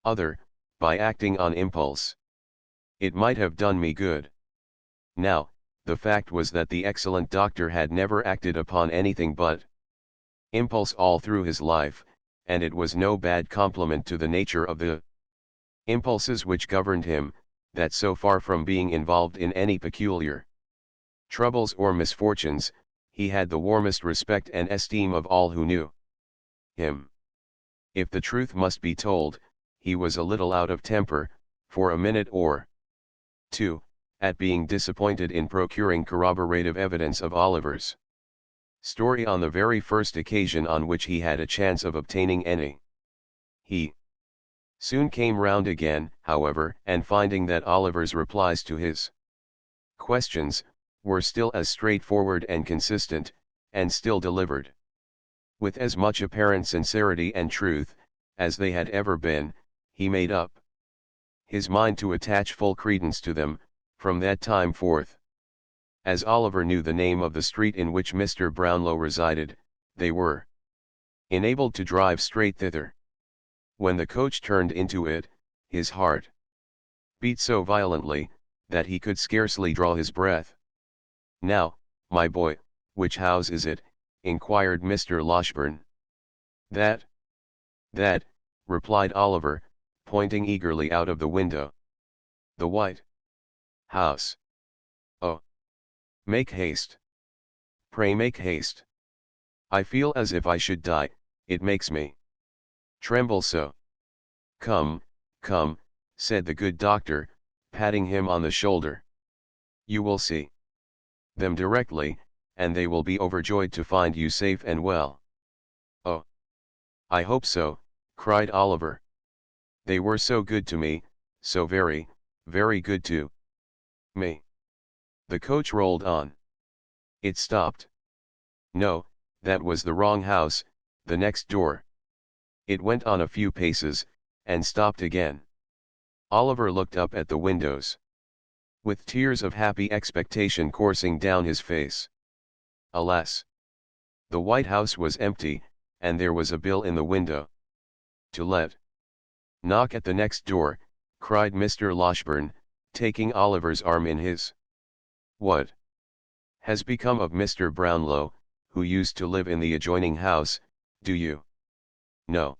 Other, by acting on impulse. It might have done me good. Now, the fact was that the excellent doctor had never acted upon anything but impulse all through his life, and it was no bad compliment to the nature of the impulses which governed him, that so far from being involved in any peculiar troubles or misfortunes, he had the warmest respect and esteem of all who knew him. If the truth must be told, he was a little out of temper, for a minute or two, at being disappointed in procuring corroborative evidence of Oliver's story on the very first occasion on which he had a chance of obtaining any. He soon came round again, however, and finding that Oliver's replies to his questions were still as straightforward and consistent, and still delivered with as much apparent sincerity and truth as they had ever been, he made up his mind to attach full credence to them, from that time forth. As Oliver knew the name of the street in which Mr. Brownlow resided, they were enabled to drive straight thither. When the coach turned into it, his heart beat so violently, that he could scarcely draw his breath. "Now, my boy, which house is it?" inquired Mr. Loshburn. That, replied Oliver, pointing eagerly out of the window. "The White House. Oh! Make haste. Pray make haste. I feel as if I should die, it makes me tremble so." "Come, come," said the good doctor, patting him on the shoulder. "You will see them directly, and they will be overjoyed to find you safe and well." "Oh! I hope so," cried Oliver. "They were so good to me, so very, very good to me." The coach rolled on. It stopped. No, that was the wrong house, the next door. It went on a few paces, and stopped again. Oliver looked up at the windows, with tears of happy expectation coursing down his face. Alas! The White House was empty, and there was a bill in the window. "To let." "Knock at the next door," cried Mr. Loshburn, taking Oliver's arm in his. "What has become of Mr. Brownlow, who used to live in the adjoining house, do you know?"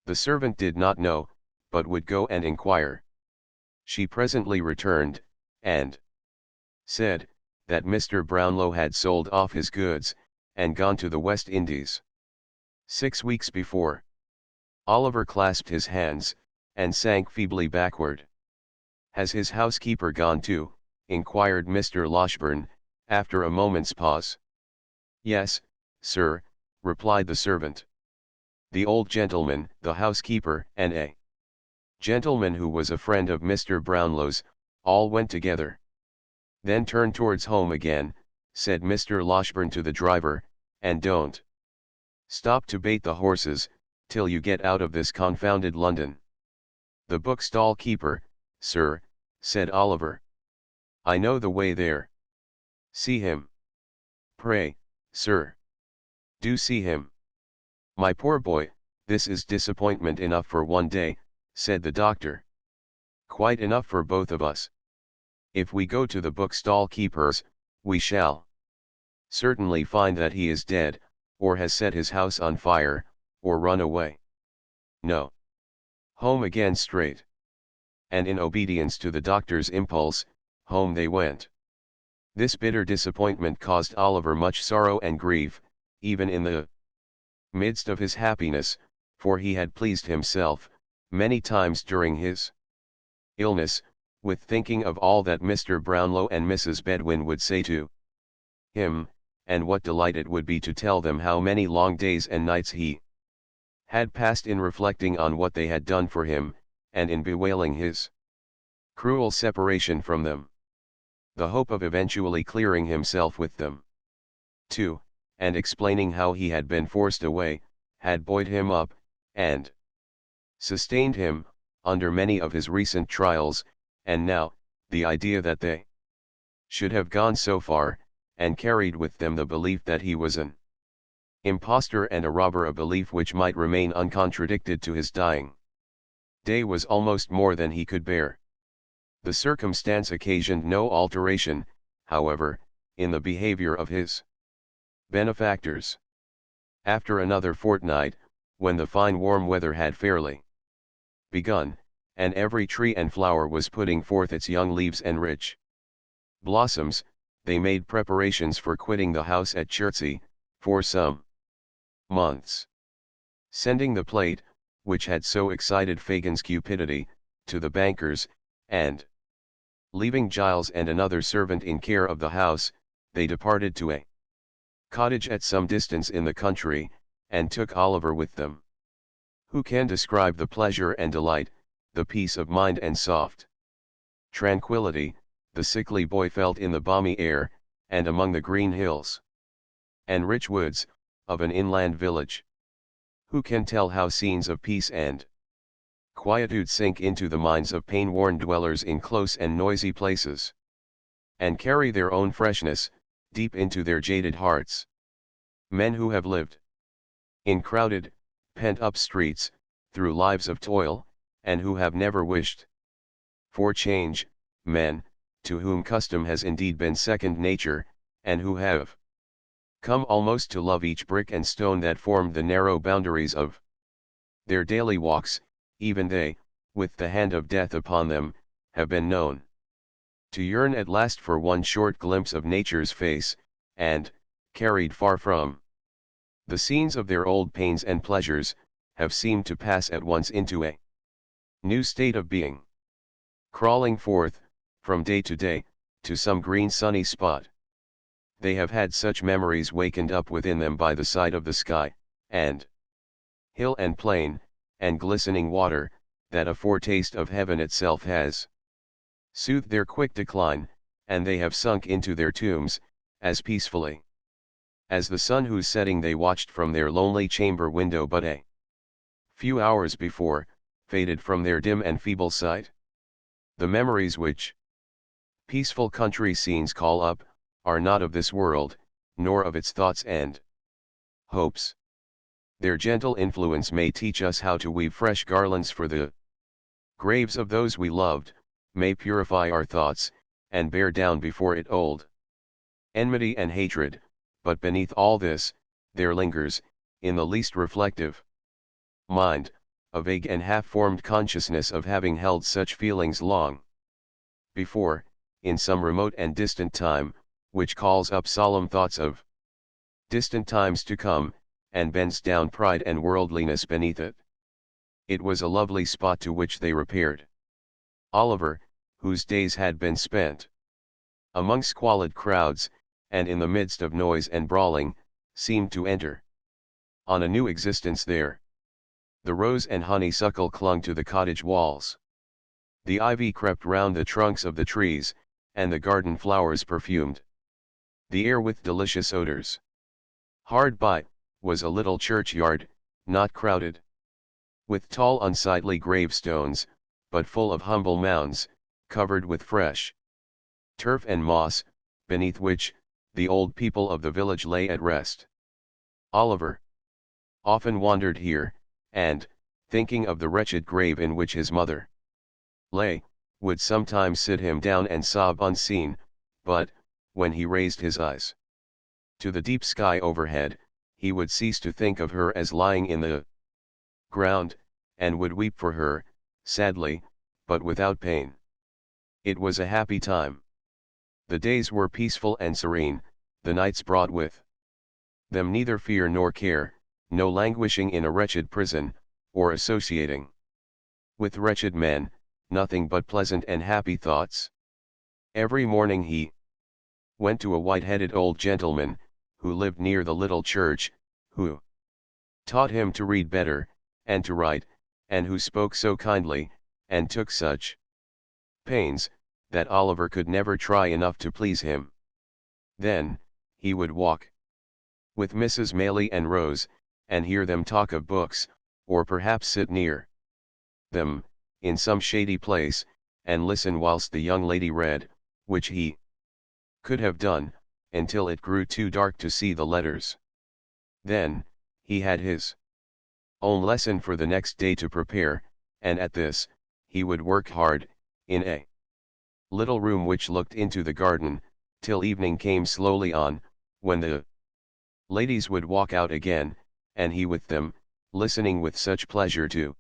The servant did not know, but would go and inquire. She presently returned, and said, that Mr. Brownlow had sold off his goods, and gone to the West Indies 6 weeks before. Oliver clasped his hands, and sank feebly backward. "Has his housekeeper gone too?" inquired Mr. Loshburn, after a moment's pause. "Yes, sir," replied the servant. The old gentleman, the housekeeper, and a gentleman who was a friend of Mr. Brownlow's, all went together. "Then turn towards home again," said Mr. Loshburn to the driver, "and don't stop to bait the horses, till you get out of this confounded London." "The bookstall keeper, sir," said Oliver. "I know the way there." "See him?" "Pray, sir, do see him." "My poor boy, this is disappointment enough for one day," said the doctor. "Quite enough for both of us. If we go to the bookstall keeper's, we shall certainly find that he is dead, or has set his house on fire, or run away. No. Home again straight." And in obedience to the doctor's impulse, home they went. This bitter disappointment caused Oliver much sorrow and grief, even in the midst of his happiness, for he had pleased himself, many times during his illness, with thinking of all that Mr. Brownlow and Mrs. Bedwin would say to him, and what delight it would be to tell them how many long days and nights he had passed in reflecting on what they had done for him, and in bewailing his cruel separation from them. The hope of eventually clearing himself with them, too, and explaining how he had been forced away, had buoyed him up, and sustained him, under many of his recent trials, and now, the idea that they should have gone so far, and carried with them the belief that he was an impostor and a robber, a belief which might remain uncontradicted to his dying Day was almost more than he could bear. The circumstance occasioned no alteration, however, in the behavior of his benefactors. After another fortnight, when the fine warm weather had fairly begun, and every tree and flower was putting forth its young leaves and rich blossoms, they made preparations for quitting the house at Chertsey, for some months. Sending the plate, which had so excited Fagin's cupidity, to the bankers, and leaving Giles and another servant in care of the house, they departed to a cottage at some distance in the country, and took Oliver with them. Who can describe the pleasure and delight, the peace of mind and soft tranquility, the sickly boy felt in the balmy air, and among the green hills and rich woods, of an inland village? Who can tell how scenes of peace and quietude sink into the minds of pain-worn dwellers in close and noisy places, and carry their own freshness deep into their jaded hearts? Men who have lived in crowded, pent-up streets, through lives of toil, and who have never wished for change, men, to whom custom has indeed been second nature, and who have come almost to love each brick and stone that formed the narrow boundaries of their daily walks, even they, with the hand of death upon them, have been known to yearn at last for one short glimpse of nature's face, and, carried far from the scenes of their old pains and pleasures, have seemed to pass at once into a new state of being, crawling forth, from day to day, to some green sunny spot. They have had such memories wakened up within them by the sight of the sky, and hill and plain, and glistening water, that a foretaste of heaven itself has soothed their quick decline, and they have sunk into their tombs, as peacefully as the sun whose setting they watched from their lonely chamber window but a few hours before, faded from their dim and feeble sight. The memories which peaceful country scenes call up, are not of this world, nor of its thoughts and hopes. Their gentle influence may teach us how to weave fresh garlands for the graves of those we loved, may purify our thoughts, and bear down before it old enmity and hatred, but beneath all this, there lingers, in the least reflective mind, a vague and half-formed consciousness of having held such feelings long before, in some remote and distant time, which calls up solemn thoughts of distant times to come, and bends down pride and worldliness beneath it. It was a lovely spot to which they repaired. Oliver, whose days had been spent among squalid crowds, and in the midst of noise and brawling, seemed to enter on a new existence there. The rose and honeysuckle clung to the cottage walls. The ivy crept round the trunks of the trees, and the garden flowers perfumed the air with delicious odors. Hard by, was a little churchyard, not crowded with tall unsightly gravestones, but full of humble mounds, covered with fresh turf and moss, beneath which, the old people of the village lay at rest. Oliver often wandered here, and, thinking of the wretched grave in which his mother lay, would sometimes sit him down and sob unseen, but, when he raised his eyes to the deep sky overhead, he would cease to think of her as lying in the ground, and would weep for her, sadly, but without pain. It was a happy time. The days were peaceful and serene, the nights brought with them neither fear nor care, no languishing in a wretched prison, or associating with wretched men, nothing but pleasant and happy thoughts. Every morning he went to a white-headed old gentleman, who lived near the little church, who taught him to read better, and to write, and who spoke so kindly, and took such pains, that Oliver could never try enough to please him. Then, he would walk with Mrs. Maylie and Rose, and hear them talk of books, or perhaps sit near them, in some shady place, and listen whilst the young lady read, which he could have done, until it grew too dark to see the letters. Then, he had his own lesson for the next day to prepare, and at this, he would work hard, in a little room which looked into the garden, till evening came slowly on, when the ladies would walk out again, and he with them, listening with such pleasure to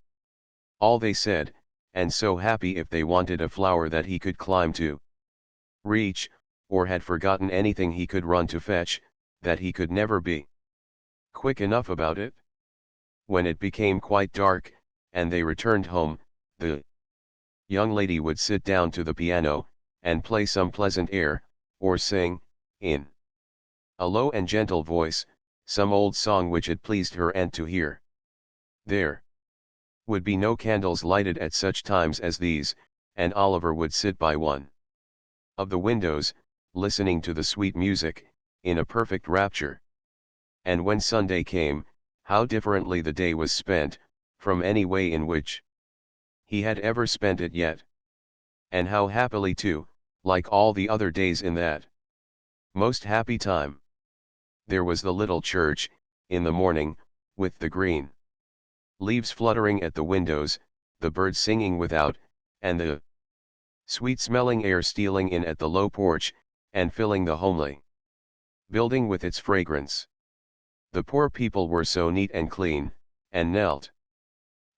all they said, and so happy if they wanted a flower that he could climb to reach, or had forgotten anything he could run to fetch, that he could never be quick enough about it. When it became quite dark, and they returned home, the young lady would sit down to the piano, and play some pleasant air, or sing, in a low and gentle voice, some old song which it pleased her aunt to hear. There would be no candles lighted at such times as these, and Oliver would sit by one of the windows, listening to the sweet music, in a perfect rapture. And when Sunday came, how differently the day was spent, from any way in which he had ever spent it yet. And how happily too, like all the other days in that most happy time. There was the little church, in the morning, with the green leaves fluttering at the windows, the birds singing without, and the sweet-smelling air stealing in at the low porch, and filling the homely building with its fragrance. The poor people were so neat and clean, and knelt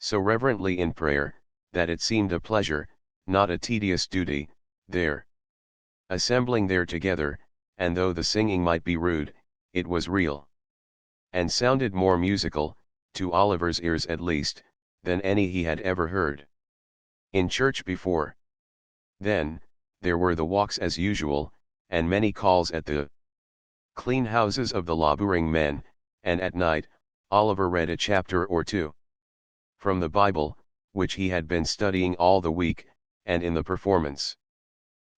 so reverently in prayer, that it seemed a pleasure, not a tedious duty, their assembling there together, and though the singing might be rude, it was real, and sounded more musical, to Oliver's ears at least, than any he had ever heard in church before. Then, there were the walks as usual, and many calls at the clean houses of the labouring men, and at night, Oliver read a chapter or two from the Bible, which he had been studying all the week, and in the performance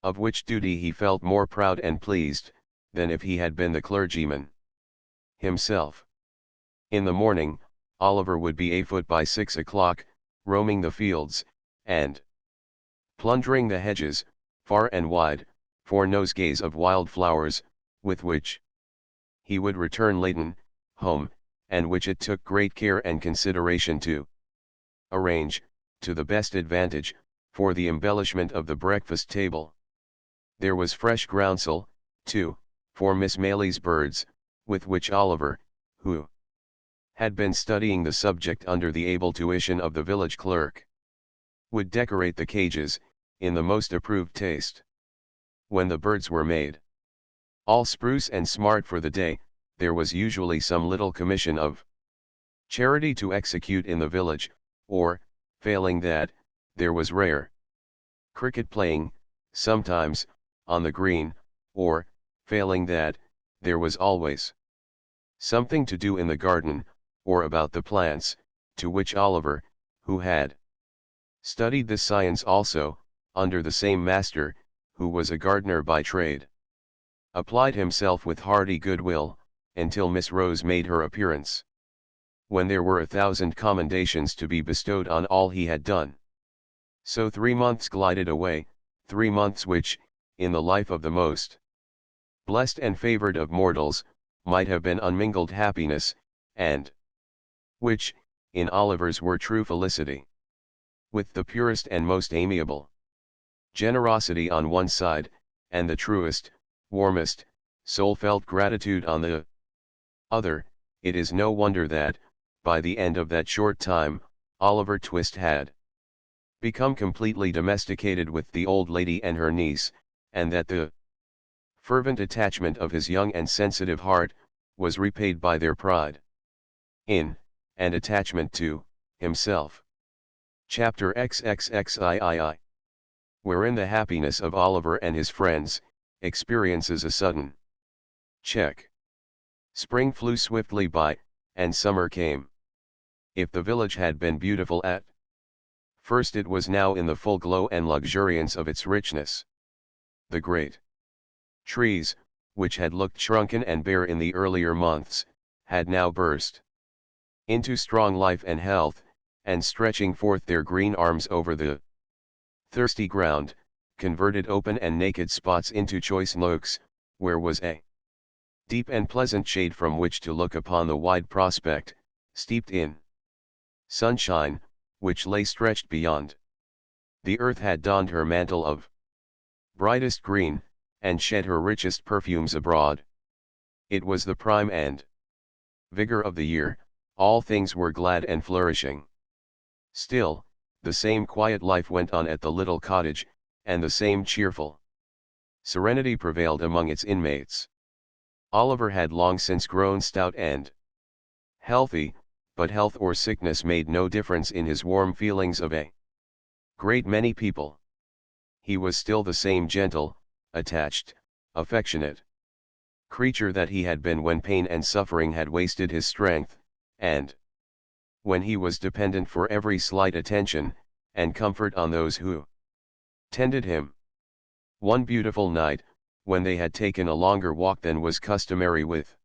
of which duty he felt more proud and pleased, than if he had been the clergyman himself. In the morning, Oliver would be afoot by 6 o'clock, roaming the fields, and plundering the hedges, far and wide, for nosegays of wild flowers, with which he would return laden, home, and which it took great care and consideration to arrange, to the best advantage, for the embellishment of the breakfast table. There was fresh groundsel, too, for Miss Maylie's birds, with which Oliver, who had been studying the subject under the able tuition of the village clerk, would decorate the cages, in the most approved taste. When the birds were made all spruce and smart for the day, there was usually some little commission of charity to execute in the village, or, failing that, there was rare cricket playing, sometimes, on the green, or, failing that, there was always something to do in the garden, or about the plants, to which Oliver, who had studied this science also, under the same master, who was a gardener by trade, applied himself with hearty goodwill, until Miss Rose made her appearance, when there were 1,000 commendations to be bestowed on all he had done. So 3 months glided away, 3 months which, in the life of the most blessed and favored of mortals, might have been unmingled happiness, and which, in Oliver's were true felicity. With the purest and most amiable generosity on one side, and the truest, warmest, soul-felt gratitude on the other, it is no wonder that, by the end of that short time, Oliver Twist had become completely domesticated with the old lady and her niece, and that the fervent attachment of his young and sensitive heart was repaid by their pride in, and attachment to, himself. Chapter XXXIII, wherein the happiness of Oliver and his friends experiences a sudden check. Spring flew swiftly by, and summer came. If the village had been beautiful at first, it was now in the full glow and luxuriance of its richness. The great trees, which had looked shrunken and bare in the earlier months, had now burst into strong life and health, and stretching forth their green arms over the thirsty ground, converted open and naked spots into choice nooks, where was a deep and pleasant shade from which to look upon the wide prospect, steeped in sunshine, which lay stretched beyond. The earth had donned her mantle of brightest green, and shed her richest perfumes abroad. It was the prime and vigor of the year, all things were glad and flourishing. Still, the same quiet life went on at the little cottage, and the same cheerful serenity prevailed among its inmates. Oliver had long since grown stout and healthy, but health or sickness made no difference in his warm feelings of a great many people. He was still the same gentle, attached, affectionate creature that he had been when pain and suffering had wasted his strength, and when he was dependent for every slight attention and comfort on those who tended him. One beautiful night, when they had taken a longer walk than was customary with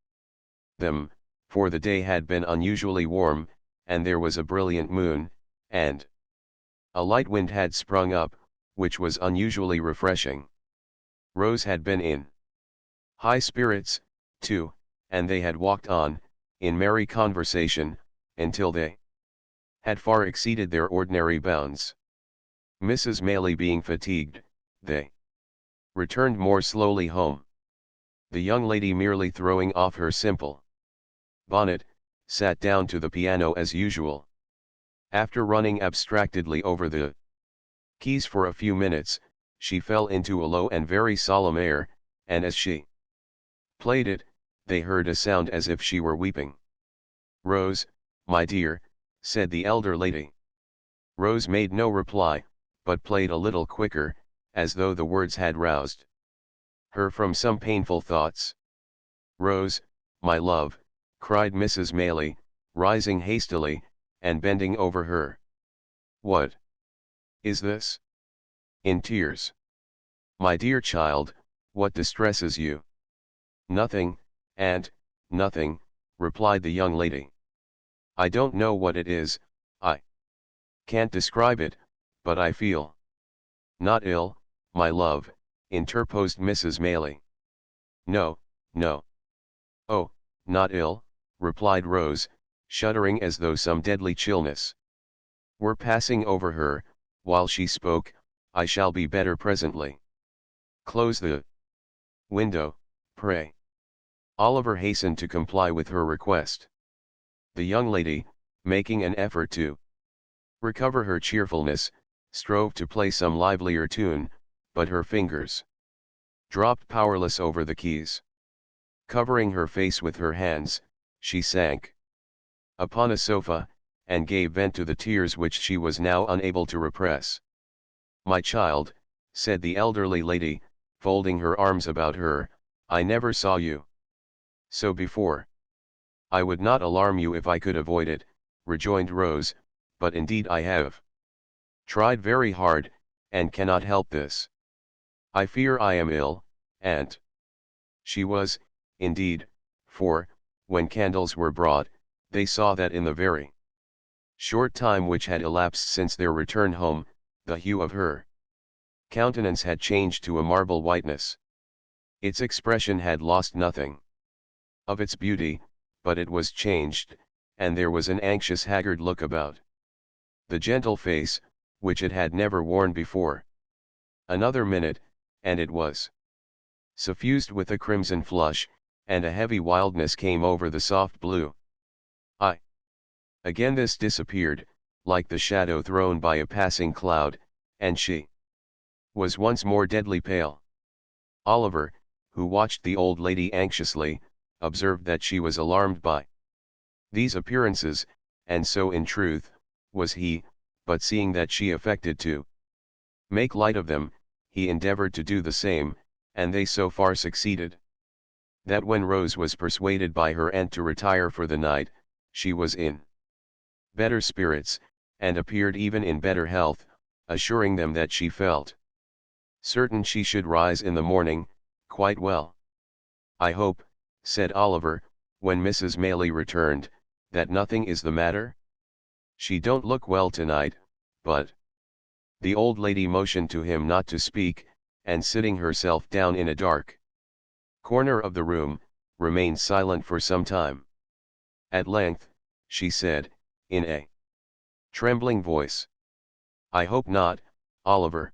them, for the day had been unusually warm, and there was a brilliant moon, and a light wind had sprung up, which was unusually refreshing. Rose had been in high spirits, too, and they had walked on, in merry conversation, until they had far exceeded their ordinary bounds. Mrs. Maylie being fatigued, they returned more slowly home. The young lady, merely throwing off her simple bonnet, sat down to the piano as usual. After running abstractedly over the keys for a few minutes, she fell into a low and very solemn air, and as she played it, they heard a sound as if she were weeping. "Rose, my dear," said the elder lady. Rose made no reply, but played a little quicker, as though the words had roused her from some painful thoughts. "Rose, my love," cried Mrs. Maylie, rising hastily, and bending over her. "What is this? In tears? My dear child, what distresses you?" "Nothing, aunt, nothing," replied the young lady. "I don't know what it is, I can't describe it, but I feel—" "Not ill, my love," interposed Mrs. Maylie. "No, no." "Oh, not ill," replied Rose, shuddering as though some deadly chillness were passing over her. While she spoke, "I shall be better presently. Close the window, pray." Oliver hastened to comply with her request. The young lady, making an effort to recover her cheerfulness, strove to play some livelier tune, but her fingers dropped powerless over the keys. Covering her face with her hands, she sank upon a sofa, and gave vent to the tears which she was now unable to repress. "My child," said the elderly lady, folding her arms about her, "I never saw you so before." "I would not alarm you if I could avoid it," rejoined Rose, "but indeed I have tried very hard, and cannot help this. I fear I am ill, aunt." She was, indeed, for, when candles were brought, they saw that in the very short time which had elapsed since their return home, the hue of her countenance had changed to a marble whiteness. Its expression had lost nothing of its beauty, but it was changed, and there was an anxious, haggard look about the gentle face, which it had never worn before. Another minute, and it was suffused with a crimson flush, and a heavy wildness came over the soft blue eye. Again this disappeared, like the shadow thrown by a passing cloud, and she was once more deadly pale. Oliver, who watched the old lady anxiously, observed that she was alarmed by these appearances, and so in truth was he, but seeing that she affected to make light of them, he endeavored to do the same, and they so far succeeded that when Rose was persuaded by her aunt to retire for the night, she was in better spirits, and appeared even in better health, assuring them that she felt certain she should rise in the morning, quite well. "I hope," said Oliver, when Mrs. Maylie returned, "that nothing is the matter? She don't look well tonight, but—" The old lady motioned to him not to speak, and sitting herself down in a dark corner of the room, remained silent for some time. At length, she said, in a Trembling voice. I hope not, Oliver.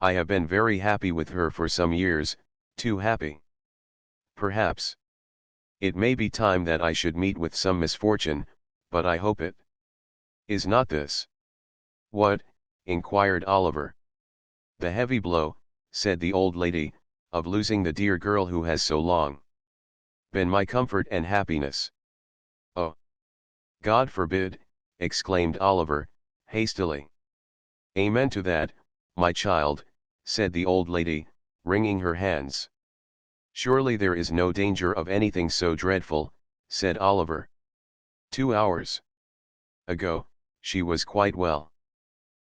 I have been very happy with her for some years, too happy. Perhaps. It may be time that I should meet with some misfortune, but I hope it is not this. What? Inquired Oliver. The heavy blow, said the old lady, of losing the dear girl who has so long been my comfort and happiness. Oh! God forbid, exclaimed Oliver, hastily. Amen to that, my child, said the old lady, wringing her hands. Surely there is no danger of anything so dreadful, said Oliver. 2 hours ago, she was quite well.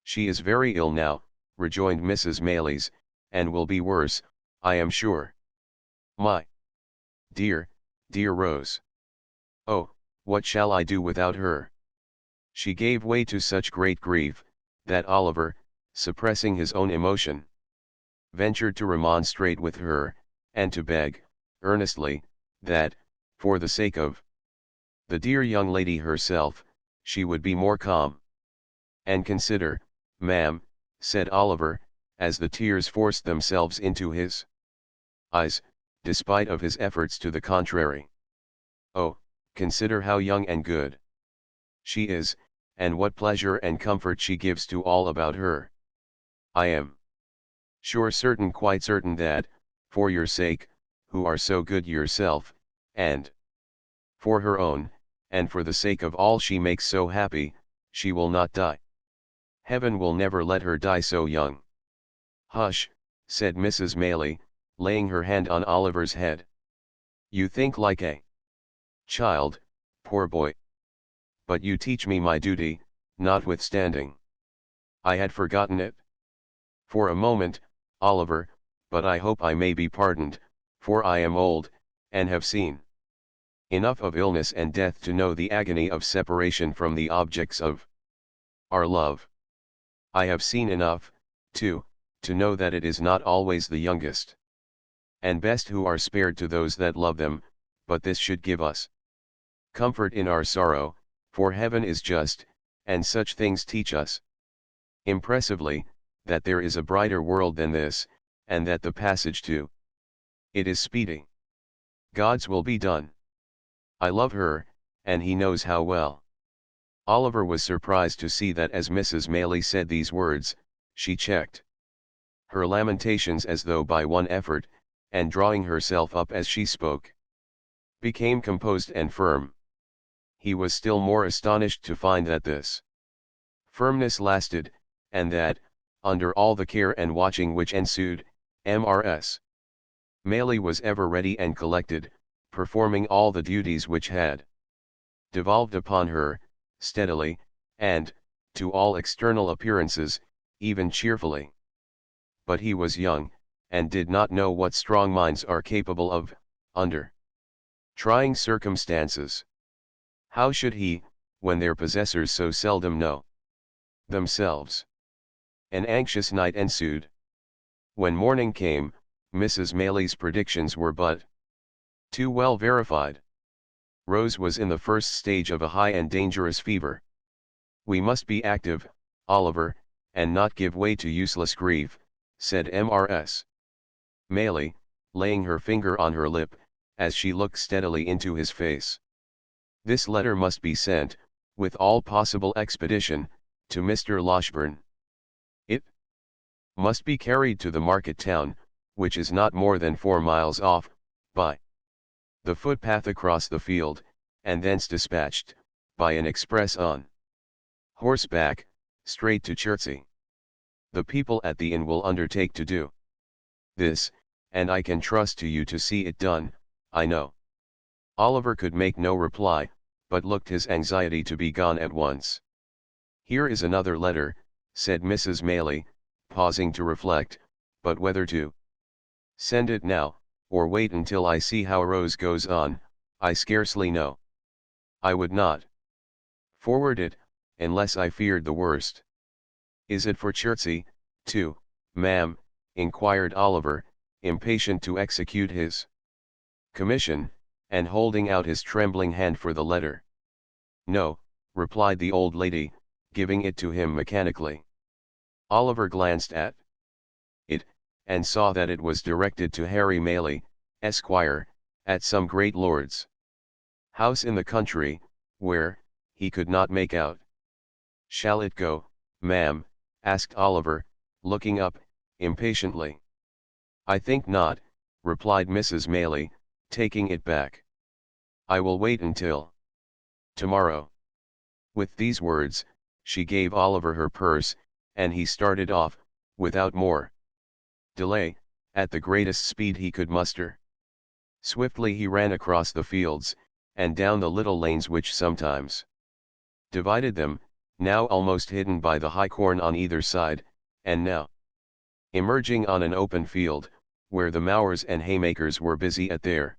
She is very ill now, rejoined Mrs. Maylies, and will be worse, I am sure. My dear, dear Rose. Oh, what shall I do without her? She gave way to such great grief, that Oliver, suppressing his own emotion, ventured to remonstrate with her, and to beg, earnestly, that, for the sake of the dear young lady herself, she would be more calm. And consider, ma'am, said Oliver, as the tears forced themselves into his eyes, despite of his efforts to the contrary. Oh, consider how young and good she is, and what pleasure and comfort she gives to all about her. I am quite certain that, for your sake, who are so good yourself, and for her own, and for the sake of all she makes so happy, she will not die. Heaven will never let her die so young. Hush, said Mrs. Maylie, laying her hand on Oliver's head. You think like a child, poor boy. But you teach me my duty, notwithstanding. I had forgotten it. For a moment, Oliver, but I hope I may be pardoned, for I am old, and have seen enough of illness and death to know the agony of separation from the objects of our love. I have seen enough, too, to know that it is not always the youngest and best who are spared to those that love them, but this should give us comfort in our sorrow, for heaven is just, and such things teach us impressively, that there is a brighter world than this, and that the passage to it is speedy. God's will be done. I love her, and he knows how well. Oliver was surprised to see that as Mrs. Maylie said these words, she checked her lamentations as though by one effort, and drawing herself up as she spoke, became composed and firm. He was still more astonished to find that this firmness lasted, and that, under all the care and watching which ensued, Mrs. Maylie was ever ready and collected, performing all the duties which had devolved upon her, steadily, and, to all external appearances, even cheerfully. But he was young, and did not know what strong minds are capable of, under trying circumstances. How should he, when their possessors so seldom know themselves? An anxious night ensued. When morning came, Mrs. Maylie's predictions were but too well verified. Rose was in the first stage of a high and dangerous fever. We must be active, Oliver, and not give way to useless grief, said Mrs. Maylie, laying her finger on her lip, as she looked steadily into his face. This letter must be sent, with all possible expedition, to Mr. Loshburn. It must be carried to the market town, which is not more than 4 miles off, by the footpath across the field, and thence dispatched, by an express on horseback, straight to Chertsey. The people at the inn will undertake to do this, and I can trust to you to see it done, I know. Oliver could make no reply, but looked his anxiety to be gone at once. Here is another letter, said Mrs. Maylie, pausing to reflect, but whether to send it now, or wait until I see how Rose goes on, I scarcely know. I would not forward it, unless I feared the worst. Is it for Chertsey, too, ma'am? Inquired Oliver, impatient to execute his commission, and holding out his trembling hand for the letter. No, replied the old lady, giving it to him mechanically. Oliver glanced at it, and saw that it was directed to Harry Maylie, Esquire, at some great lord's house in the country, where, he could not make out. "Shall it go, ma'am?" asked Oliver, looking up, impatiently. "I think not," replied Mrs. Maylie, taking it back. "I will wait until tomorrow." With these words, she gave Oliver her purse, and he started off, without more delay, at the greatest speed he could muster. Swiftly he ran across the fields, and down the little lanes which sometimes divided them, now almost hidden by the high corn on either side, and now emerging on an open field, where the mowers and haymakers were busy at their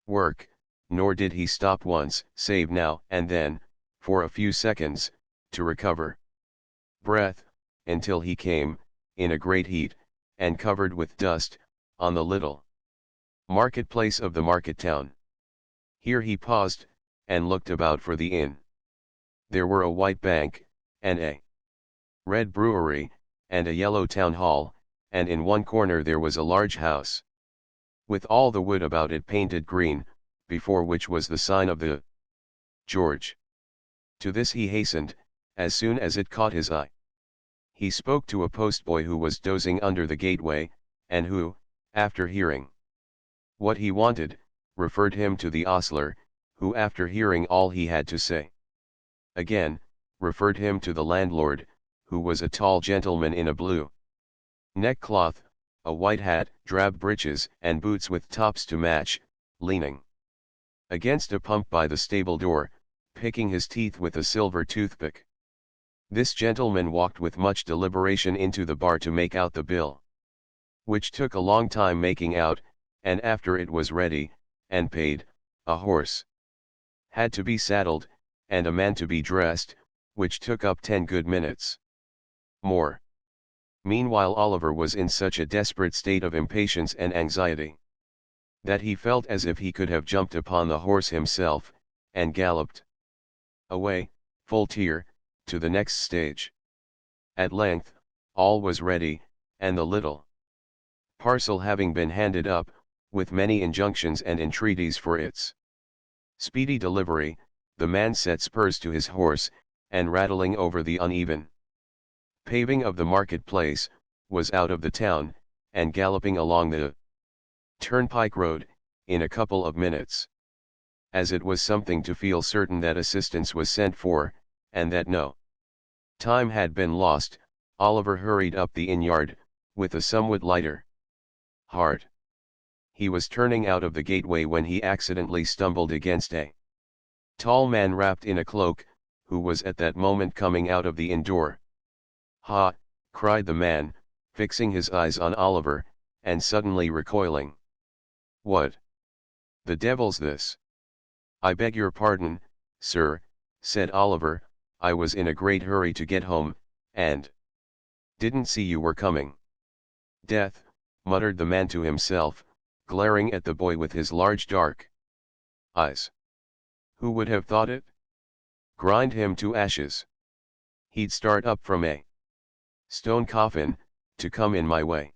work, nor did he stop once, save now and then, for a few seconds, to recover breath, until he came, in a great heat, and covered with dust, on the little market-place of the market-town. Here he paused, and looked about for the inn. There were a white bank, and a red brewery, and a yellow town hall, and in one corner there was a large house, with all the wood about it painted green, before which was the sign of the George. To this he hastened, as soon as it caught his eye. He spoke to a postboy who was dozing under the gateway, and who, after hearing what he wanted, referred him to the ostler, who after hearing all he had to say, again, referred him to the landlord, who was a tall gentleman in a blue neckcloth, a white hat, drab breeches and boots with tops to match, leaning against a pump by the stable door, picking his teeth with a silver toothpick. This gentleman walked with much deliberation into the bar to make out the bill, which took a long time making out, and after it was ready, and paid, a horse had to be saddled, and a man to be dressed, which took up 10 good minutes more. Meanwhile Oliver was in such a desperate state of impatience and anxiety, that he felt as if he could have jumped upon the horse himself, and galloped away, full tear, to the next stage. At length, all was ready, and the little parcel having been handed up, with many injunctions and entreaties for its speedy delivery, the man set spurs to his horse, and rattling over the uneven paving of the market-place, was out of the town, and galloping along the turnpike road, in a couple of minutes. As it was something to feel certain that assistance was sent for, and that no time had been lost, Oliver hurried up the inn-yard, with a somewhat lighter heart. He was turning out of the gateway when he accidentally stumbled against a tall man wrapped in a cloak, who was at that moment coming out of the inn door. "Ha!" cried the man, fixing his eyes on Oliver, and suddenly recoiling. "What the devil's this?" "I beg your pardon, sir," said Oliver, "I was in a great hurry to get home, and didn't see you were coming." "Death," muttered the man to himself, glaring at the boy with his large dark eyes. "Who would have thought it? Grind him to ashes. He'd start up from a stone coffin, to come in my way."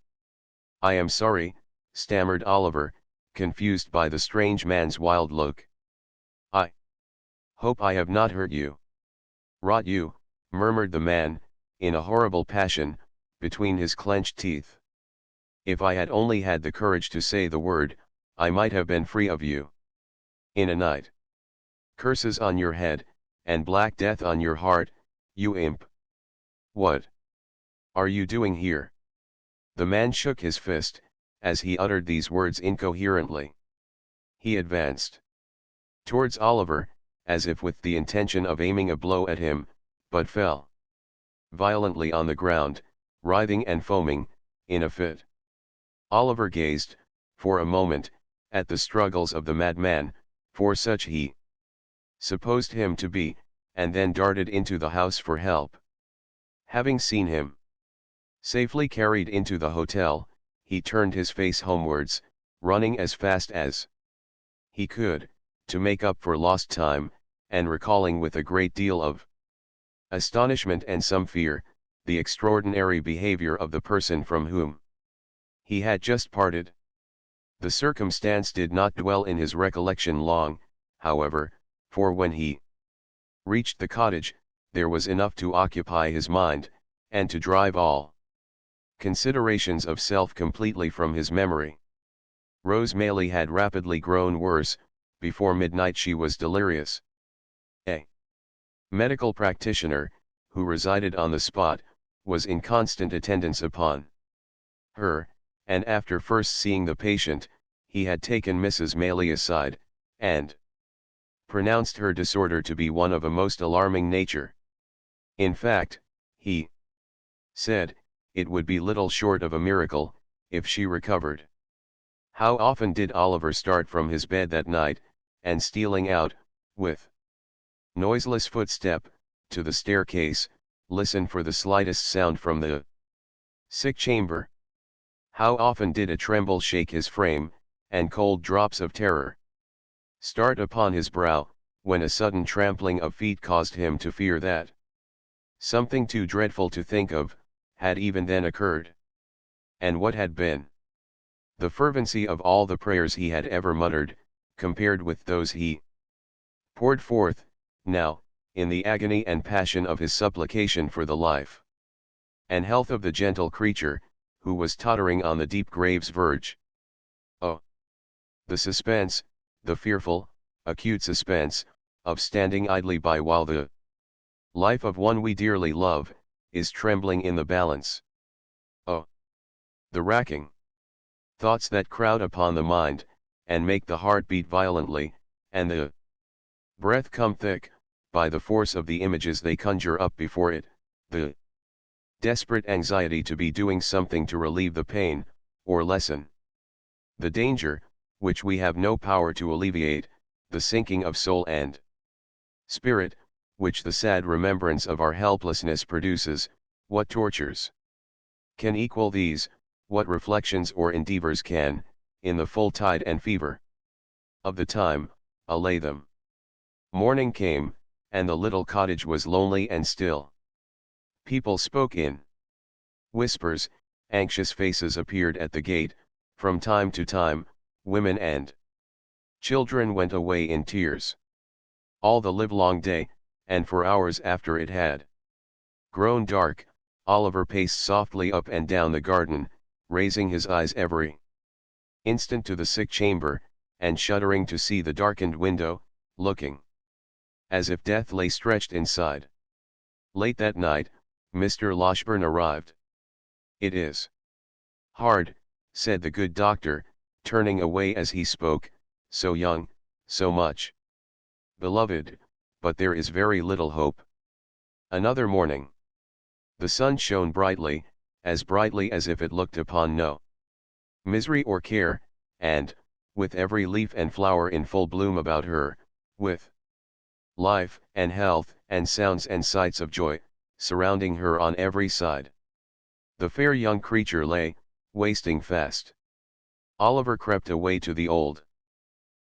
"I am sorry," stammered Oliver, confused by the strange man's wild look. "I hope I have not hurt you." "Rot you," murmured the man, in a horrible passion, between his clenched teeth. "If I had only had the courage to say the word, I might have been free of you. In a night. Curses on your head, and black death on your heart, you imp. What are you doing here?" The man shook his fist, as he uttered these words incoherently. He advanced towards Oliver, as if with the intention of aiming a blow at him, but fell violently on the ground, writhing and foaming, in a fit. Oliver gazed, for a moment, at the struggles of the madman, for such he supposed him to be, and then darted into the house for help. Having seen him safely carried into the hotel, he turned his face homewards, running as fast as he could, to make up for lost time, and recalling with a great deal of Astonishment and some fear, the extraordinary behavior of the person from whom he had just parted. The circumstance did not dwell in his recollection long, however, for when he reached the cottage, there was enough to occupy his mind, and to drive all considerations of self completely from his memory. Rose Maylie had rapidly grown worse. Before midnight she was delirious. A medical practitioner, who resided on the spot, was in constant attendance upon her, and after first seeing the patient, he had taken Mrs. Maylie aside, and pronounced her disorder to be one of a most alarming nature. In fact, he said, it would be little short of a miracle, if she recovered. How often did Oliver start from his bed that night, and stealing out, with noiseless footstep, to the staircase, listen for the slightest sound from the sick chamber. How often did a tremble shake his frame, and cold drops of terror start upon his brow, when a sudden trampling of feet caused him to fear that something too dreadful to think of had even then occurred. And what had been the fervency of all the prayers he had ever muttered, compared with those he poured forth, now, in the agony and passion of his supplication for the life and health of the gentle creature, who was tottering on the deep grave's verge? Oh! The suspense, the fearful, acute suspense, of standing idly by while the life of one we dearly love, is trembling in the balance. Oh! The racking thoughts that crowd upon the mind, and make the heart beat violently, and the breath come thick, by the force of the images they conjure up before it, the desperate anxiety to be doing something to relieve the pain, or lessen the danger, which we have no power to alleviate, the sinking of soul and spirit, which the sad remembrance of our helplessness produces, what tortures can equal these? What reflections or endeavors can, in the full tide and fever of the time, allay them? Morning came, and the little cottage was lonely and still. People spoke in whispers, anxious faces appeared at the gate, from time to time, women and children went away in tears. All the livelong day, and for hours after it had grown dark, Oliver paced softly up and down the garden, raising his eyes every instant to the sick chamber, and shuddering to see the darkened window, looking as if death lay stretched inside. Late that night, Mr. Loshburn arrived. "It is hard," said the good doctor, turning away as he spoke, "so young, so much beloved, but there is very little hope." Another morning. The sun shone brightly as if it looked upon no misery or care, and, with every leaf and flower in full bloom about her, with life, and health, and sounds and sights of joy, surrounding her on every side, the fair young creature lay, wasting fast. Oliver crept away to the old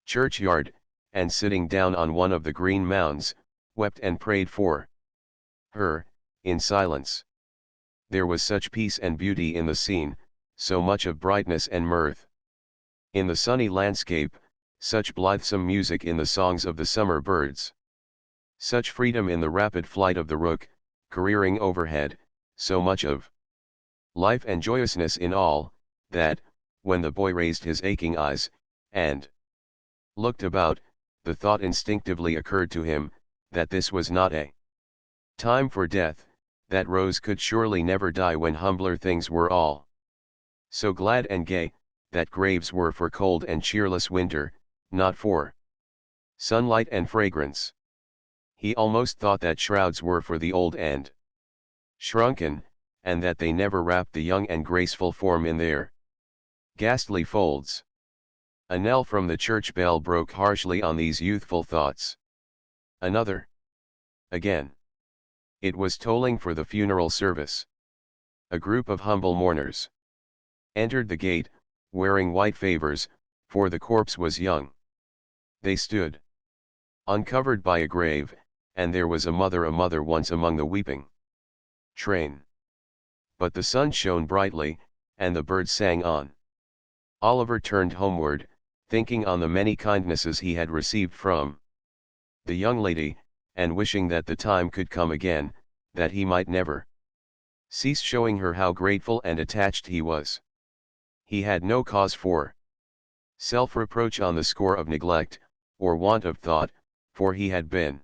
churchyard, and sitting down on one of the green mounds, wept and prayed for her, in silence. There was such peace and beauty in the scene, so much of brightness and mirth in the sunny landscape, such blithesome music in the songs of the summer birds, such freedom in the rapid flight of the rook, careering overhead, so much of life and joyousness in all, that, when the boy raised his aching eyes, and looked about, the thought instinctively occurred to him, that this was not a time for death, that Rose could surely never die when humbler things were all so glad and gay, that graves were for cold and cheerless winter, not for sunlight and fragrance. He almost thought that shrouds were for the old and shrunken, and that they never wrapped the young and graceful form in their ghastly folds. A knell from the church bell broke harshly on these youthful thoughts. Another. Again. It was tolling for the funeral service. A group of humble mourners entered the gate, wearing white favors, for the corpse was young. They stood uncovered by a grave, and there was a mother once among the weeping train. But the sun shone brightly, and the birds sang on. Oliver turned homeward, thinking on the many kindnesses he had received from the young lady, and wishing that the time could come again, that he might never cease showing her how grateful and attached he was. He had no cause for self-reproach on the score of neglect, or want of thought, for he had been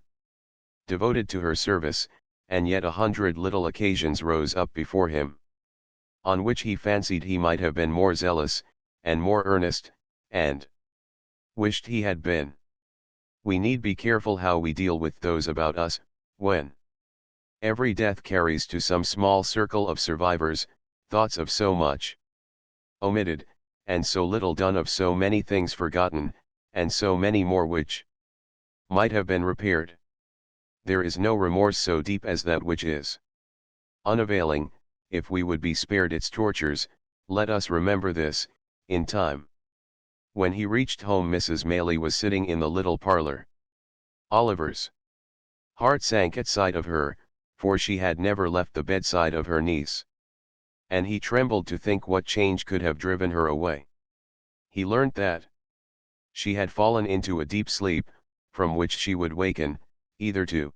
devoted to her service, and yet 100 little occasions rose up before him, on which he fancied he might have been more zealous, and more earnest, and wished he had been. We need be careful how we deal with those about us, when every death carries to some small circle of survivors, thoughts of so much omitted, and so little done, of so many things forgotten, and so many more which might have been repaired. There is no remorse so deep as that which is unavailing. If we would be spared its tortures, let us remember this, in time. When he reached home, Mrs. Maylie was sitting in the little parlor. Oliver's heart sank at sight of her, for she had never left the bedside of her niece. And he trembled to think what change could have driven her away. He learnt that she had fallen into a deep sleep, from which she would waken, either to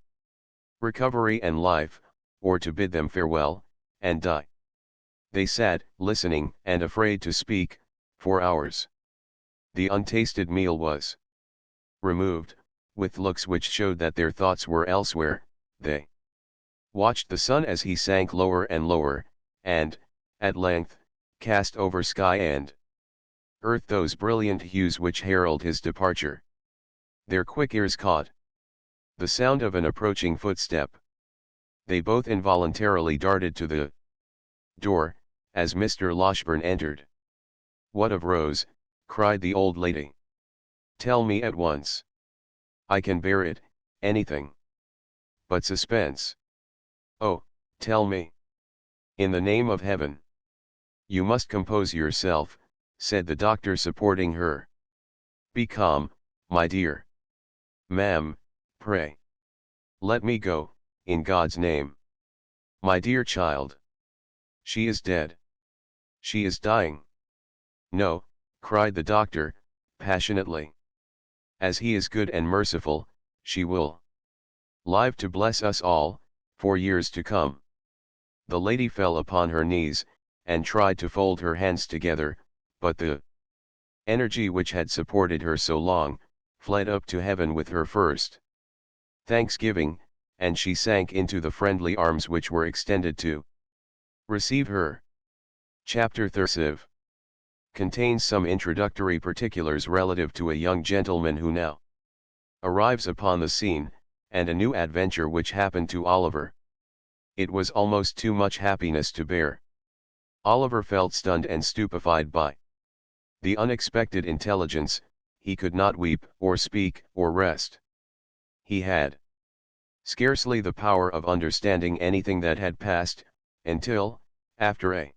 recovery and life, or to bid them farewell, and die. They sat, listening, and afraid to speak, for hours. The untasted meal was removed, with looks which showed that their thoughts were elsewhere. They watched the sun as he sank lower and lower, and, at length, cast over sky and earth those brilliant hues which herald his departure. Their quick ears caught the sound of an approaching footstep. They both involuntarily darted to the door, as Mr. Loshburn entered. "What of Rose?" cried the old lady. "Tell me at once. I can bear it, anything but suspense. Oh, tell me. In the name of heaven." "You must compose yourself," said the doctor, supporting her. "Be calm, my dear. Ma'am, pray. Let me go, in God's name. My dear child. She is dead. She is dying." "No," cried the doctor, passionately. "As he is good and merciful, she will live to bless us all, for years to come." The lady fell upon her knees, and tried to fold her hands together, but the energy which had supported her so long, fled up to heaven with her first thanksgiving, and she sank into the friendly arms which were extended to receive her. Chapter 30 contains some introductory particulars relative to a young gentleman who now arrives upon the scene, and a new adventure which happened to Oliver. It was almost too much happiness to bear. Oliver felt stunned and stupefied by the unexpected intelligence. He could not weep, or speak, or rest. He had scarcely the power of understanding anything that had passed, until, after a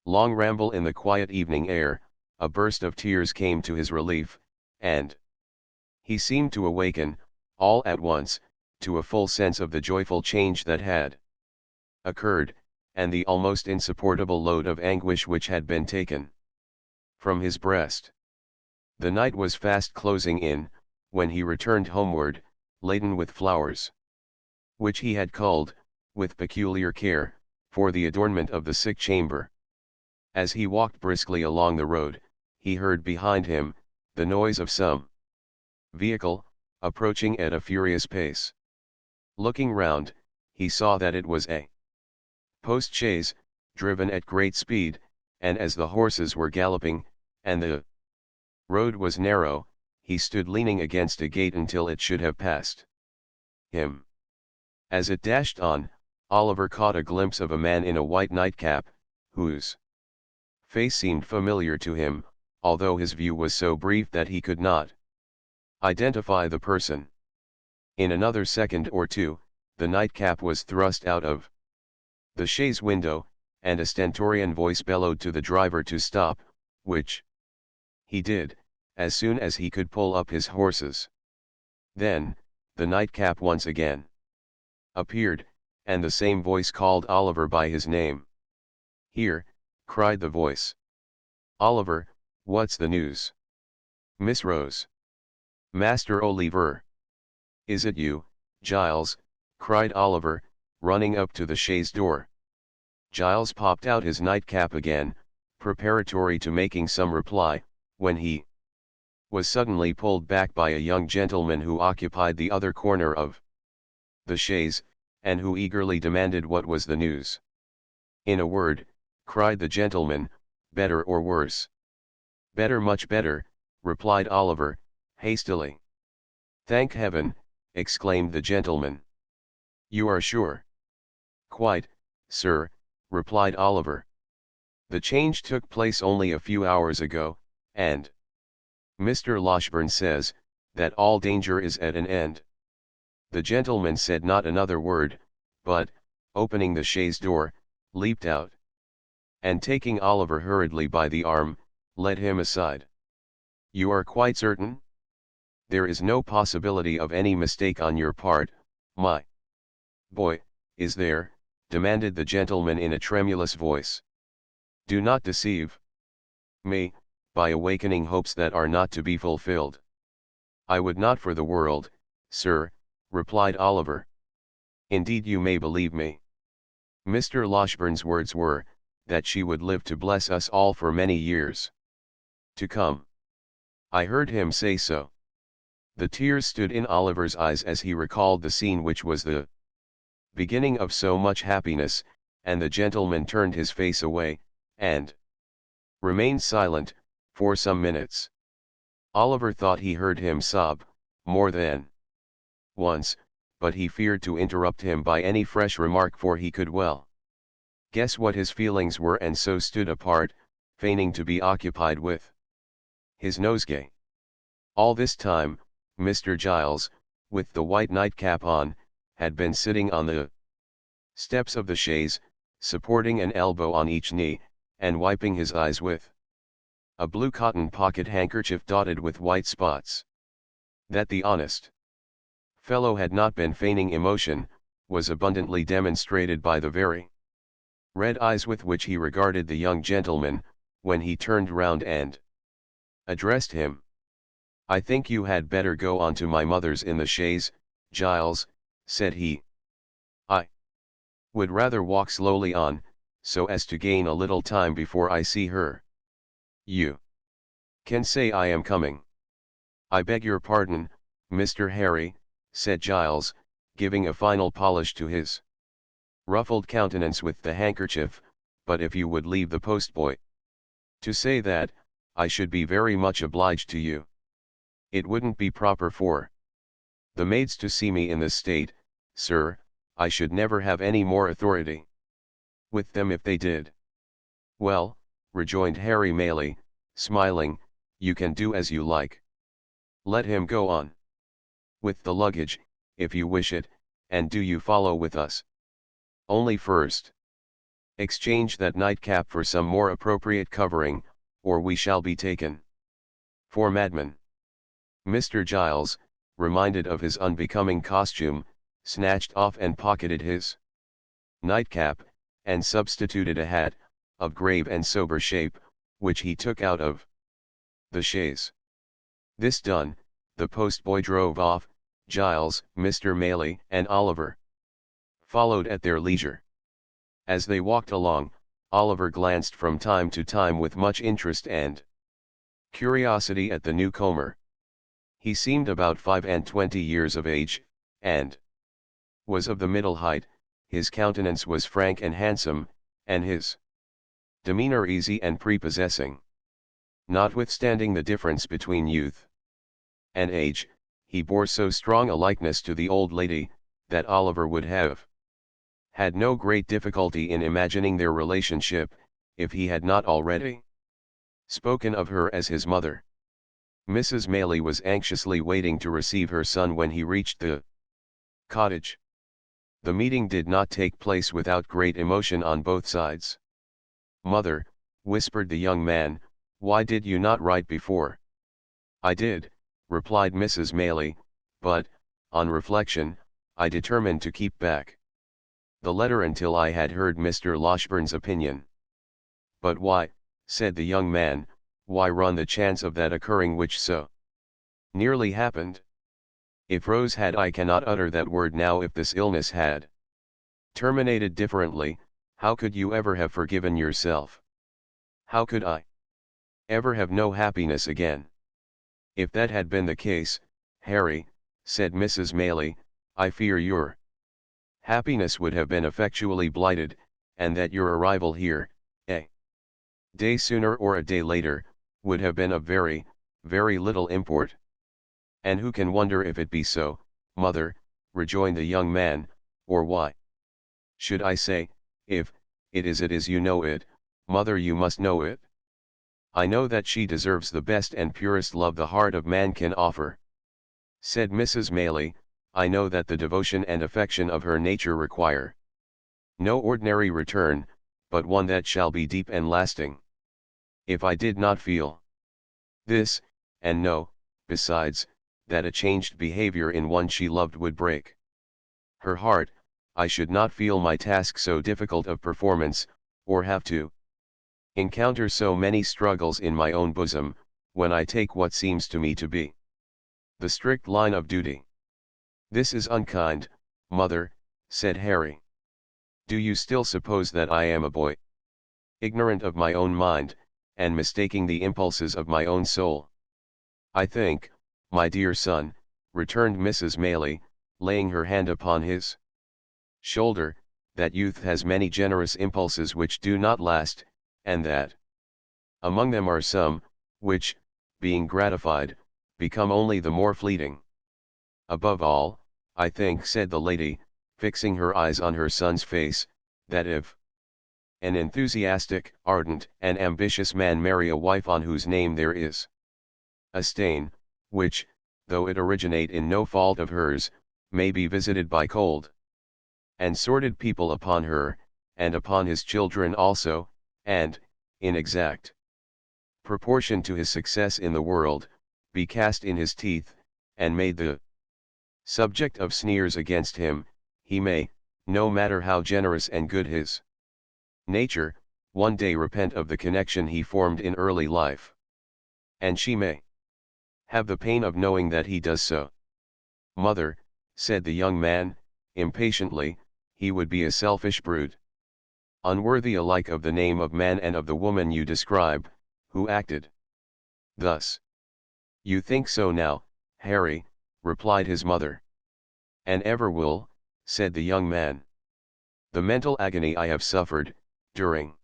long ramble in the quiet evening air, a burst of tears came to his relief, and he seemed to awaken, all at once, to a full sense of the joyful change that had occurred, and the almost insupportable load of anguish which had been taken from his breast. The night was fast closing in, when he returned homeward, laden with flowers, which he had culled, with peculiar care, for the adornment of the sick chamber. As he walked briskly along the road, he heard behind him the noise of some vehicle, approaching at a furious pace. Looking round, he saw that it was a post-chaise, driven at great speed, and as the horses were galloping, and the road was narrow, he stood leaning against a gate until it should have passed him. As it dashed on, Oliver caught a glimpse of a man in a white nightcap, whose face seemed familiar to him, although his view was so brief that he could not identify the person. In another second or two, the nightcap was thrust out of the chaise window, and a stentorian voice bellowed to the driver to stop, which he did, as soon as he could pull up his horses. Then, The nightcap once again appeared, and the same voice called Oliver by his name. "Here," cried the voice. "Oliver, what's the news?" "Miss Rose." "Master Oliver." "Is it you, Giles?" cried Oliver, running up to the chaise door. Giles popped out his nightcap again, preparatory to making some reply, when he was suddenly pulled back by a young gentleman who occupied the other corner of the chaise, and who eagerly demanded what was the news. "In a word," cried the gentleman, "better or worse?" "Better, much better," replied Oliver, hastily. "Thank heaven!" exclaimed the gentleman. "You are sure?" "Quite, sir," replied Oliver. "The change took place only a few hours ago, and Mr. Loshburn says, that all danger is at an end." The gentleman said not another word, but, opening the chaise door, leaped out, and taking Oliver hurriedly by the arm, led him aside. "You are quite certain? There is no possibility of any mistake on your part, my boy, is there?" demanded the gentleman in a tremulous voice. "Do not deceive me, by awakening hopes that are not to be fulfilled." "I would not for the world, sir," replied Oliver. "Indeed you may believe me. Mr. Loshburn's words were, that she would live to bless us all for many years to come. I heard him say so." The tears stood in Oliver's eyes as he recalled the scene which was the beginning of so much happiness, and the gentleman turned his face away, and remained silent, for some minutes. Oliver thought he heard him sob, more than once, but he feared to interrupt him by any fresh remark, for he could well guess what his feelings were, and so stood apart, feigning to be occupied with his nosegay. All this time, Mr. Giles, with the white nightcap on, had been sitting on the steps of the chaise, supporting an elbow on each knee, and wiping his eyes with a blue cotton pocket handkerchief dotted with white spots. That the honest fellow had not been feigning emotion, was abundantly demonstrated by the very red eyes with which he regarded the young gentleman, when he turned round and addressed him. "I think you had better go on to my mother's in the chaise, Giles," said he. "I would rather walk slowly on, so as to gain a little time before I see her." "You can say I am coming." "I beg your pardon, Mr. Harry," said Giles, giving a final polish to his ruffled countenance with the handkerchief, "but if you would leave the postboy to say that, I should be very much obliged to you. It wouldn't be proper for the maids to see me in this state, sir. I should never have any more authority with them if they did." "Well," rejoined Harry Maylie, smiling, "you can do as you like. Let him go on with the luggage, if you wish it, and do you follow with us. Only first, exchange that nightcap for some more appropriate covering, or we shall be taken for madmen." Mr. Giles, reminded of his unbecoming costume, snatched off and pocketed his nightcap, and substituted a hat, of grave and sober shape, which he took out of the chaise. This done, the postboy drove off. Giles, Mr. Maylie, and Oliver followed at their leisure. As they walked along, Oliver glanced from time to time with much interest and curiosity at the newcomer. He seemed about 25 years of age, and was of the middle height. His countenance was frank and handsome, and his demeanor easy and prepossessing. Notwithstanding the difference between youth and age, he bore so strong a likeness to the old lady, that Oliver would have had no great difficulty in imagining their relationship, if he had not already spoken of her as his mother. Mrs. Maylie was anxiously waiting to receive her son when he reached the cottage. The meeting did not take place without great emotion on both sides. "Mother," whispered the young man, "why did you not write before?" "I did," replied Mrs. Maylie, "but, on reflection, I determined to keep back the letter until I had heard Mr. Loshburn's opinion. But why, said the young man, why run the chance of that occurring which so nearly happened? If Rose had, I cannot utter that word now, if this illness had terminated differently, how could you ever have forgiven yourself? How could I ever have no happiness again? If that had been the case, Harry, said Mrs. Maylie, I fear your happiness would have been effectually blighted, and that your arrival here, a day sooner or a day later, would have been of very, very little import. And who can wonder if it be so, mother, rejoined the young man, or why should I say, if it is you know it, mother, you must know it. I know that she deserves the best and purest love the heart of man can offer, said Mrs. Maylie. I know that the devotion and affection of her nature require no ordinary return, but one that shall be deep and lasting. If I did not feel this, and know, besides, that a changed behavior in one she loved would break her heart, I should not feel my task so difficult of performance, or have to encounter so many struggles in my own bosom, when I take what seems to me to be the strict line of duty. This is unkind, mother, said Harry. Do you still suppose that I am a boy, ignorant of my own mind, and mistaking the impulses of my own soul? I think, my dear son, returned Mrs. Maylie, laying her hand upon his shoulder, that youth has many generous impulses which do not last, and that among them are some, which, being gratified, become only the more fleeting. Above all, I think, said the lady, fixing her eyes on her son's face, that if an enthusiastic, ardent, and ambitious man marry a wife on whose name there is a stain, which, though it originate in no fault of hers, may be visited by cold and sordid people upon her, and upon his children also, and, in exact proportion to his success in the world, be cast in his teeth, and made the subject of sneers against him, he may, no matter how generous and good his nature, one day repent of the connection he formed in early life. And she may have the pain of knowing that he does so. Mother, said the young man, impatiently, he would be a selfish brute, unworthy alike of the name of man and of the woman you describe, who acted thus. You think so now, Harry, replied his mother. And ever will, said the young man. The mental agony I have suffered, during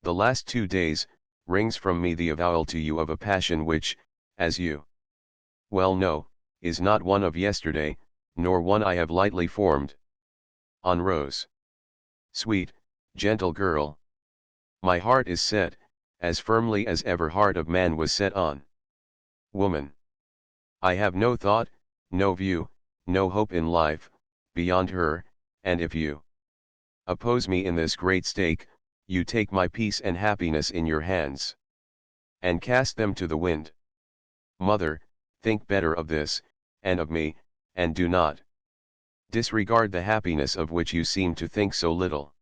the last 2 days, wrings from me the avowal to you of a passion which, as you well know, is not one of yesterday, nor one I have lightly formed on Rose. Sweet, gentle girl. My heart is set, as firmly as ever heart of man was set on woman. I have no thought, no view, no hope in life, beyond her, and if you oppose me in this great stake, you take my peace and happiness in your hands, and cast them to the wind. Mother, think better of this, and of me, and do not disregard the happiness of which you seem to think so little.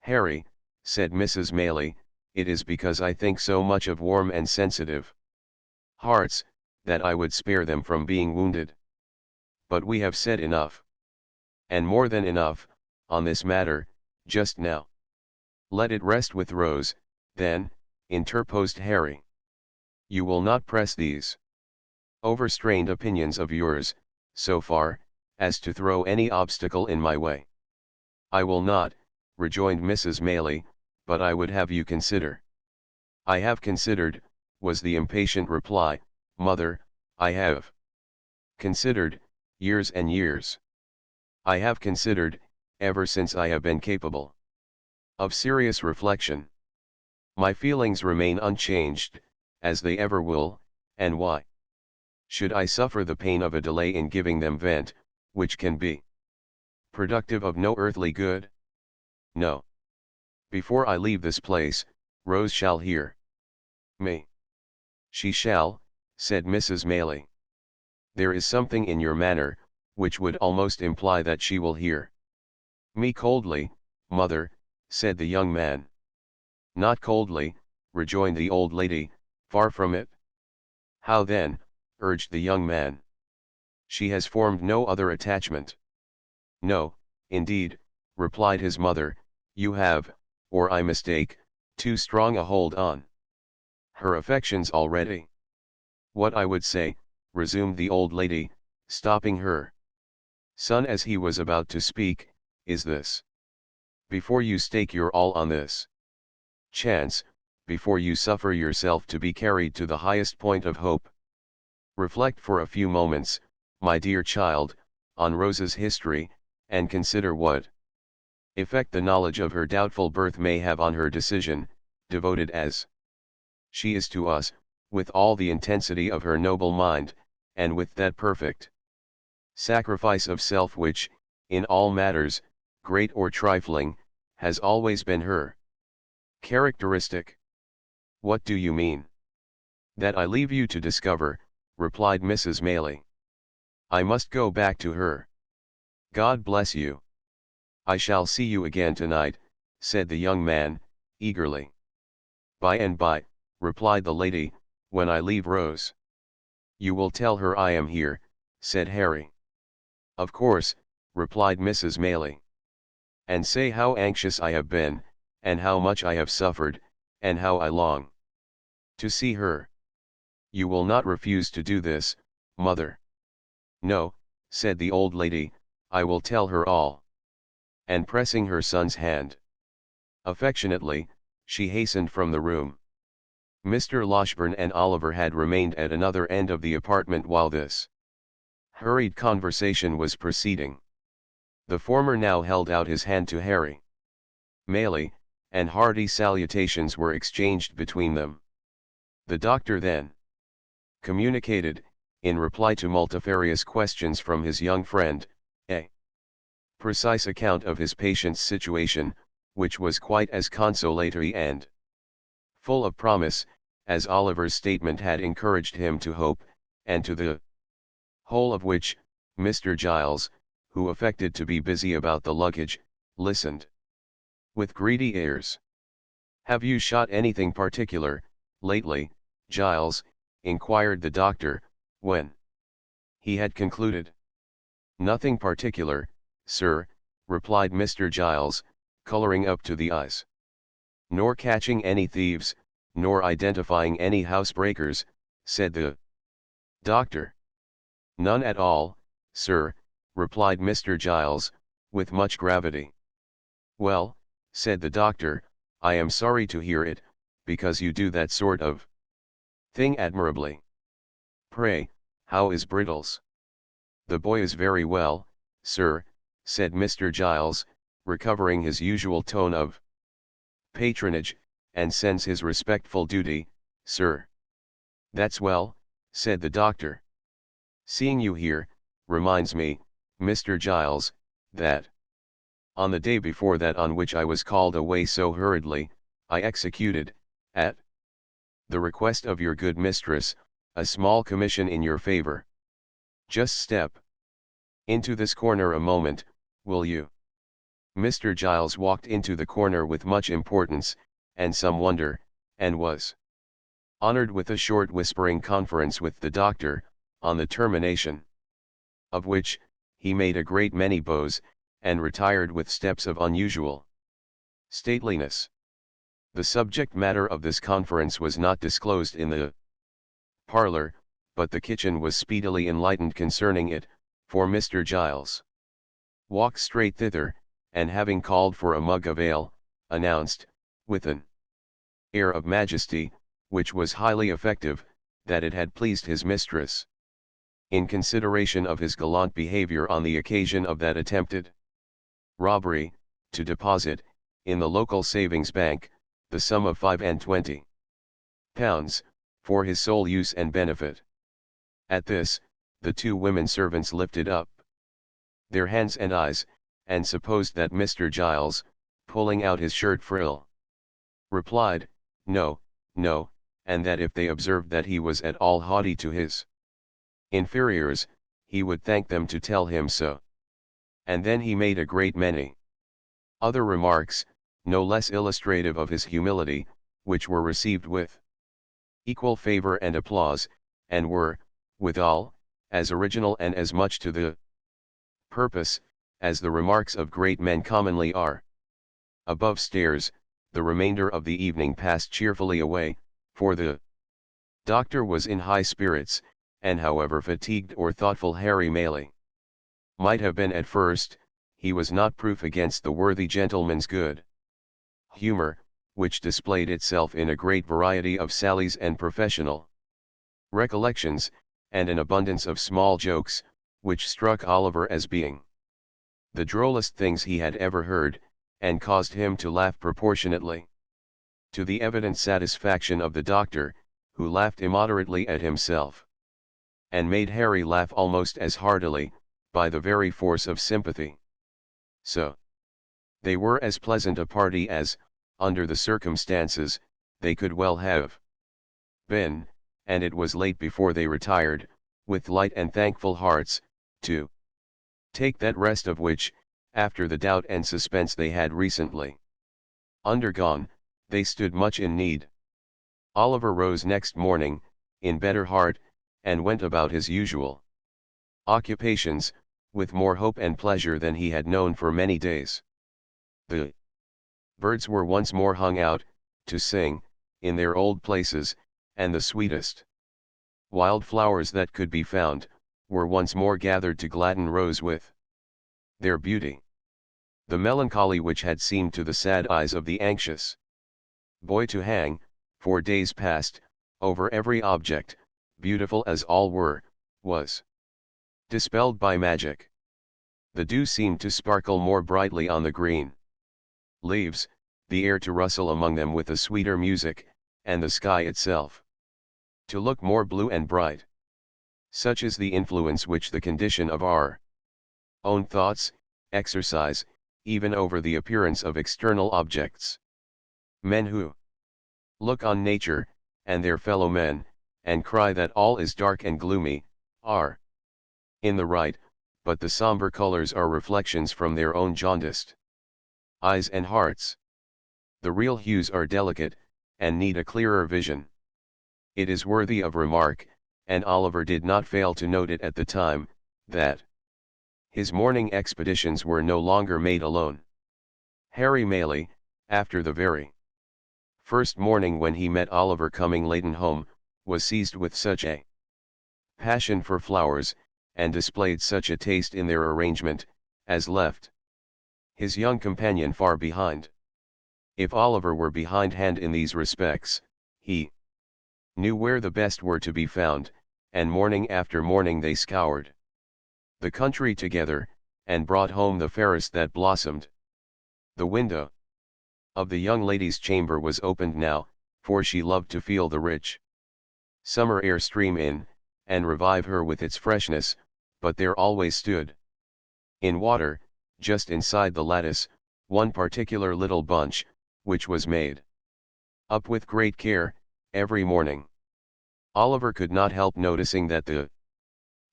Harry, said Mrs. Maylie, it is because I think so much of warm and sensitive hearts, that I would spare them from being wounded. But we have said enough, and more than enough, on this matter, just now. Let it rest with Rose, then, interposed Harry. You will not press these overstrained opinions of yours, so far, as to throw any obstacle in my way. I will not, rejoined Mrs. Maylie, but I would have you consider. I have considered, was the impatient reply, mother, I have considered, years and years. I have considered, ever since I have been capable of serious reflection. My feelings remain unchanged, as they ever will, and why should I suffer the pain of a delay in giving them vent, which can be productive of no earthly good? No. Before I leave this place, Rose shall hear me. She shall, said Mrs. Maylie. There is something in your manner, which would almost imply that she will hear me coldly. Mother, said the young man. Not coldly, rejoined the old lady, far from it. How then, urged the young man. She has formed no other attachment. No, indeed, replied his mother, you have, or I mistake, too strong a hold on her affections already. What I would say, resumed the old lady, stopping her son as he was about to speak, is this. Before you stake your all on this chance, before you suffer yourself to be carried to the highest point of hope, reflect for a few moments, my dear child, on Rosa's history, and consider what effect the knowledge of her doubtful birth may have on her decision, devoted as she is to us, with all the intensity of her noble mind, and with that perfect sacrifice of self which, in all matters, great or trifling, has always been her characteristic. What do you mean? That I leave you to discover, replied Mrs. Maylie. I must go back to her. God bless you. I shall see you again tonight, said the young man, eagerly. By and by, replied the lady, when I leave Rose. You will tell her I am here, said Harry. Of course, replied Mrs. Maylie. And say how anxious I have been, and how much I have suffered, and how I long to see her. You will not refuse to do this, mother. No, said the old lady, I will tell her all. And pressing her son's hand affectionately, she hastened from the room. Mr. Loshburn and Oliver had remained at another end of the apartment while this hurried conversation was proceeding. The former now held out his hand to Harry Maylie, and hearty salutations were exchanged between them. The doctor then communicated, in reply to multifarious questions from his young friend, a precise account of his patient's situation, which was quite as consolatory and full of promise, as Oliver's statement had encouraged him to hope, and to the whole of which, Mr. Giles, who affected to be busy about the luggage, listened with greedy ears. Have you shot anything particular, lately, Giles? Inquired the doctor, when he had concluded. Nothing particular, sir, replied Mr. Giles, coloring up to the eyes. Nor catching any thieves, nor identifying any housebreakers, said the doctor. None at all, sir, replied Mr. Giles, with much gravity. Well, said the doctor, I am sorry to hear it, because you do that sort of thing admirably. Pray, how is Brittles? The boy is very well, sir, said Mr. Giles, recovering his usual tone of patronage, and sends his respectful duty, sir. That's well, said the doctor. Seeing you here, reminds me, Mr. Giles, that on the day before that on which I was called away so hurriedly, I executed, at the request of your good mistress, a small commission in your favor. Just step into this corner a moment, will you? Mr. Giles walked into the corner with much importance, and some wonder, and was honored with a short whispering conference with the doctor, on the termination of which, he made a great many bows, and retired with steps of unusual stateliness. The subject matter of this conference was not disclosed in the parlor, but the kitchen was speedily enlightened concerning it, for Mr. Giles walked straight thither, and having called for a mug of ale, announced, with an air of majesty, which was highly effective, that it had pleased his mistress, in consideration of his gallant behavior on the occasion of that attempted robbery, to deposit, in the local savings bank, the sum of £25, for his sole use and benefit. At this, the two women servants lifted up their hands and eyes, and supposed that Mr. Giles, pulling out his shirt frill, replied, no, no, and that if they observed that he was at all haughty to his inferiors, he would thank them to tell him so. And then he made a great many other remarks, no less illustrative of his humility, which were received with equal favor and applause, and were, withal, as original and as much to the purpose, as the remarks of great men commonly are. Above stairs, the remainder of the evening passed cheerfully away, for the doctor was in high spirits, and however fatigued or thoughtful Harry Maylie might have been at first, he was not proof against the worthy gentleman's good humor, which displayed itself in a great variety of sallies and professional recollections, and an abundance of small jokes, which struck Oliver as being the drollest things he had ever heard, and caused him to laugh proportionately, to the evident satisfaction of the doctor, who laughed immoderately at himself, and made Harry laugh almost as heartily, by the very force of sympathy. So, they were as pleasant a party as, under the circumstances, they could well have been, and it was late before they retired, with light and thankful hearts, to take that rest of which, after the doubt and suspense they had recently undergone, they stood much in need. Oliver rose next morning, in better heart, and went about his usual occupations, with more hope and pleasure than he had known for many days. The birds were once more hung out, to sing, in their old places, and the sweetest wild flowers that could be found, were once more gathered to gladden Rose with their beauty. The melancholy which had seemed to the sad eyes of the anxious boy to hang, for days past, over every object, beautiful as all were, was dispelled by magic. The dew seemed to sparkle more brightly on the green leaves, the air to rustle among them with a sweeter music, and the sky itself to look more blue and bright. Such is the influence which the condition of our own thoughts exercise, even over the appearance of external objects. Men who look on nature, and their fellow men, and cry that all is dark and gloomy, are in the right, but the somber colors are reflections from their own jaundiced eyes and hearts. The real hues are delicate, and need a clearer vision. It is worthy of remark, and Oliver did not fail to note it at the time, that his morning expeditions were no longer made alone. Harry Maylie, after the very first morning when he met Oliver coming laden home, was seized with such a passion for flowers, and displayed such a taste in their arrangement, as left his young companion far behind. If Oliver were behindhand in these respects, he knew where the best were to be found, and morning after morning they scoured the country together, and brought home the fairest that blossomed. The window of the young lady's chamber was opened now, for she loved to feel the rich summer air stream in, and revive her with its freshness, but there always stood in water, just inside the lattice, one particular little bunch, which was made up with great care, every morning. Oliver could not help noticing that the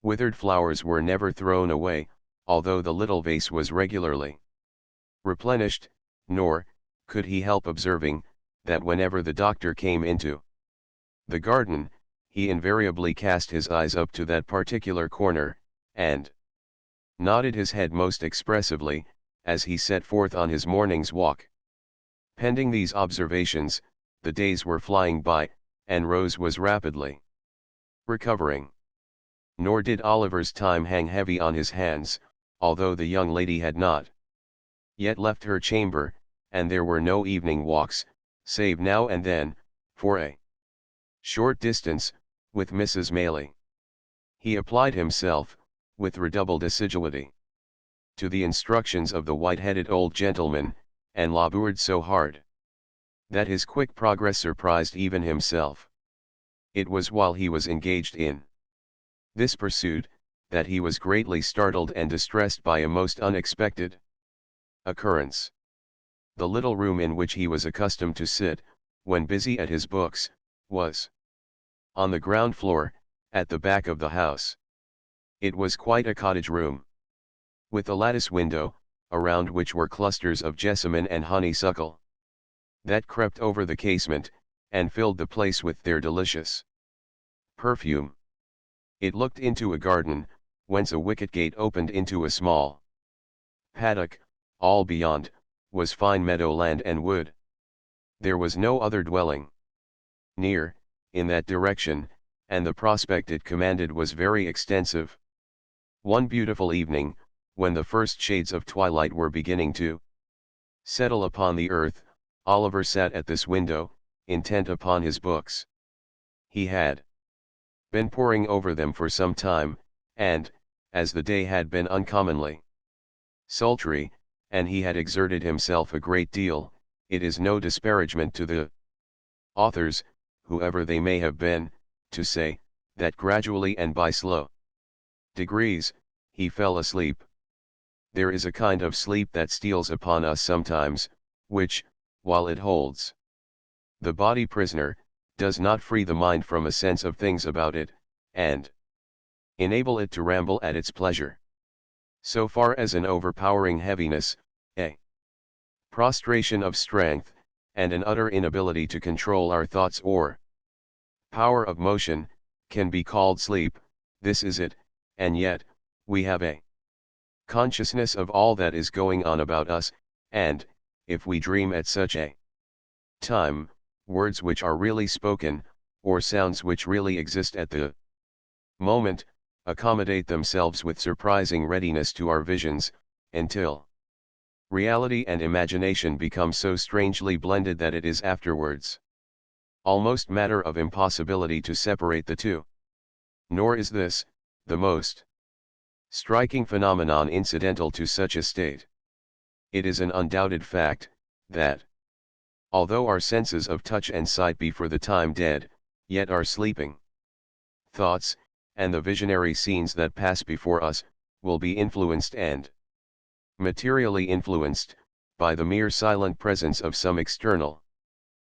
withered flowers were never thrown away, although the little vase was regularly replenished, nor could he help observing that whenever the doctor came into the garden, he invariably cast his eyes up to that particular corner, and nodded his head most expressively, as he set forth on his morning's walk. Pending these observations, the days were flying by, and Rose was rapidly recovering. Nor did Oliver's time hang heavy on his hands, although the young lady had not yet left her chamber, and there were no evening walks, save now and then, for a short distance, with Mrs. Maylie. He applied himself, with redoubled assiduity, to the instructions of the white-headed old gentleman, and laboured so hard that his quick progress surprised even himself. It was while he was engaged in this pursuit, that he was greatly startled and distressed by a most unexpected occurrence. The little room in which he was accustomed to sit, when busy at his books, was on the ground floor, at the back of the house. It was quite a cottage room, with a lattice window, around which were clusters of jessamine and honeysuckle, that crept over the casement, and filled the place with their delicious perfume. It looked into a garden, whence a wicket gate opened into a small paddock. All beyond was fine meadow land and wood. There was no other dwelling near, in that direction, and the prospect it commanded was very extensive. One beautiful evening, when the first shades of twilight were beginning to settle upon the earth, Oliver sat at this window, intent upon his books. He had been poring over them for some time, and, as the day had been uncommonly sultry, and he had exerted himself a great deal, it is no disparagement to the authors, whoever they may have been, to say, that gradually and by slow degrees, he fell asleep. There is a kind of sleep that steals upon us sometimes, which, while it holds the body prisoner, does not free the mind from a sense of things about it, and enable it to ramble at its pleasure. So far as an overpowering heaviness, a prostration of strength, and an utter inability to control our thoughts or power of motion, can be called sleep, this is it, and yet, we have a consciousness of all that is going on about us, and, if we dream at such a time, words which are really spoken, or sounds which really exist at the moment, accommodate themselves with surprising readiness to our visions, until reality and imagination become so strangely blended that it is afterwards almost matter of impossibility to separate the two. Nor is this the most striking phenomenon incidental to such a state. It is an undoubted fact, that, although our senses of touch and sight be for the time dead, yet our sleeping thoughts, and the visionary scenes that pass before us, will be influenced and materially influenced, by the mere silent presence of some external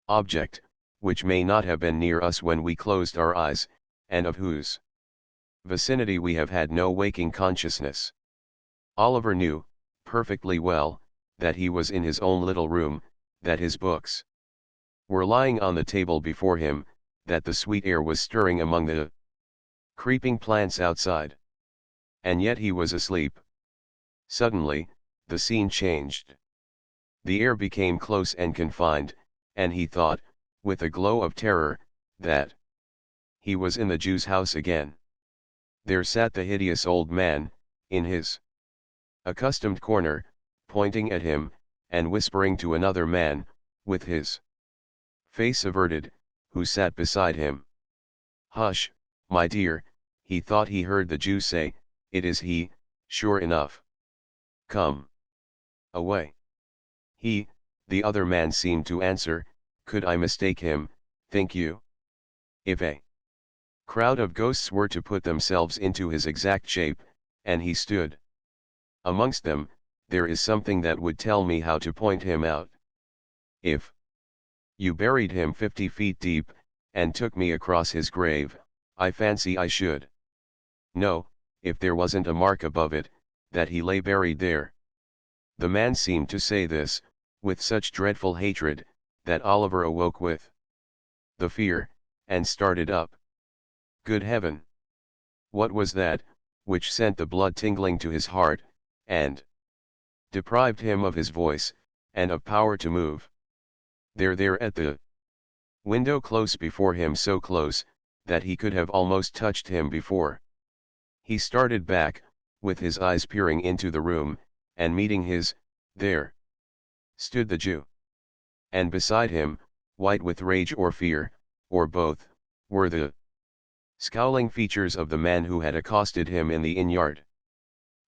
object, which may not have been near us when we closed our eyes, and of whose vicinity we have had no waking consciousness. Oliver knew, perfectly well, that he was in his own little room, that his books were lying on the table before him, that the sweet air was stirring among the creeping plants outside. And yet he was asleep. Suddenly, the scene changed. The air became close and confined, and he thought, with a glow of terror, that he was in the Jew's house again. There sat the hideous old man, in his accustomed corner, pointing at him, and whispering to another man, with his face averted, who sat beside him. "Hush, my dear," he thought he heard the Jew say, "it is he, sure enough. Come away." "He," the other man seemed to answer, "could I mistake him, think you? If a crowd of ghosts were to put themselves into his exact shape, and he stood amongst them, there is something that would tell me how to point him out. If you buried him 50 feet deep, and took me across his grave, I fancy I should know, if there wasn't a mark above it, that he lay buried there." The man seemed to say this, with such dreadful hatred, that Oliver awoke with the fear, and started up. Good heaven! What was that, which sent the blood tingling to his heart, and deprived him of his voice, and of power to move? There at the window close before him, so close, that he could have almost touched him before he started back, with his eyes peering into the room, and meeting his, there stood the Jew. And beside him, white with rage or fear, or both, were the scowling features of the man who had accosted him in the inn-yard.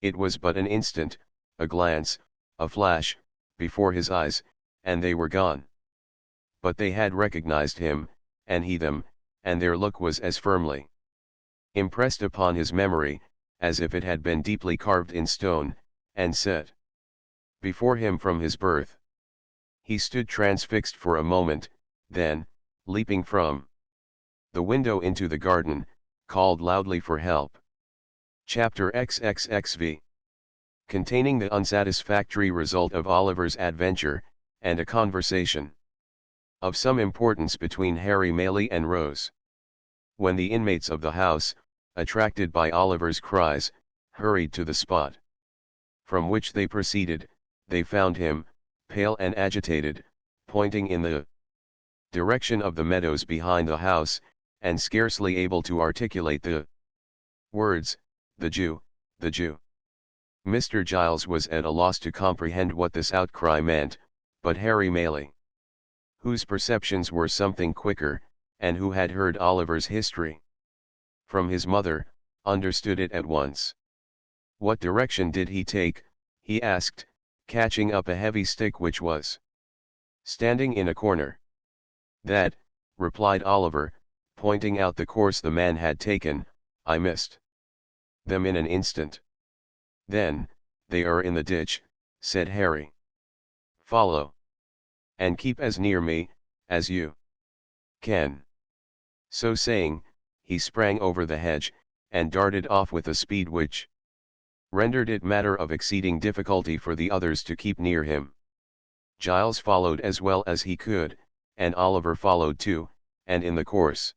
It was but an instant, a glance, a flash, before his eyes, and they were gone. But they had recognized him, and he them, and their look was as firmly impressed upon his memory, as if it had been deeply carved in stone, and set before him from his birth. He stood transfixed for a moment, then, leaping from the window into the garden, called loudly for help. Chapter XXXV. Containing the unsatisfactory result of Oliver's adventure, and a conversation of some importance between Harry Maylie and Rose. When the inmates of the house, attracted by Oliver's cries, hurried to the spot from which they proceeded, they found him, pale and agitated, pointing in the direction of the meadows behind the house, and scarcely able to articulate the words, "The Jew, the Jew." Mr. Giles was at a loss to comprehend what this outcry meant, but Harry Maylie, whose perceptions were something quicker, and who had heard Oliver's history from his mother, understood it at once. "What direction did he take?" he asked, catching up a heavy stick which was standing in a corner. "That," replied Oliver, pointing out the course the man had taken, "I missed them in an instant." "Then, they are in the ditch," said Harry. "Follow. And keep as near me, as you can." So saying, he sprang over the hedge, and darted off with a speed which rendered it matter of exceeding difficulty for the others to keep near him. Giles followed as well as he could, and Oliver followed too, and in the course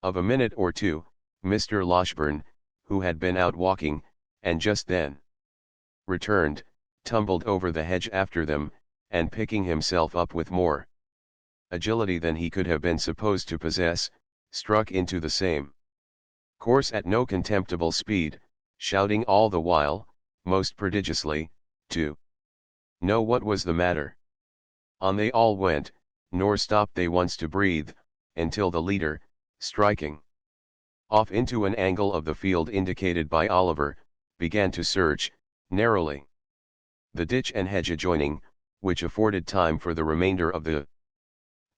of a minute or two, Mr. Loshburn, who had been out walking, and just then returned, tumbled over the hedge after them, and picking himself up with more agility than he could have been supposed to possess, struck into the same course at no contemptible speed, shouting all the while, most prodigiously, to know what was the matter. On they all went, nor stopped they once to breathe, until the leader, striking off into an angle of the field indicated by Oliver, began to search, narrowly, the ditch and hedge adjoining, which afforded time for the remainder of the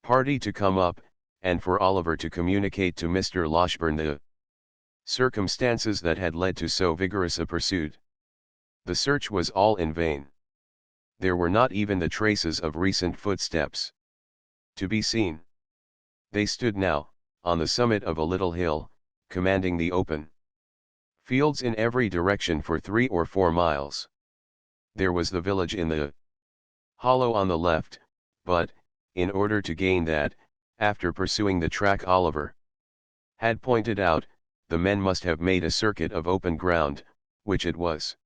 party to come up, and for Oliver to communicate to Mr. Loshburn the circumstances that had led to so vigorous a pursuit. The search was all in vain. There were not even the traces of recent footsteps to be seen. They stood now, on the summit of a little hill, commanding the open fields in every direction for 3 or 4 miles. There was the village in the hollow on the left, but, in order to gain that, after pursuing the track Oliver had pointed out, the men must have made a circuit of open ground, which it was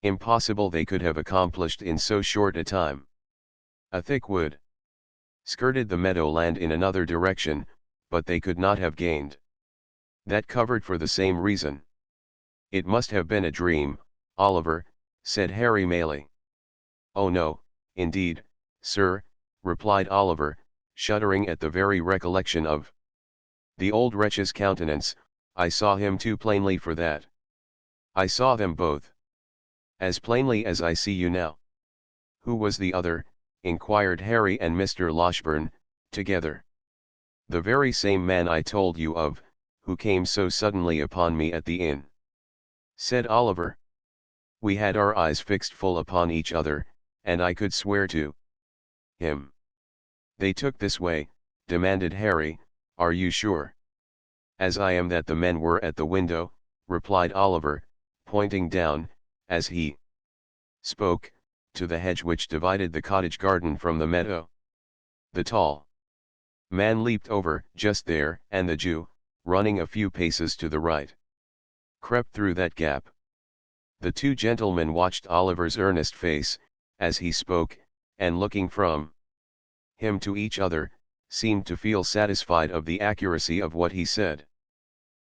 impossible they could have accomplished in so short a time. A thick wood skirted the meadowland in another direction, but they could not have gained that covered for the same reason. "It must have been a dream, Oliver," said Harry Maylie. "Oh no, indeed, sir," replied Oliver, shuddering at the very recollection of the old wretch's countenance. "I saw him too plainly for that. I saw them both as plainly as I see you now." "Who was the other?" inquired Harry and Mr. Loshburn, together. "The very same man I told you of, who came so suddenly upon me at the inn," said Oliver. "We had our eyes fixed full upon each other, and I could swear to him." "They took this way?" demanded Harry. "Are you sure?" "As I am that the men were at the window," replied Oliver, pointing down, as he spoke, to the hedge which divided the cottage garden from the meadow. The tall man leaped over just there, and the Jew, running a few paces to the right, crept through that gap. The two gentlemen watched Oliver's earnest face, as he spoke, and looking from him to each other, seemed to feel satisfied of the accuracy of what he said.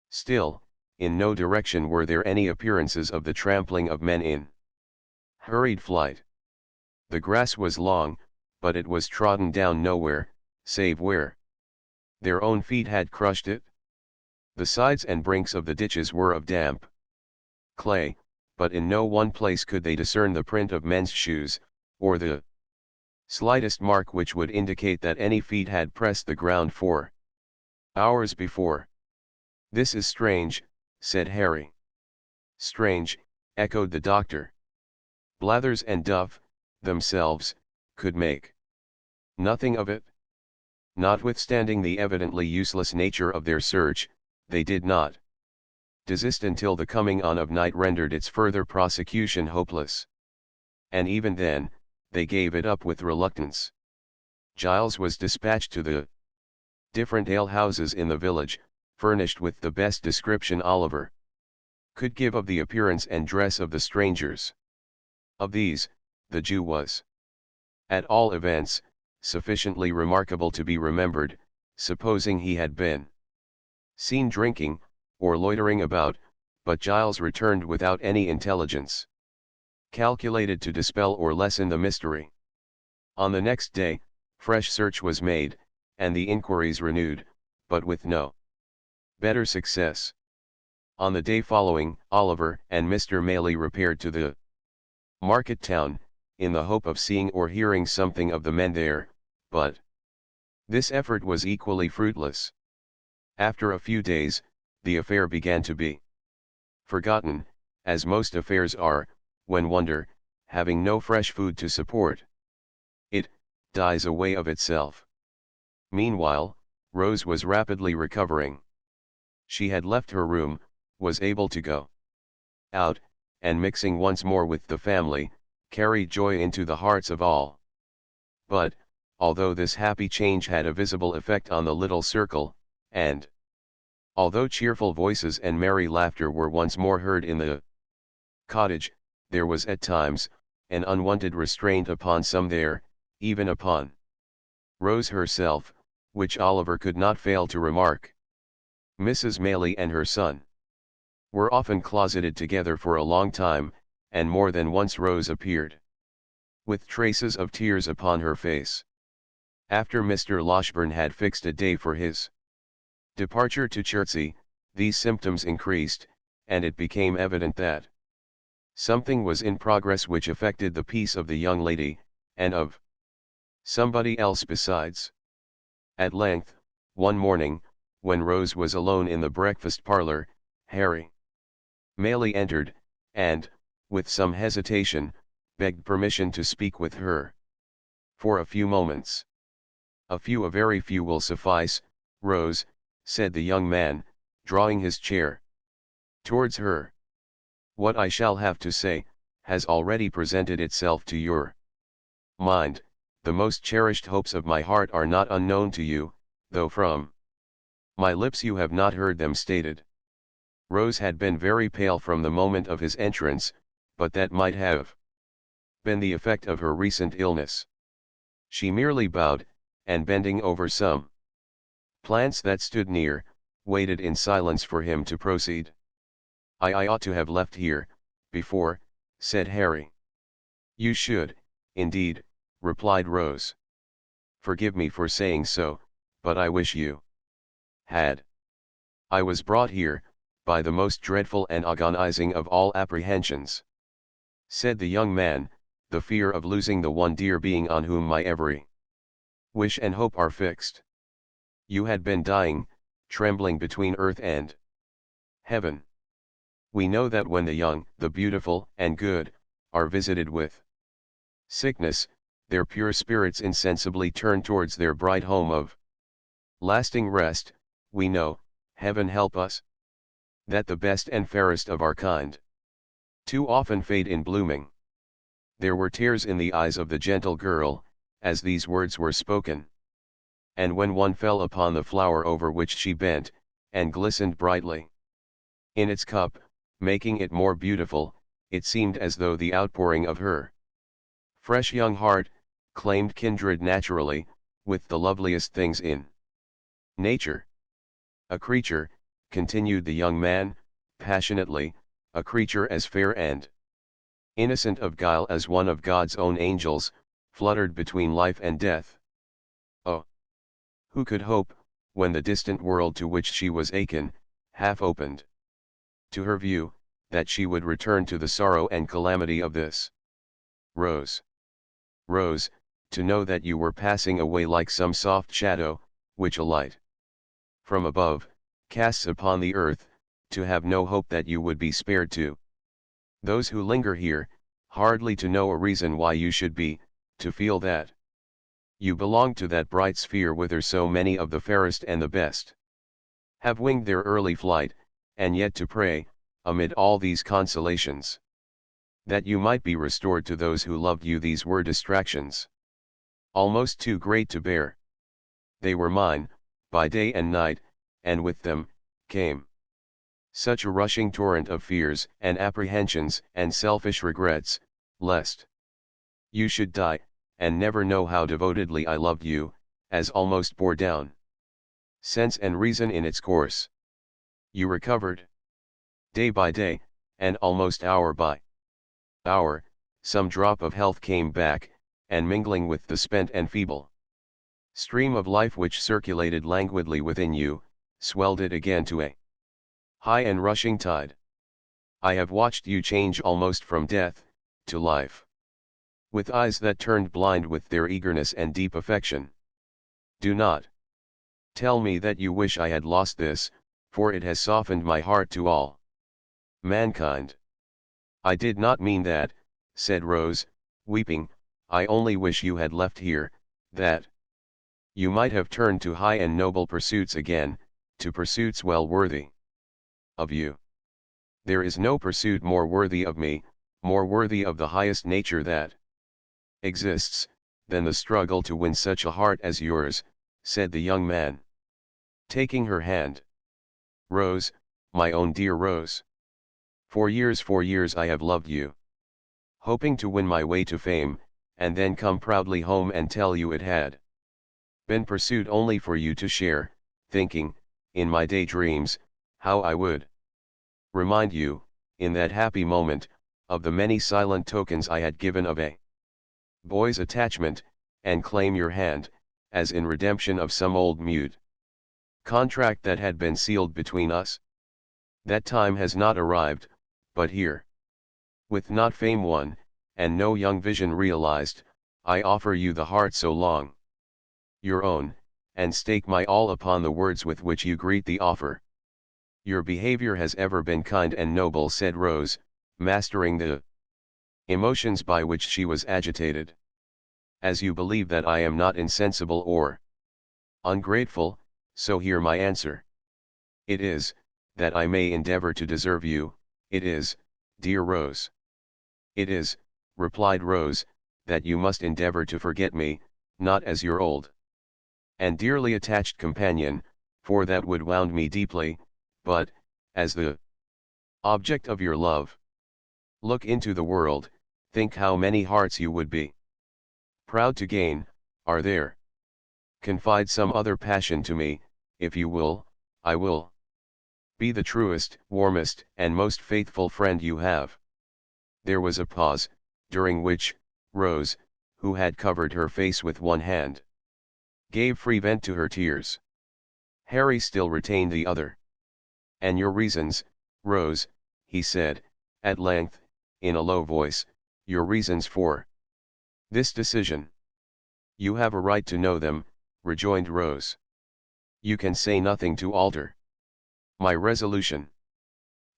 Still, in no direction were there any appearances of the trampling of men in hurried flight. The grass was long, but it was trodden down nowhere, save where their own feet had crushed it. The sides and brinks of the ditches were of damp clay, but in no one place could they discern the print of men's shoes, or the slightest mark which would indicate that any feet had pressed the ground 4 hours before. "This is strange," said Harry. "Strange," echoed the doctor. "Blathers and Duff, themselves, could make nothing of it. Notwithstanding the evidently useless nature of their search, they did not desist until the coming on of night rendered its further prosecution hopeless. And even then, they gave it up with reluctance. Giles was dispatched to the different alehouses in the village, furnished with the best description Oliver could give of the appearance and dress of the strangers. Of these, the Jew was, at all events, sufficiently remarkable to be remembered, supposing he had been seen drinking, or loitering about, but Giles returned without any intelligence calculated to dispel or lessen the mystery. On the next day, fresh search was made, and the inquiries renewed, but with no better success. On the day following, Oliver and Mr. Maylie repaired to the market town, in the hope of seeing or hearing something of the men there, but this effort was equally fruitless. After a few days, the affair began to be forgotten, as most affairs are, when wonder, having no fresh food to support it, dies away of itself. Meanwhile, Rose was rapidly recovering. She had left her room, was able to go out, and mixing once more with the family, carried joy into the hearts of all. But, although this happy change had a visible effect on the little circle, and although cheerful voices and merry laughter were once more heard in the cottage, there was at times an unwonted restraint upon some there, even upon Rose herself, which Oliver could not fail to remark. Mrs. Maylie and her son were often closeted together for a long time, and more than once Rose appeared with traces of tears upon her face. After Mr. Loshburn had fixed a day for his departure to Chertsey, these symptoms increased, and it became evident that something was in progress which affected the peace of the young lady, and of somebody else besides. At length, one morning, when Rose was alone in the breakfast parlour, Harry Maylie entered, and, with some hesitation, begged permission to speak with her for a few moments. A very few will suffice, Rose," said the young man, drawing his chair towards her. "What I shall have to say, has already presented itself to your mind. The most cherished hopes of my heart are not unknown to you, though from my lips you have not heard them stated." Rose had been very pale from the moment of his entrance, but that might have been the effect of her recent illness. She merely bowed, and bending over some plants that stood near, waited in silence for him to proceed. I ought to have left here, before," said Harry. "You should, indeed," replied Rose. "Forgive me for saying so, but I wish you had. I was brought here, by the most dreadful and agonizing of all apprehensions," said the young man, "the fear of losing the one dear being on whom my every wish and hope are fixed. You had been dying, trembling between earth and heaven. We know that when the young, the beautiful, and good, are visited with sickness, their pure spirits insensibly turn towards their bright home of lasting rest. We know, heaven help us, that the best and fairest of our kind too often fade in blooming." There were tears in the eyes of the gentle girl, as these words were spoken. And when one fell upon the flower over which she bent, and glistened brightly in its cup, making it more beautiful, it seemed as though the outpouring of her fresh young heart claimed kindred naturally with the loveliest things in nature. "A creature," continued the young man, passionately, "a creature as fair and innocent of guile as one of God's own angels, fluttered between life and death. Oh! Who could hope, when the distant world to which she was akin, half opened to her view, that she would return to the sorrow and calamity of this? Rose, Rose, to know that you were passing away like some soft shadow, which a light from above casts upon the earth, to have no hope that you would be spared to those who linger here, hardly to know a reason why you should be, to feel that you belong to that bright sphere whither so many of the fairest and the best have winged their early flight, and yet to pray, amid all these consolations. That you might be restored to those who loved you, these were distractions almost too great to bear. They were mine, by day and night, and with them, came such a rushing torrent of fears and apprehensions and selfish regrets, lest you should die, and never know how devotedly I loved you, as almost bore down sense and reason in its course. You recovered day by day, and almost hour by hour, some drop of health came back, and mingling with the spent and feeble stream of life which circulated languidly within you, swelled it again to a high and rushing tide. I have watched you change almost from death to life, with eyes that turned blind with their eagerness and deep affection. Do not tell me that you wish I had lost this, for it has softened my heart to all mankind. I did not mean that, said Rose, weeping. I only wish you had left here, that you might have turned to high and noble pursuits again, to pursuits well worthy of you. There is no pursuit more worthy of me, more worthy of the highest nature that exists, than the struggle to win such a heart as yours, said the young man, taking her hand. Rose, my own dear Rose. For years I have loved you, hoping to win my way to fame, and then come proudly home and tell you it had been pursued only for you to share, thinking, in my daydreams, how I would remind you, in that happy moment, of the many silent tokens I had given of a boy's attachment, and claim your hand, as in redemption of some old mute contract that had been sealed between us. That time has not arrived, but here, with not fame won, and no young vision realized, I offer you the heart so long your own, and stake my all upon the words with which you greet the offer. Your behavior has ever been kind and noble, said Rose, mastering the emotions by which she was agitated. As you believe that I am not insensible or ungrateful, so hear my answer. It is, that I may endeavor to deserve you, it is, dear Rose. It is, replied Rose, that you must endeavor to forget me, not as your old and dearly attached companion, for that would wound me deeply, but, as the object of your love. Look into the world, think how many hearts you would be proud to gain, are there. Confide some other passion to me, if you will, I will be the truest, warmest, and most faithful friend you have. There was a pause, during which, Rose, who had covered her face with one hand, gave free vent to her tears. Harry still retained the other. And your reasons, Rose, he said, at length, in a low voice, your reasons for this decision. You have a right to know them, rejoined Rose. You can say nothing to alter my resolution.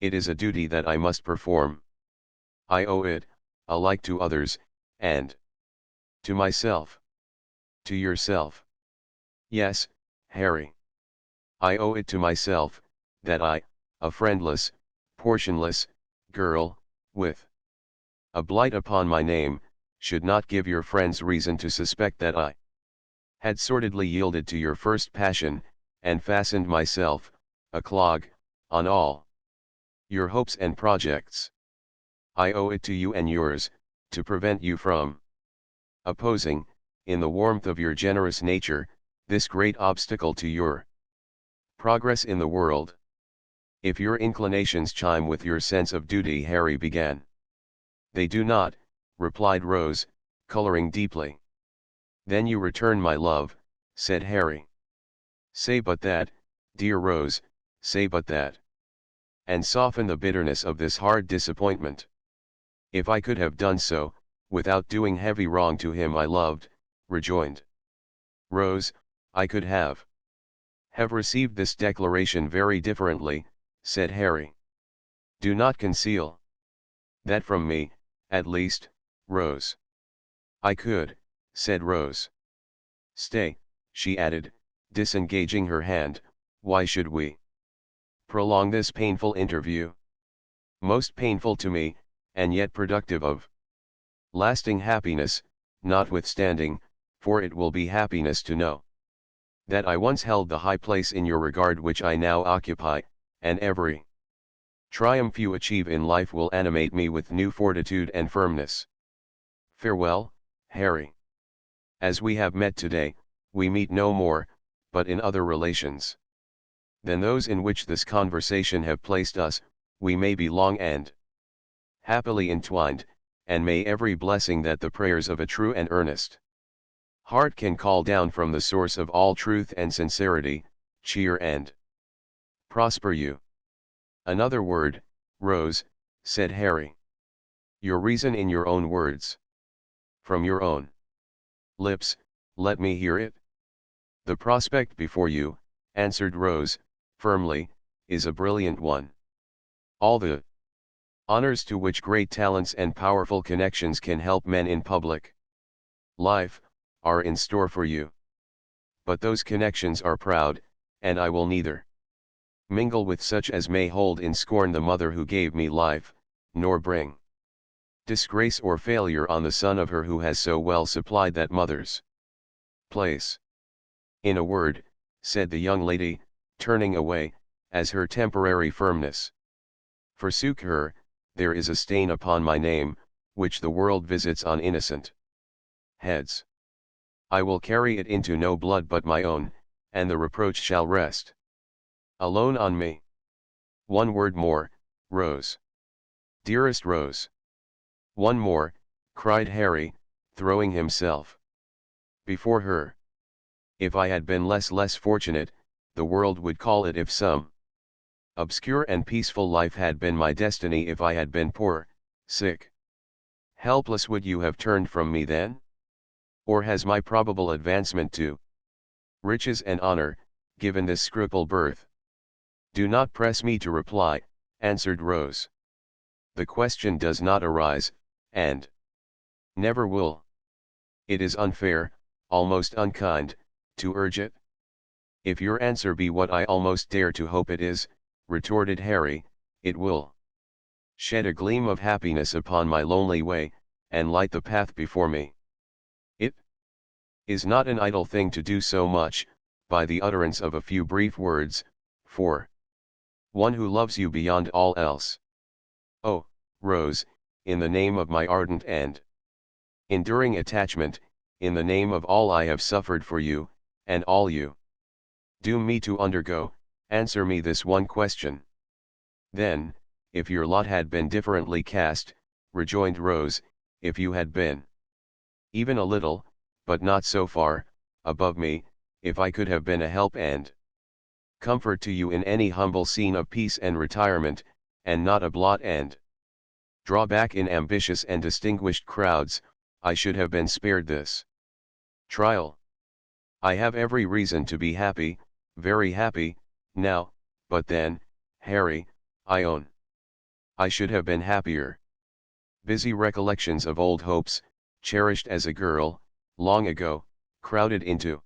It is a duty that I must perform. I owe it, alike to others, and to myself. To yourself. Yes, Harry. I owe it to myself, that I, a friendless, portionless, girl, with a blight upon my name, should not give your friends reason to suspect that I had sordidly yielded to your first passion, and fastened myself, a clog, on all your hopes and projects. I owe it to you and yours, to prevent you from opposing, in the warmth of your generous nature, this great obstacle to your progress in the world. If your inclinations chime with your sense of duty, Harry began. They do not, replied Rose, coloring deeply. Then you return my love, said Harry. Say but that, dear Rose, say but that. And soften the bitterness of this hard disappointment. If I could have done so, without doing heavy wrong to him I loved, rejoined Rose, I could have received this declaration very differently, said Harry. Do not conceal that from me, at least, Rose. I could, said Rose. Stay, she added, disengaging her hand, why should we prolong this painful interview. Most painful to me, and yet productive of lasting happiness, notwithstanding, for it will be happiness to know that I once held the high place in your regard which I now occupy, and every triumph you achieve in life will animate me with new fortitude and firmness. Farewell, Harry. As we have met today, we meet no more, but in other relations than those in which this conversation have placed us, we may be long and happily entwined, and may every blessing that the prayers of a true and earnest heart can call down from the source of all truth and sincerity, cheer and prosper you. Another word, Rose, said Harry. Your reason in your own words. From your own lips, let me hear it. The prospect before you, answered Rose, firmly, is a brilliant one. All the honors to which great talents and powerful connections can help men in public life, are in store for you. But those connections are proud, and I will neither mingle with such as may hold in scorn the mother who gave me life, nor bring disgrace or failure on the son of her who has so well supplied that mother's place. In a word, said the young lady, turning away, as her temporary firmness forsook her, there is a stain upon my name, which the world visits on innocent heads. I will carry it into no blood but my own, and the reproach shall rest alone on me. One word more, Rose. Dearest Rose. One more, cried Harry, throwing himself before her. If I had been less fortunate, the world would call it if some obscure and peaceful life had been my destiny. If I had been poor, sick, helpless, would you have turned from me then? Or has my probable advancement to riches and honor given this scruple birth? Do not press me to reply, answered Rose. The question does not arise, and never will. It is unfair, almost unkind, to urge it. If your answer be what I almost dare to hope it is, retorted Harry, it will shed a gleam of happiness upon my lonely way, and light the path before me. It is not an idle thing to do so much, by the utterance of a few brief words, for one who loves you beyond all else. Oh, Rose, in the name of my ardent and enduring attachment, in the name of all I have suffered for you, and all you doom me to undergo, answer me this one question. Then, if your lot had been differently cast, rejoined Rose, if you had been even a little, but not so far, above me, if I could have been a help and comfort to you in any humble scene of peace and retirement, and not a blot and drawback in ambitious and distinguished crowds, I should have been spared this trial. I have every reason to be happy, very happy, now, but then, Harry, I own I should have been happier. Busy recollections of old hopes, cherished as a girl, long ago, crowded into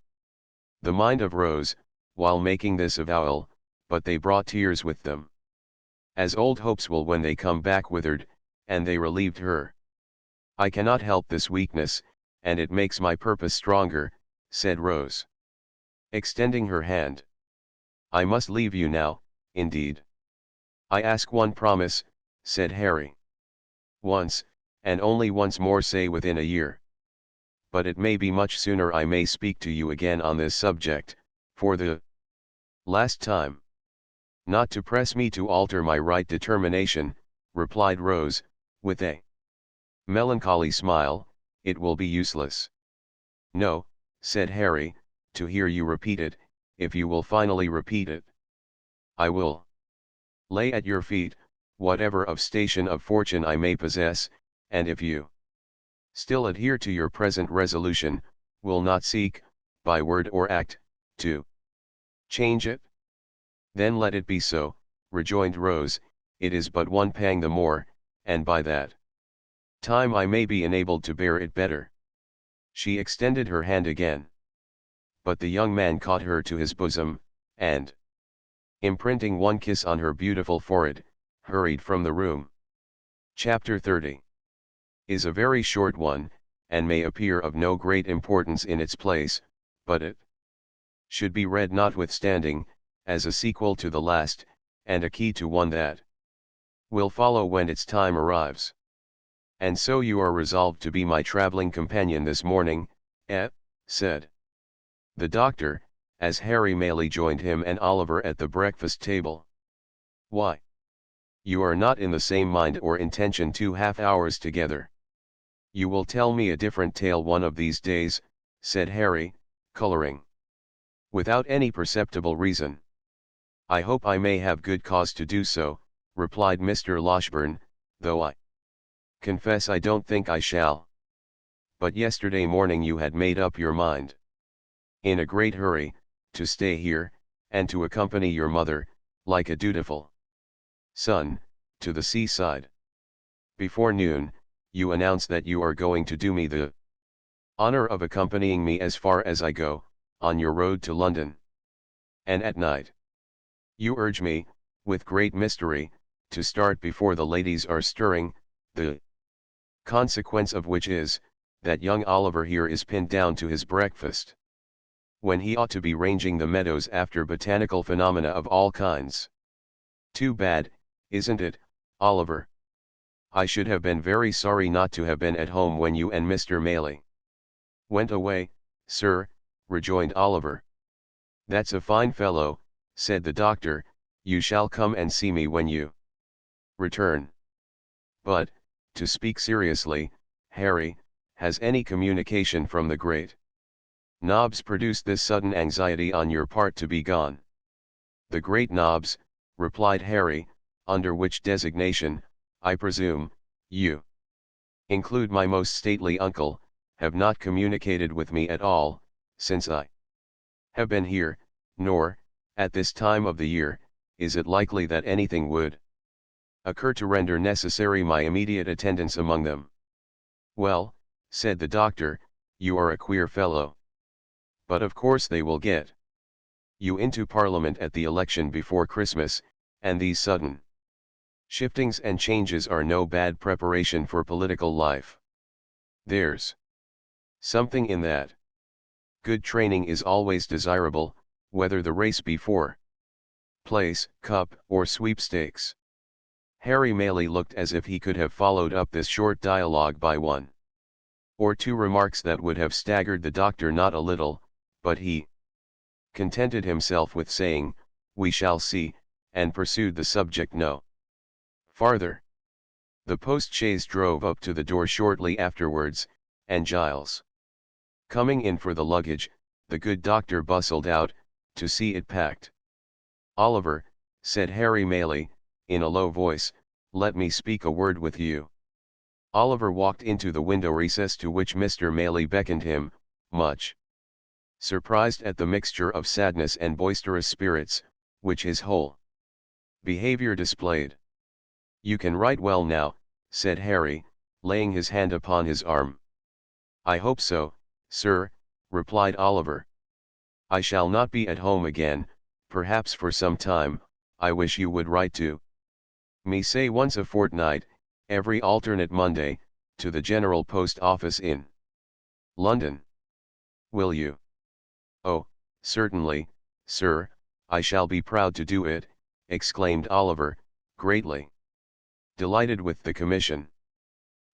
the mind of Rose, while making this avowal, but they brought tears with them, as old hopes will when they come back withered, and they relieved her. I cannot help this weakness, and it makes my purpose stronger, said Rose, extending her hand. I must leave you now, indeed. I ask one promise, said Harry. Once, and only once more, say within a year. But it may be much sooner. I may speak to you again on this subject, for the last time. Not to press me to alter my right determination, replied Rose, with a melancholy smile, it will be useless. No, said Harry, to hear you repeat it, if you will finally repeat it. I will lay at your feet, whatever of station of fortune I may possess, and if you still adhere to your present resolution, will not seek, by word or act, to change it, then let it be so, rejoined Rose, it is but one pang the more, and by that time I may be enabled to bear it better. She extended her hand again. But the young man caught her to his bosom, and imprinting one kiss on her beautiful forehead, hurried from the room. Chapter 30 is a very short one, and may appear of no great importance in its place, but it should be read notwithstanding, as a sequel to the last, and a key to one that will follow when its time arrives. And so you are resolved to be my traveling companion this morning, eh? Said the doctor, as Harry Maylie joined him and Oliver at the breakfast table. Why? You are not in the same mind or intention 2 hours together. You will tell me a different tale one of these days, said Harry, colouring. Without any perceptible reason. I hope I may have good cause to do so, replied Mr. Loshburn, though I confess I don't think I shall. But yesterday morning you had made up your mind, in a great hurry, to stay here, and to accompany your mother, like a dutiful son, to the seaside. Before noon, you announce that you are going to do me the honor of accompanying me as far as I go, on your road to London. And at night, you urge me, with great mystery, to start before the ladies are stirring, the consequence of which is, that young Oliver here is pinned down to his breakfast, when he ought to be ranging the meadows after botanical phenomena of all kinds. Too bad, isn't it, Oliver? I should have been very sorry not to have been at home when you and Mr. Maylie went away, sir, rejoined Oliver. That's a fine fellow, said the doctor, you shall come and see me when you return. But, to speak seriously, Harry, has any communication from the great Nobbs produced this sudden anxiety on your part to be gone? The great Nobbs, replied Harry, under which designation, I presume, you include my most stately uncle, have not communicated with me at all, since I have been here, nor, at this time of the year, is it likely that anything would occur to render necessary my immediate attendance among them. Well, said the doctor, you are a queer fellow. But of course they will get you into Parliament at the election before Christmas, and these sudden shiftings and changes are no bad preparation for political life. There's something in that. Good training is always desirable, whether the race be for place, cup, or sweepstakes. Harry Maylie looked as if he could have followed up this short dialogue by one or two remarks that would have staggered the doctor not a little, but he contented himself with saying, we shall see, and pursued the subject no farther. The post-chaise drove up to the door shortly afterwards, and Giles coming in for the luggage, the good doctor bustled out, to see it packed. Oliver, said Harry Maylie, in a low voice, let me speak a word with you. Oliver walked into the window recess to which Mr. Maylie beckoned him, much surprised at the mixture of sadness and boisterous spirits, which his whole behavior displayed. You can write well now, said Harry, laying his hand upon his arm. I hope so, sir, replied Oliver. I shall not be at home again, perhaps for some time. I wish you would write to me, say once a fortnight, every alternate Monday, to the General Post Office in London. Will you? Oh, certainly, sir, I shall be proud to do it, exclaimed Oliver, greatly delighted with the commission.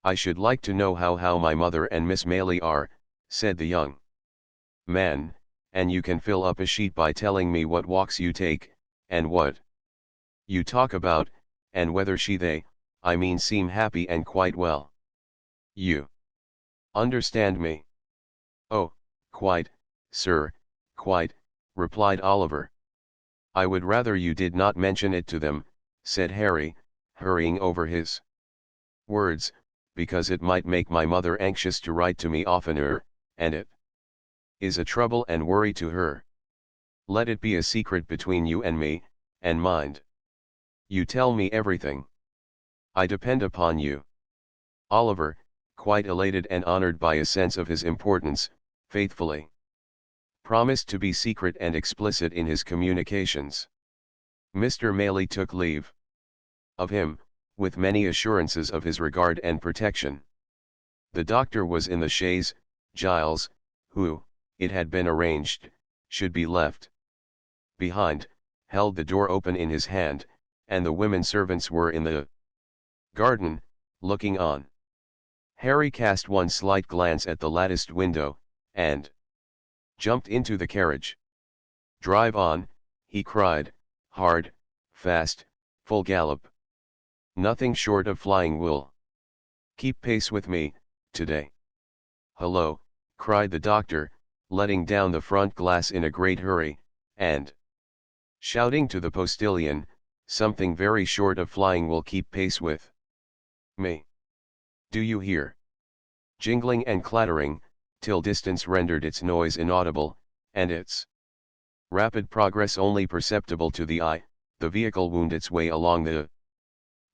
I should like to know how my mother and Miss Maylie are, said the young man, and you can fill up a sheet by telling me what walks you take, and what you talk about, and whether I mean seem happy and quite well. You understand me? Oh, quite, sir, quite, replied Oliver. I would rather you did not mention it to them, said Harry, hurrying over his words, because it might make my mother anxious to write to me oftener, and it is a trouble and worry to her. Let it be a secret between you and me, and mind, you tell me everything. I depend upon you. Oliver, quite elated and honored by a sense of his importance, faithfully promised to be secret and explicit in his communications. Mr. Maylie took leave of him, with many assurances of his regard and protection. The doctor was in the chaise. Giles, who, it had been arranged, should be left behind, held the door open in his hand, and the women servants were in the garden, looking on. Harry cast one slight glance at the latticed window, and jumped into the carriage. "Drive on," he cried, "hard, fast, full gallop. Nothing short of flying will keep pace with me, today." "Hullo," cried the doctor, letting down the front glass in a great hurry, and shouting to the postilion, "Something very short of flying will keep pace with me. Do you hear?" Jingling and clattering, till distance rendered its noise inaudible, and its rapid progress only perceptible to the eye, the vehicle wound its way along the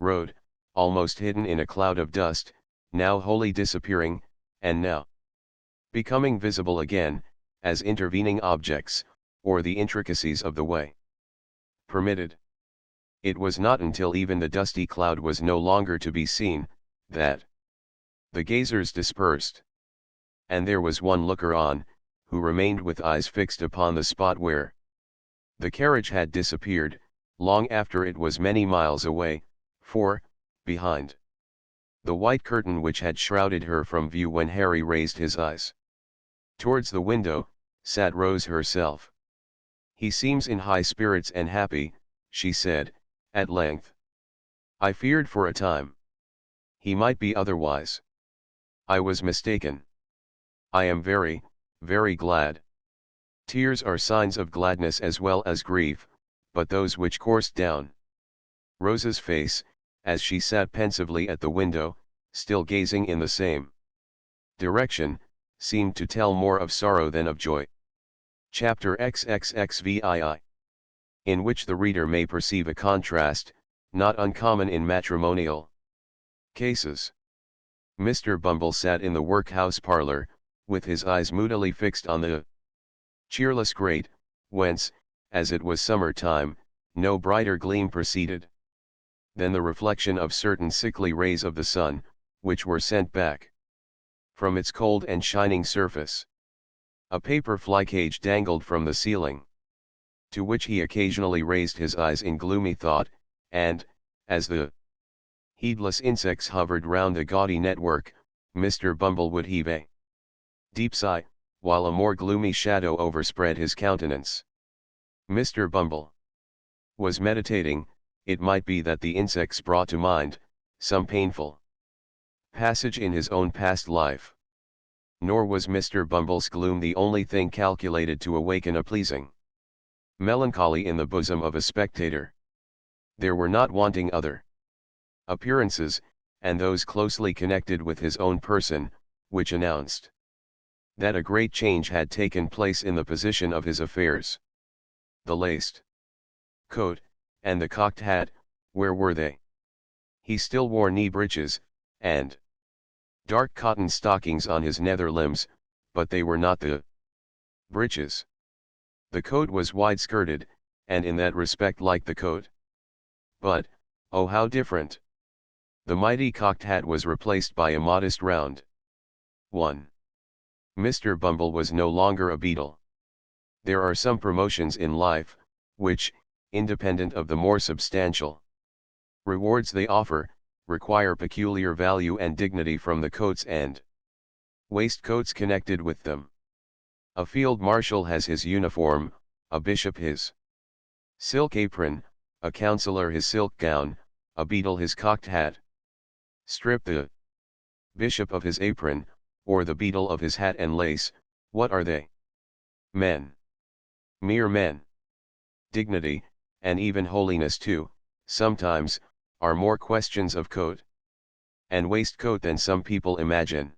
road, almost hidden in a cloud of dust, now wholly disappearing, and now becoming visible again, as intervening objects, or the intricacies of the way permitted. It was not until even the dusty cloud was no longer to be seen, that the gazers dispersed. And there was one looker-on, who remained with eyes fixed upon the spot where the carriage had disappeared, long after it was many miles away, for, behind the white curtain which had shrouded her from view when Harry raised his eyes towards the window, sat Rose herself. "He seems in high spirits and happy," she said, at length. "I feared for a time he might be otherwise. I was mistaken. I am very, very glad." Tears are signs of gladness as well as grief, but those which coursed down Rose's face, as she sat pensively at the window, still gazing in the same direction, seemed to tell more of sorrow than of joy. Chapter XXXVII, in which the reader may perceive a contrast, not uncommon in matrimonial cases. Mr. Bumble sat in the workhouse parlour, with his eyes moodily fixed on the cheerless grate, whence, as it was summer time, no brighter gleam proceeded than the reflection of certain sickly rays of the sun, which were sent back from its cold and shining surface. A paper fly-cage dangled from the ceiling, to which he occasionally raised his eyes in gloomy thought, and, as the heedless insects hovered round the gaudy network, Mr. Bumble would heave a deep sigh, while a more gloomy shadow overspread his countenance. Mr. Bumble was meditating, it might be that the insects brought to mind some painful passage in his own past life. Nor was Mr. Bumble's gloom the only thing calculated to awaken a pleasing melancholy in the bosom of a spectator. There were not wanting other appearances, and those closely connected with his own person, which announced that a great change had taken place in the position of his affairs. The laced coat, and the cocked hat, where were they? He still wore knee breeches, and dark cotton stockings on his nether limbs, but they were not the breeches. The coat was wide-skirted, and in that respect like the coat. But, oh how different! The mighty cocked hat was replaced by a modest round one. Mr. Bumble was no longer a beetle. There are some promotions in life, which, independent of the more substantial rewards they offer, require peculiar value and dignity from the coats and waistcoats connected with them. A field marshal has his uniform, a bishop his silk apron, a councillor his silk gown, a beadle his cocked hat. Strip the bishop of his apron, or the beadle of his hat and lace, what are they? Men. Mere men. Dignity, and even holiness too, sometimes, are more questions of coat and waistcoat than some people imagine.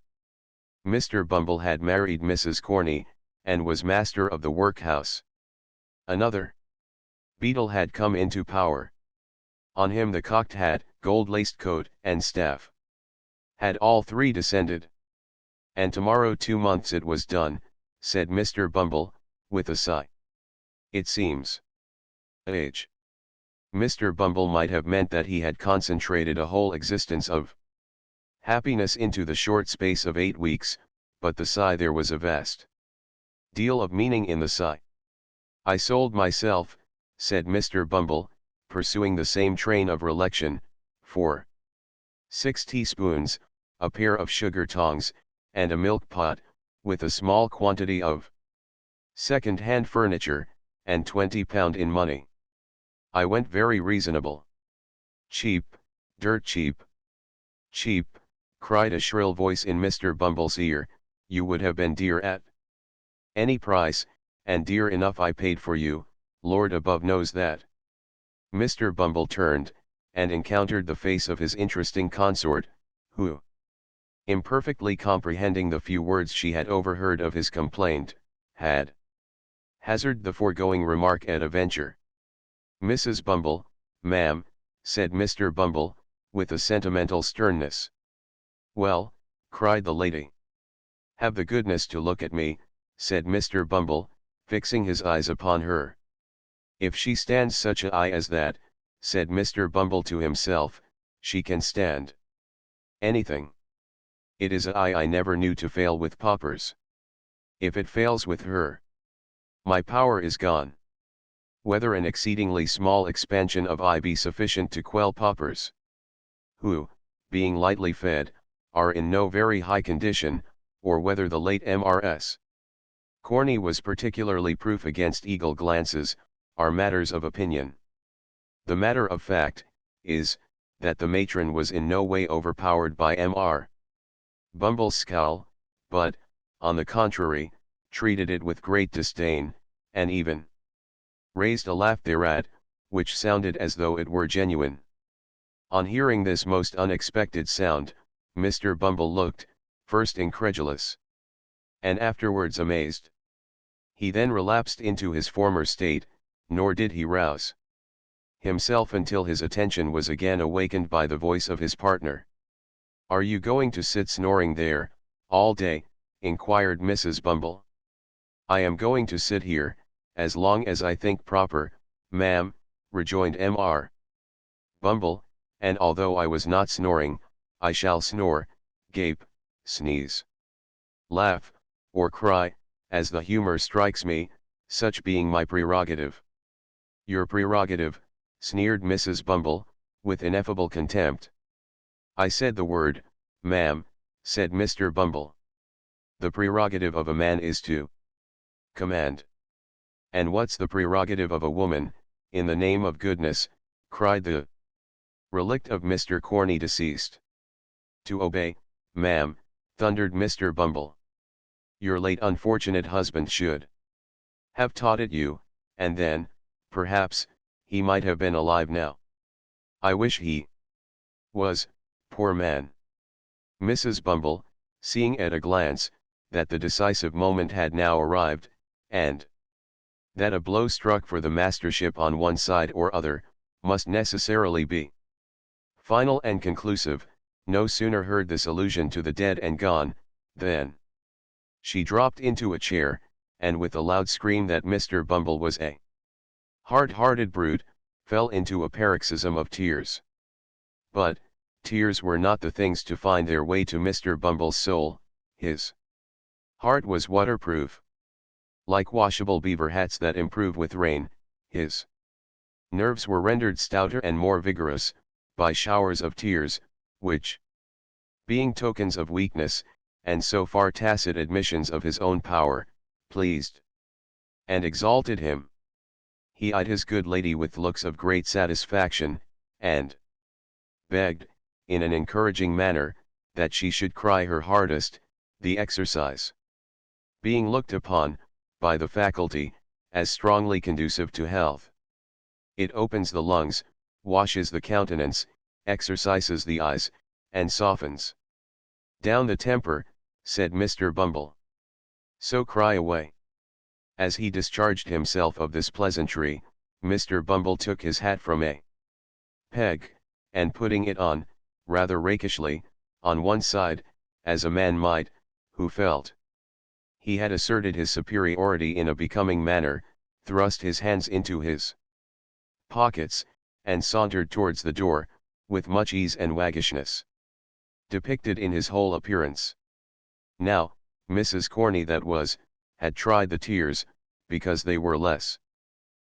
Mr. Bumble had married Mrs. Corney, and was master of the workhouse. Another beadle had come into power. On him the cocked hat, gold-laced coat, and staff had all three descended. "And tomorrow 2 months it was done," said Mr. Bumble, with a sigh. "It seems age Mr. Bumble might have meant that he had concentrated a whole existence of happiness into the short space of 8 weeks, but the sigh, there was a vast deal of meaning in the sigh. I sold myself, said Mr. Bumble, pursuing the same train of reflection, for 6 teaspoons, a pair of sugar tongs, and a milk pot, with a small quantity of second-hand furniture, and £20 in money. I went very reasonable. Cheap, dirt cheap. Cheap, cried a shrill voice in Mr. Bumble's ear, you would have been dear at any price, and dear enough I paid for you, Lord above knows that. Mr. Bumble turned, and encountered the face of his interesting consort, who, imperfectly comprehending the few words she had overheard of his complaint, had hazarded the foregoing remark at a venture. Mrs. Bumble, ma'am, said Mr. Bumble, with a sentimental sternness. Well, cried the lady. Have the goodness to look at me, said Mr. Bumble, fixing his eyes upon her. If she stands such a eye as that, said Mr. Bumble to himself, she can stand anything. It is a eye I never knew to fail with paupers. If it fails with her, my power is gone. Whether an exceedingly small expansion of eye be sufficient to quell paupers, who, being lightly fed, are in no very high condition, or whether the late Mrs. Corney was particularly proof against eagle glances, are matters of opinion. The matter of fact, is, that the matron was in no way overpowered by Mr. Bumble's scowl, but, on the contrary, treated it with great disdain, and even raised a laugh thereat, which sounded as though it were genuine. On hearing this most unexpected sound, Mr. Bumble looked, first incredulous, and afterwards amazed. He then relapsed into his former state, nor did he rouse himself until his attention was again awakened by the voice of his partner. Are you going to sit snoring there, all day? Inquired Mrs. Bumble. I am going to sit here, as long as I think proper, ma'am, rejoined Mr. Bumble, and although I was not snoring, I shall snore, gape, sneeze, laugh, or cry, as the humor strikes me, such being my prerogative. Your prerogative, sneered Mrs. Bumble, with ineffable contempt. I said the word, ma'am, said Mr. Bumble. The prerogative of a man is to command. And what's the prerogative of a woman, in the name of goodness, cried the relict of Mr. Corney deceased. To obey, ma'am, thundered Mr. Bumble. Your late unfortunate husband should have taught it you, and then, perhaps, he might have been alive now. I wish he was, poor man. Mrs. Bumble, seeing at a glance, that the decisive moment had now arrived, and that a blow struck for the mastership on one side or other, must necessarily be final and conclusive, no sooner heard this allusion to the dead and gone, than she dropped into a chair, and with a loud scream that Mr. Bumble was a hard-hearted brute, fell into a paroxysm of tears. But, tears were not the things to find their way to Mr. Bumble's soul. His heart was waterproof. Like washable beaver hats that improve with rain, his nerves were rendered stouter and more vigorous, by showers of tears, which, being tokens of weakness, and so far tacit admissions of his own power, pleased and exalted him. He eyed his good lady with looks of great satisfaction, and begged, in an encouraging manner, that she should cry her hardest, the exercise being looked upon, by the faculty, as strongly conducive to health. It opens the lungs, washes the countenance, exercises the eyes, and softens down the temper, said Mr. Bumble. So cry away. As he discharged himself of this pleasantry, Mr. Bumble took his hat from a peg, and putting it on, rather rakishly, on one side, as a man might, who felt he had asserted his superiority in a becoming manner, thrust his hands into his pockets, and sauntered towards the door, with much ease and waggishness depicted in his whole appearance. Now, Mrs. Corney that was, had tried the tears, because they were less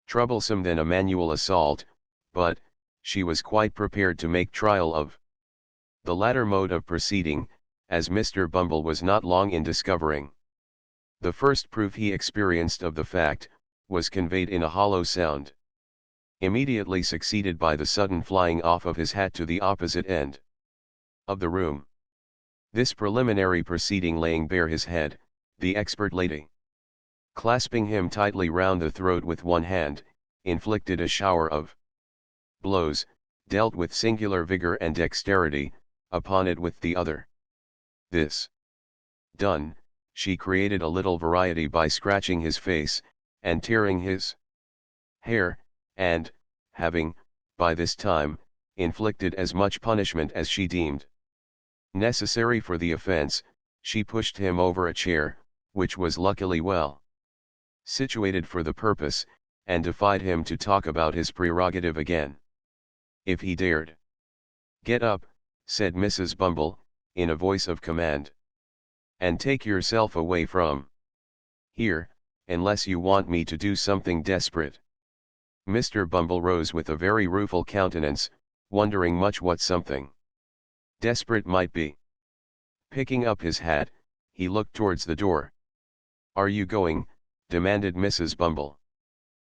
troublesome than a manual assault, but, she was quite prepared to make trial of the latter mode of proceeding, as Mr. Bumble was not long in discovering. The first proof he experienced of the fact, was conveyed in a hollow sound, immediately succeeded by the sudden flying off of his hat to the opposite end of the room. This preliminary proceeding laying bare his head, the expert lady, clasping him tightly round the throat with one hand, inflicted a shower of blows, dealt with singular vigor and dexterity, upon it with the other. This done, she created a little variety by scratching his face, and tearing his hair, and, having, by this time, inflicted as much punishment as she deemed necessary for the offence, she pushed him over a chair, which was luckily well situated for the purpose, and defied him to talk about his prerogative again, if he dared. "Get up," said Mrs. Bumble, in a voice of command, "and take yourself away from here, unless you want me to do something desperate." Mr. Bumble rose with a very rueful countenance, wondering much what something desperate might be. Picking up his hat, he looked towards the door. "Are you going?" demanded Mrs. Bumble.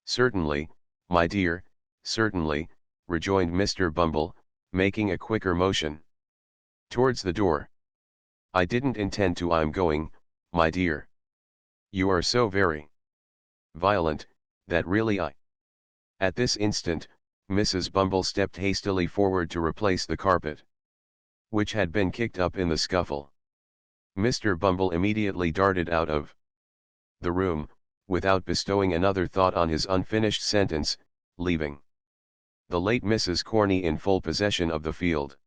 "Certainly, my dear, certainly," rejoined Mr. Bumble, making a quicker motion towards the door. "I didn't intend to. I'm going, my dear. You are so very violent, that really I—" At this instant, Mrs. Bumble stepped hastily forward to replace the carpet, which had been kicked up in the scuffle. Mr. Bumble immediately darted out of the room, without bestowing another thought on his unfinished sentence, leaving the late Mrs. Corney in full possession of the field.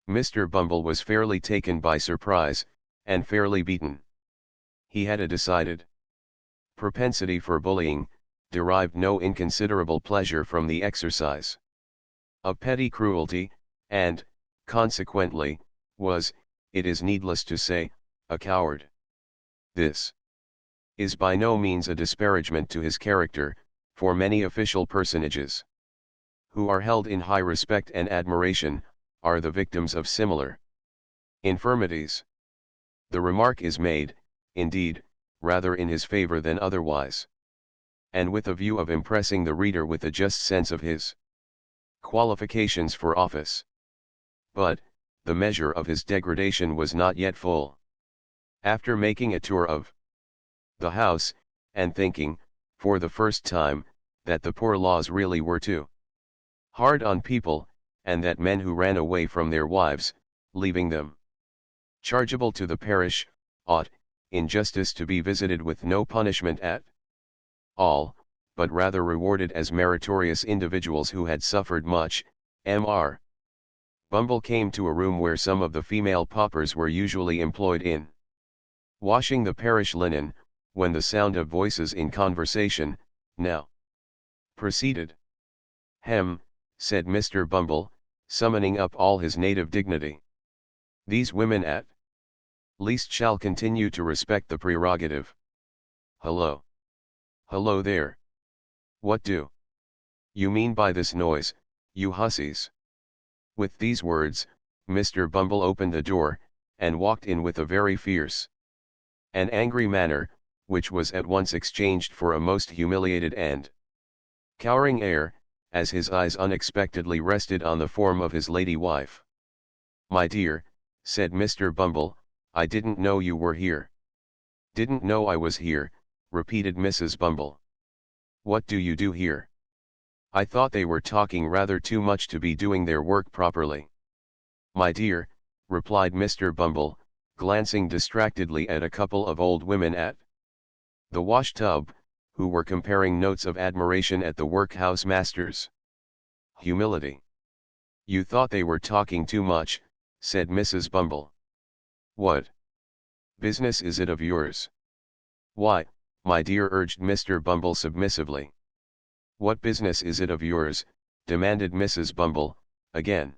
Mr. Bumble was fairly taken by surprise, and fairly beaten. He had a decided propensity for bullying, derived no inconsiderable pleasure from the exercise of petty cruelty, and, consequently, was, it is needless to say, a coward. This is by no means a disparagement to his character, for many official personages, who are held in high respect and admiration, are the victims of similar infirmities. The remark is made, indeed, rather in his favor than otherwise, and with a view of impressing the reader with a just sense of his qualifications for office. But, the measure of his degradation was not yet full. After making a tour of the house, and thinking, for the first time, that the poor laws really were too hard on people, and that men who ran away from their wives, leaving them chargeable to the parish, ought, in justice, to be visited with no punishment at all, but rather rewarded as meritorious individuals who had suffered much, Mr. Bumble came to a room where some of the female paupers were usually employed in washing the parish linen, when the sound of voices in conversation, now proceeded. "Hem," said Mr. Bumble, summoning up all his native dignity. "These women at least shall continue to respect the prerogative. Hullo! Hullo there! What do you mean by this noise, you hussies?" With these words, Mr. Bumble opened the door, and walked in with a very fierce and angry manner, which was at once exchanged for a most humiliated and cowering air, as his eyes unexpectedly rested on the form of his lady wife. "My dear," said Mr. Bumble, "I didn't know you were here." "Didn't know I was here," repeated Mrs. Bumble. "What do you do here? I thought they were talking rather too much to be doing their work properly." "My dear," replied Mr. Bumble, glancing distractedly at a couple of old women at the wash-tub, who were comparing notes of admiration at the workhouse master's humility. "You thought they were talking too much," said Mrs. Bumble. "What business is it of yours?" "Why, my dear," urged Mr. Bumble submissively, "what business is it of yours, demanded Mrs. Bumble, again.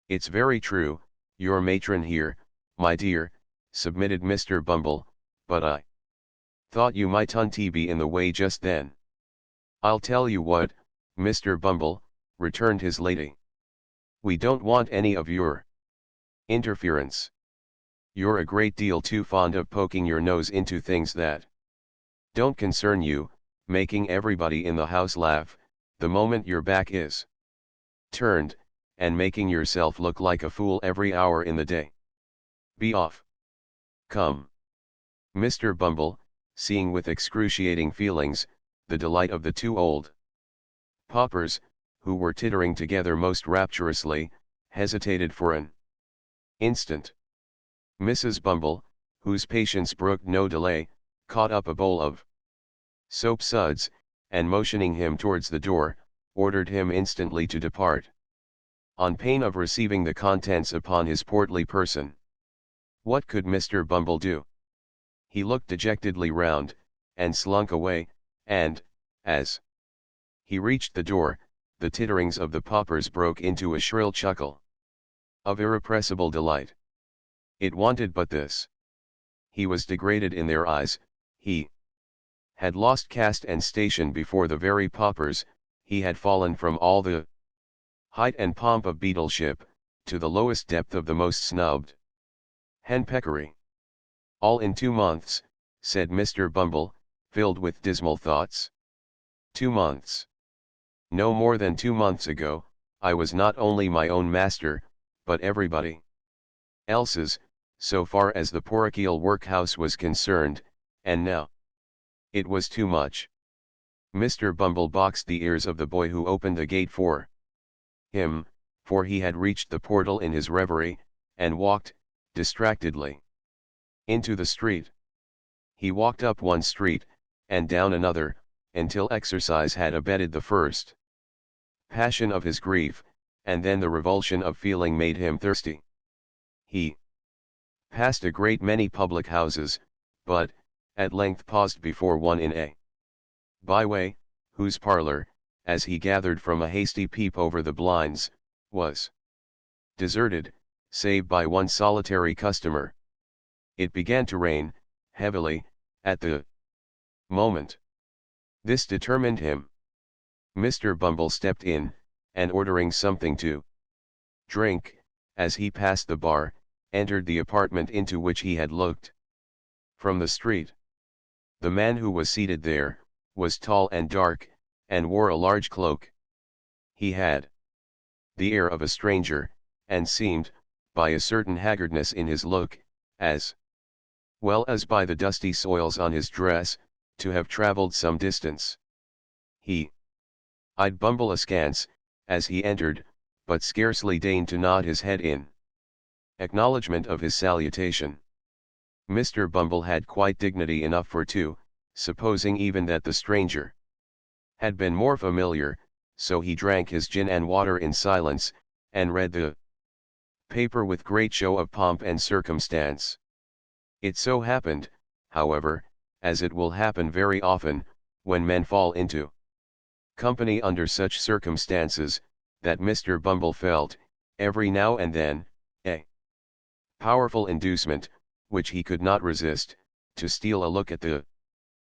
It's very true, your matron here, my dear, submitted Mr. Bumble, but I thought you mightn't be in the way just then. I'll tell you what, Mr. Bumble, returned his lady. We don't want any of your interference. You're a great deal too fond of poking your nose into things that don't concern you, making everybody in the house laugh, the moment your back is turned, and making yourself look like a fool every hour in the day. Be off. Come. Mr. Bumble, seeing with excruciating feelings, the delight of the two old paupers, who were tittering together most rapturously, hesitated for an instant. Mrs. Bumble, whose patience brooked no delay, caught up a bowl of soap suds, and motioning him towards the door, ordered him instantly to depart, on pain of receiving the contents upon his portly person. What could Mr. Bumble do? He looked dejectedly round, and slunk away, and, as he reached the door, the titterings of the paupers broke into a shrill chuckle of irrepressible delight. It wanted but this. He was degraded in their eyes, he had lost caste and station before the very paupers, he had fallen from all the height and pomp of beadleship, to the lowest depth of the most snubbed henpeckery. All in 2 months, said Mr. Bumble, filled with dismal thoughts. 2 months. No more than 2 months ago, I was not only my own master, but everybody else's, so far as the parochial workhouse was concerned, and now it was too much. Mr. Bumble boxed the ears of the boy who opened the gate for him, for he had reached the portal in his reverie, and walked, distractedly, into the street. He walked up one street, and down another, until exercise had abated the first passion of his grief, and then the revulsion of feeling made him thirsty. He passed a great many public houses, but, at length paused before one in a byway, whose parlour, as he gathered from a hasty peep over the blinds, was deserted, save by one solitary customer. It began to rain, heavily, at the moment. This determined him. Mr. Bumble stepped in, and ordering something to drink, as he passed the bar, entered the apartment into which he had looked from the street. The man who was seated there, was tall and dark, and wore a large cloak. He had the air of a stranger, and seemed, by a certain haggardness in his look, as well as by the dusty soils on his dress, to have travelled some distance. He eyed Bumble askance, as he entered, but scarcely deigned to nod his head in acknowledgment of his salutation. Mr. Bumble had quite dignity enough for two, supposing even that the stranger had been more familiar, so he drank his gin and water in silence, and read the paper with great show of pomp and circumstance. It so happened, however, as it will happen very often, when men fall into company under such circumstances, that Mr. Bumble felt, every now and then, a powerful inducement, which he could not resist, to steal a look at the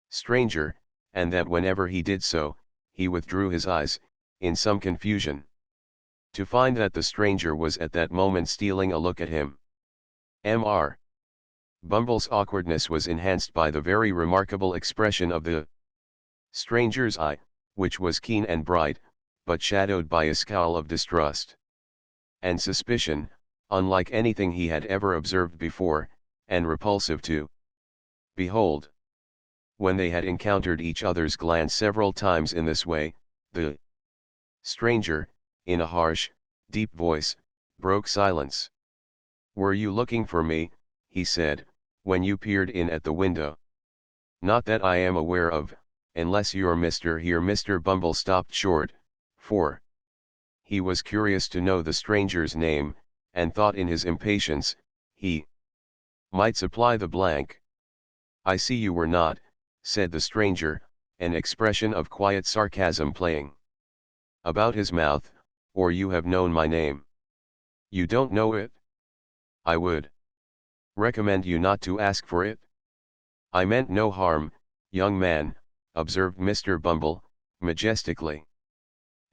stranger, and that whenever he did so, he withdrew his eyes, in some confusion, to find that the stranger was at that moment stealing a look at him. Mr. Bumble's awkwardness was enhanced by the very remarkable expression of the stranger's eye, which was keen and bright, but shadowed by a scowl of distrust and suspicion, unlike anything he had ever observed before, and repulsive to behold. When they had encountered each other's glance several times in this way, the stranger, in a harsh, deep voice, broke silence. "Were you looking for me," he said, "when you peered in at the window?" "Not that I am aware of, unless you're Mr. Here." Mr. Bumble stopped short, for he was curious to know the stranger's name, and thought in his impatience, he might supply the blank. "I see you were not," said the stranger, an expression of quiet sarcasm playing About his mouth, or you have known my name. You don't know it? I would recommend you not to ask for it. I meant no harm, young man, observed Mr. Bumble, majestically.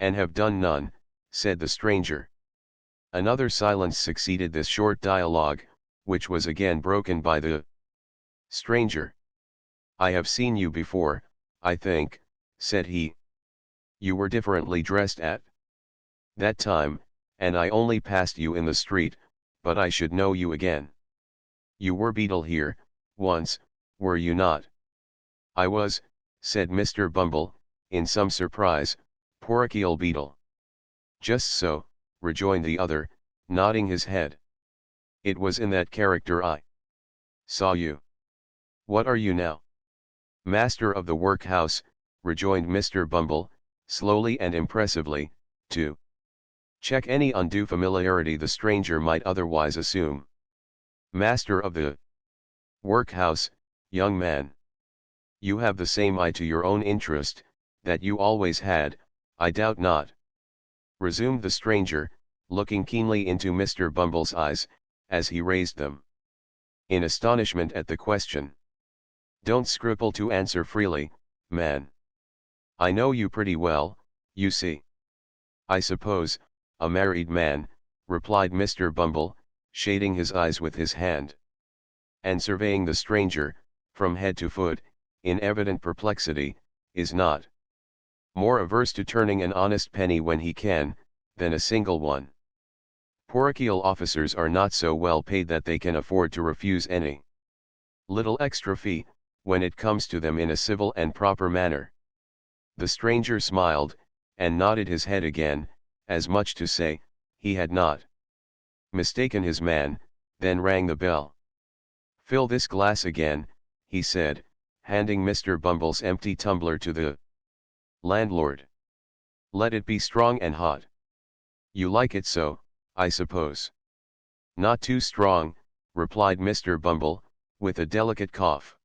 And have done none, said the stranger. Another silence succeeded this short dialogue, which was again broken by the stranger. I have seen you before, I think, said he. You were differently dressed at that time, and I only passed you in the street, but I should know you again. You were beadle here, once, were you not? I was, said Mr. Bumble, in some surprise, parochial beadle. Just so, rejoined the other, nodding his head. It was in that character I saw you. What are you now? Master of the workhouse, rejoined Mr. Bumble, slowly and impressively, to check any undue familiarity the stranger might otherwise assume. Master of the workhouse, young man. You have the same eye to your own interest, that you always had, I doubt not. Resumed the stranger, looking keenly into Mr. Bumble's eyes, as he raised them, in astonishment at the question. Don't scruple to answer freely, man. I know you pretty well, you see. I suppose, a married man, replied Mr. Bumble, shading his eyes with his hand, and surveying the stranger, from head to foot, in evident perplexity, is not more averse to turning an honest penny when he can, than a single one. Parochial officers are not so well paid that they can afford to refuse any little extra fee, when it comes to them in a civil and proper manner. The stranger smiled, and nodded his head again, as much to say, he had not mistaken his man, then rang the bell. Fill this glass again, he said, handing Mr. Bumble's empty tumbler to the landlord. Let it be strong and hot. You like it so, I suppose. Not too strong, replied Mr. Bumble, with a delicate cough.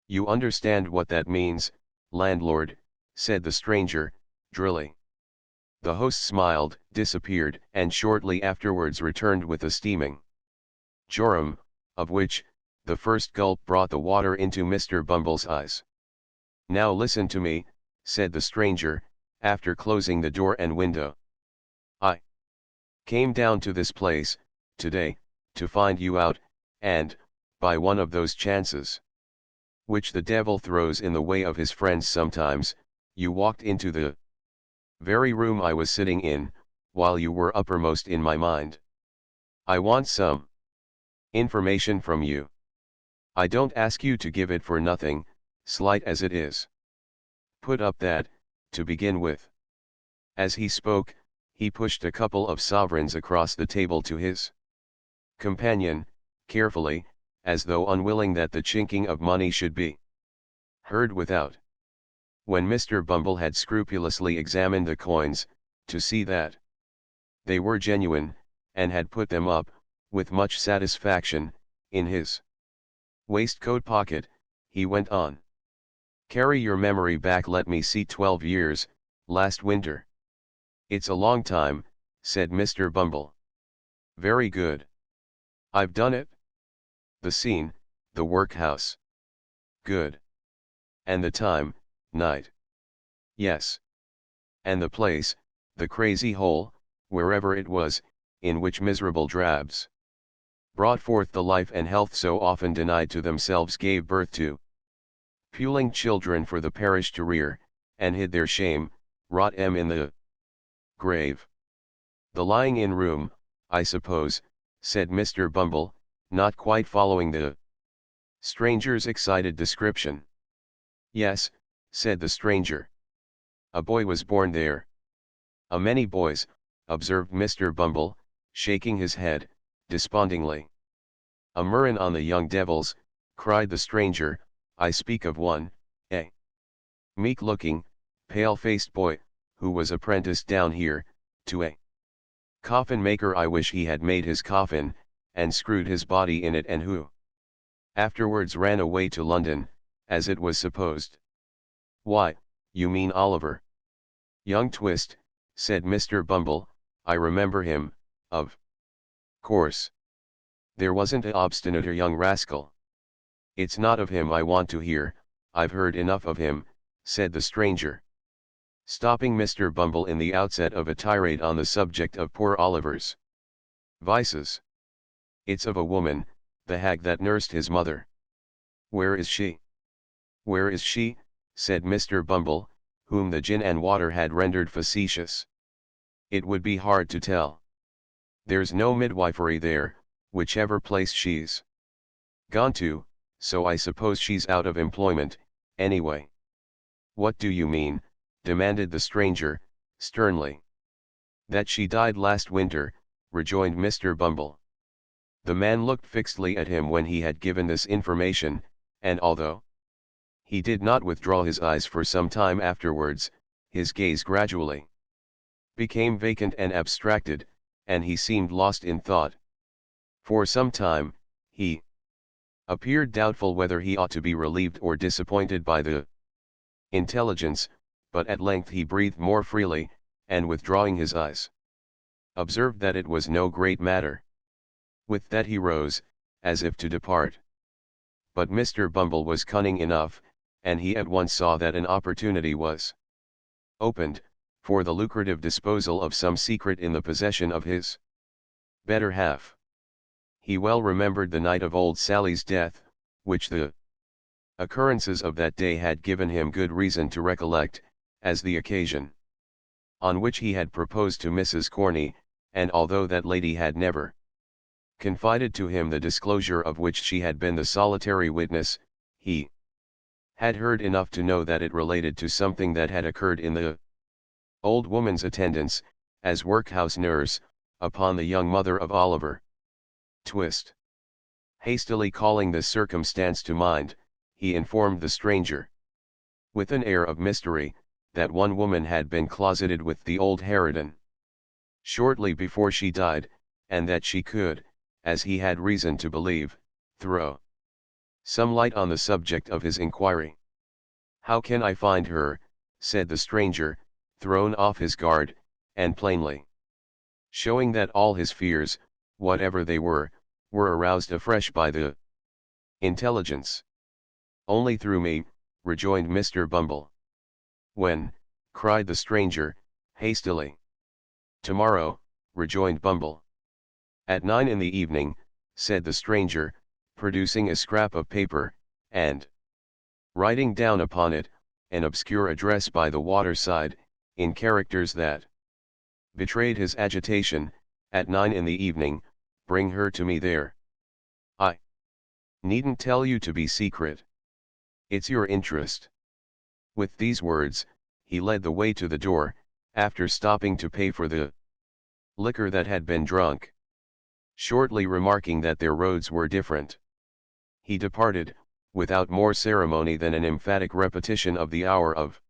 You understand what that means, landlord, said the stranger, drily. The host smiled, disappeared, and shortly afterwards returned with a steaming jorum, of which, the first gulp brought the water into Mr. Bumble's eyes. Now listen to me, said the stranger, after closing the door and window. I came down to this place, today, to find you out, and, by one of those chances which the devil throws in the way of his friends sometimes, you walked into the very room I was sitting in, while you were uppermost in my mind. I want some information from you. I don't ask you to give it for nothing, slight as it is. Put up that, to begin with. As he spoke, he pushed a couple of sovereigns across the table to his companion, carefully, as though unwilling that the chinking of money should be heard without. When Mr. Bumble had scrupulously examined the coins, to see that they were genuine, and had put them up, with much satisfaction, in his waistcoat pocket, he went on. Carry your memory back, let me see, 12 years, last winter. It's a long time, said Mr. Bumble. Very good. I've done it. The scene, the workhouse. Good. And the time, night. Yes. And the place, the crazy hole, wherever it was, in which miserable drabs brought forth the life and health so often denied to themselves, gave birth to puling children for the parish to rear, and hid their shame, rot in the grave. The lying-in room, I suppose, said Mr. Bumble, not quite following the stranger's excited description. Yes, said the stranger. A boy was born there. A many boys, observed Mr. Bumble, shaking his head, despondingly. A murrain on the young devils, cried the stranger, I speak of one, a meek-looking, pale-faced boy, who was apprenticed down here, to a coffin-maker. I wish he had made his coffin, and screwed his body in it, and who afterwards ran away to London, as it was supposed. Why, you mean Oliver. Young Twist, said Mr. Bumble, I remember him, of course. There wasn't a obstinater young rascal. It's not of him I want to hear, I've heard enough of him, said the stranger, stopping Mr. Bumble in the outset of a tirade on the subject of poor Oliver's vices. It's of a woman, the hag that nursed his mother. Where is she? Where is she? Said Mr. Bumble, whom the gin and water had rendered facetious. It would be hard to tell. There's no midwifery there, whichever place she's gone to, so I suppose she's out of employment, anyway. What do you mean? Demanded the stranger, sternly. That she died last winter, rejoined Mr. Bumble. The man looked fixedly at him when he had given this information, and although he did not withdraw his eyes for some time afterwards, his gaze gradually became vacant and abstracted, and he seemed lost in thought. For some time, he appeared doubtful whether he ought to be relieved or disappointed by the intelligence, but at length he breathed more freely, and withdrawing his eyes, observed that it was no great matter. With that he rose, as if to depart. But Mr. Bumble was cunning enough, and he at once saw that an opportunity was opened, for the lucrative disposal of some secret in the possession of his better half. He well remembered the night of old Sally's death, which the occurrences of that day had given him good reason to recollect, as the occasion on which he had proposed to Mrs. Corney, and although that lady had never confided to him the disclosure of which she had been the solitary witness, he had heard enough to know that it related to something that had occurred in the old woman's attendance, as workhouse nurse, upon the young mother of Oliver Twist. Hastily calling this circumstance to mind, he informed the stranger, with an air of mystery, that one woman had been closeted with the old harridan shortly before she died, and that she could, as he had reason to believe, throw some light on the subject of his inquiry. How can I find her? Said the stranger, thrown off his guard, and plainly showing that all his fears, whatever they were aroused afresh by the intelligence. Only through me, rejoined Mr. Bumble. When? Cried the stranger, hastily. Tomorrow, rejoined Bumble. At 9 in the evening, said the stranger, producing a scrap of paper, and writing down upon it, an obscure address by the waterside, in characters that betrayed his agitation. At 9 in the evening, bring her to me there. I needn't tell you to be secret. It's your interest. With these words, he led the way to the door, after stopping to pay for the liquor that had been drunk. Shortly remarking that their roads were different, he departed, without more ceremony than an emphatic repetition of the hour of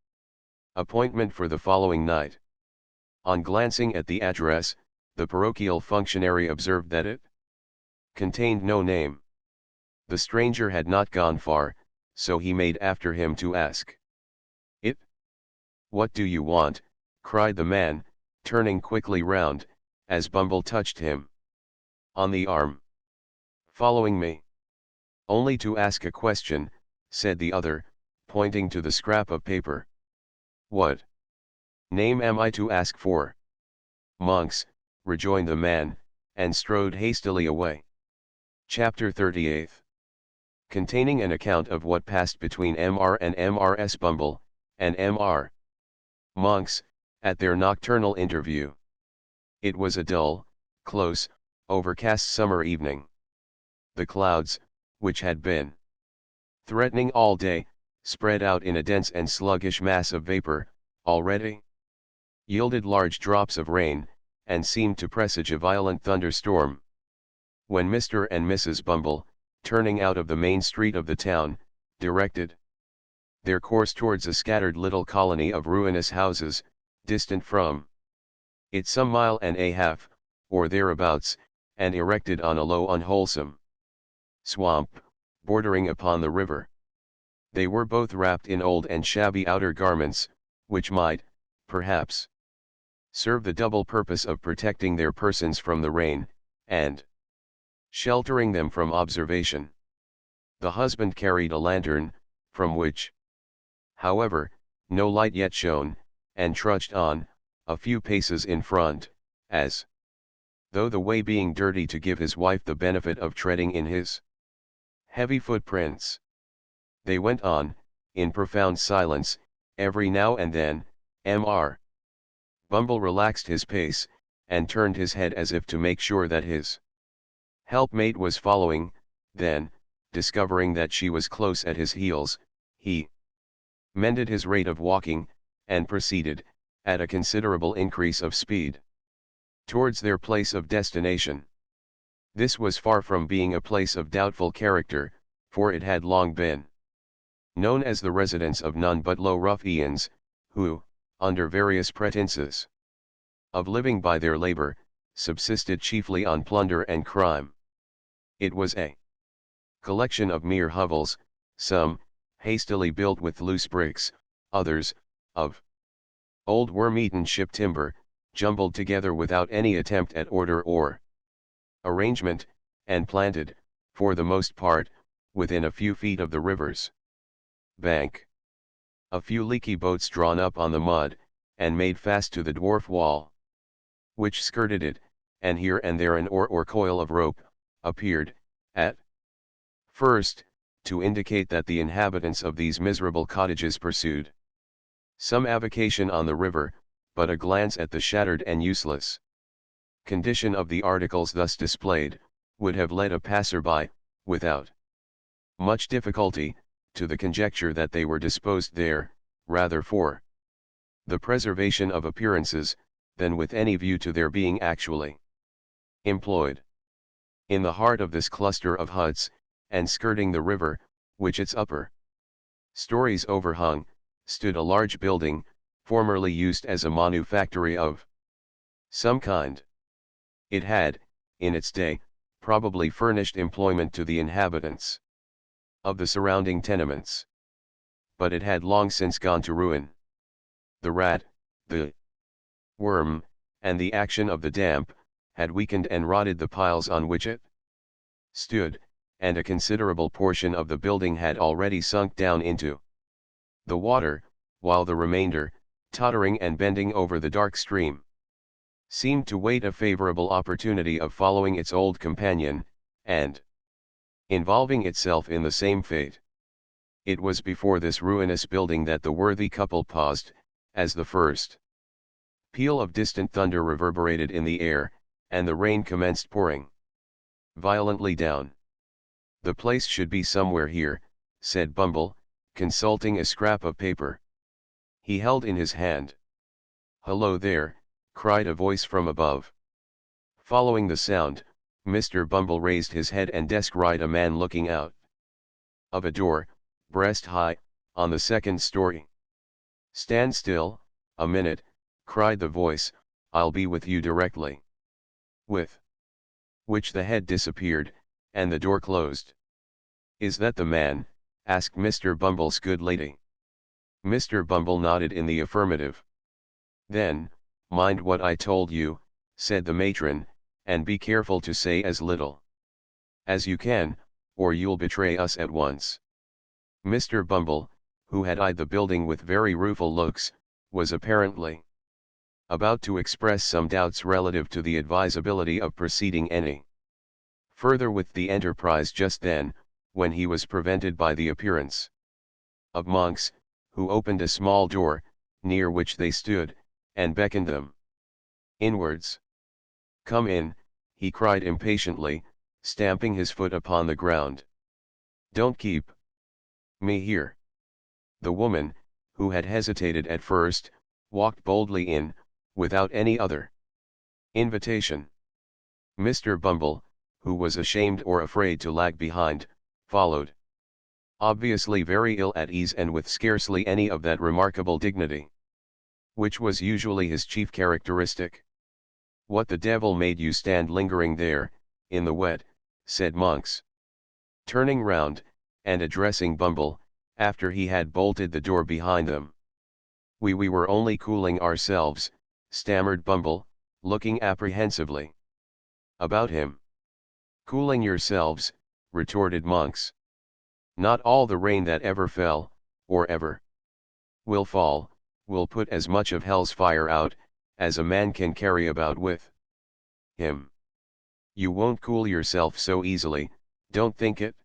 appointment for the following night. On glancing at the address, the parochial functionary observed that it contained no name. The stranger had not gone far, so he made after him to ask it. What do you want? Cried the man, turning quickly round, as Bumble touched him on the arm. Following me. Only to ask a question, said the other, pointing to the scrap of paper. What name am I to ask for? Monks, rejoined the man, and strode hastily away. Chapter 38. Containing an account of what passed between Mr. and Mrs. Bumble, and Mr. Monks, at their nocturnal interview. It was a dull, close, overcast summer evening. The clouds, which had been threatening all day, spread out in a dense and sluggish mass of vapor, already yielded large drops of rain, and seemed to presage a violent thunderstorm. When Mr. and Mrs. Bumble, turning out of the main street of the town, directed their course towards a scattered little colony of ruinous houses, distant from it some mile and a half, or thereabouts, and erected on a low unwholesome swamp, bordering upon the river. They were both wrapped in old and shabby outer garments, which might, perhaps, serve the double purpose of protecting their persons from the rain, and sheltering them from observation. The husband carried a lantern, from which, however, no light yet shone, and trudged on, a few paces in front, as though the way being dirty to give his wife the benefit of treading in his heavy footprints. They went on, in profound silence, every now and then. Mr. Bumble relaxed his pace, and turned his head as if to make sure that his helpmate was following. Then, discovering that she was close at his heels, he mended his rate of walking, and proceeded, at a considerable increase of speed, towards their place of destination. This was far from being a place of doubtful character, for it had long been known as the residence of none but low ruffians, who, under various pretenses of living by their labor, subsisted chiefly on plunder and crime. It was a collection of mere hovels, some, hastily built with loose bricks, others, of old worm-eaten ship timber, jumbled together without any attempt at order or arrangement, and planted, for the most part, within a few feet of the river's bank. A few leaky boats drawn up on the mud, and made fast to the dwarf wall, which skirted it, and here and there an oar or coil of rope, appeared, at first, to indicate that the inhabitants of these miserable cottages pursued some avocation on the river, but a glance at the shattered and useless condition of the articles thus displayed, would have led a passer-by, without much difficulty, to the conjecture that they were disposed there, rather for the preservation of appearances, than with any view to their being actually employed. In the heart of this cluster of huts, and skirting the river, which its upper stories overhung, stood a large building, formerly used as a manufactory of some kind. It had, in its day, probably furnished employment to the inhabitants of the surrounding tenements. But it had long since gone to ruin. The rat, the worm, and the action of the damp, had weakened and rotted the piles on which it stood, and a considerable portion of the building had already sunk down into the water, while the remainder, tottering and bending over the dark stream, seemed to wait a favorable opportunity of following its old companion, and involving itself in the same fate. It was before this ruinous building that the worthy couple paused, as the first peal of distant thunder reverberated in the air, and the rain commenced pouring violently down. "The place should be somewhere here," said Bumble, consulting a scrap of paper he held in his hand. "Hello there," cried a voice from above. Following the sound, Mr. Bumble raised his head and descried a man looking out of a door, breast high, on the second story. "Stand still, a minute," cried the voice, "I'll be with you directly." With which the head disappeared, and the door closed. "Is that the man?" asked Mr. Bumble's good lady. Mr. Bumble nodded in the affirmative. "Then, mind what I told you," said the matron, "and be careful to say as little as you can, or you'll betray us at once." Mr. Bumble, who had eyed the building with very rueful looks, was apparently about to express some doubts relative to the advisability of proceeding any further with the enterprise just then, when he was prevented by the appearance of Monks, who opened a small door, near which they stood, and beckoned them inwards. "Come in," he cried impatiently, stamping his foot upon the ground. "Don't keep me here." The woman, who had hesitated at first, walked boldly in, without any other invitation. Mr. Bumble, who was ashamed or afraid to lag behind, followed, obviously very ill at ease and with scarcely any of that remarkable dignity which was usually his chief characteristic. "What the devil made you stand lingering there, in the wet?" said Monks, turning round, and addressing Bumble, after he had bolted the door behind them. We were only cooling ourselves," stammered Bumble, looking apprehensively about him. Cooling yourselves, retorted Monks. Not all the rain that ever fell, or ever will fall, will put as much of hell's fire out, as a man can carry about with him. You won't cool yourself so easily, don't think it.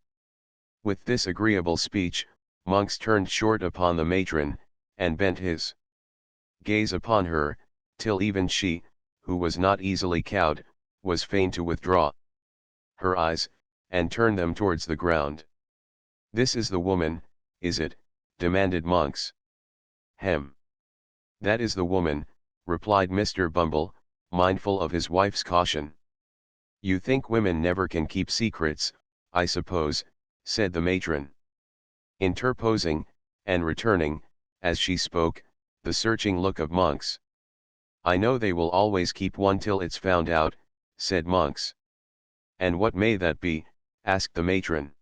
With this agreeable speech, Monks turned short upon the matron, and bent his gaze upon her, till even she, who was not easily cowed, was fain to withdraw her eyes, and turn them towards the ground. This is the woman, is it? Demanded Monks. Hem. That is the woman, replied Mr. Bumble, mindful of his wife's caution. You think women never can keep secrets, I suppose, said the matron, interposing, and returning, as she spoke, the searching look of Monks. I know they will always keep one till it's found out, said Monks. And what may that be? Asked the matron.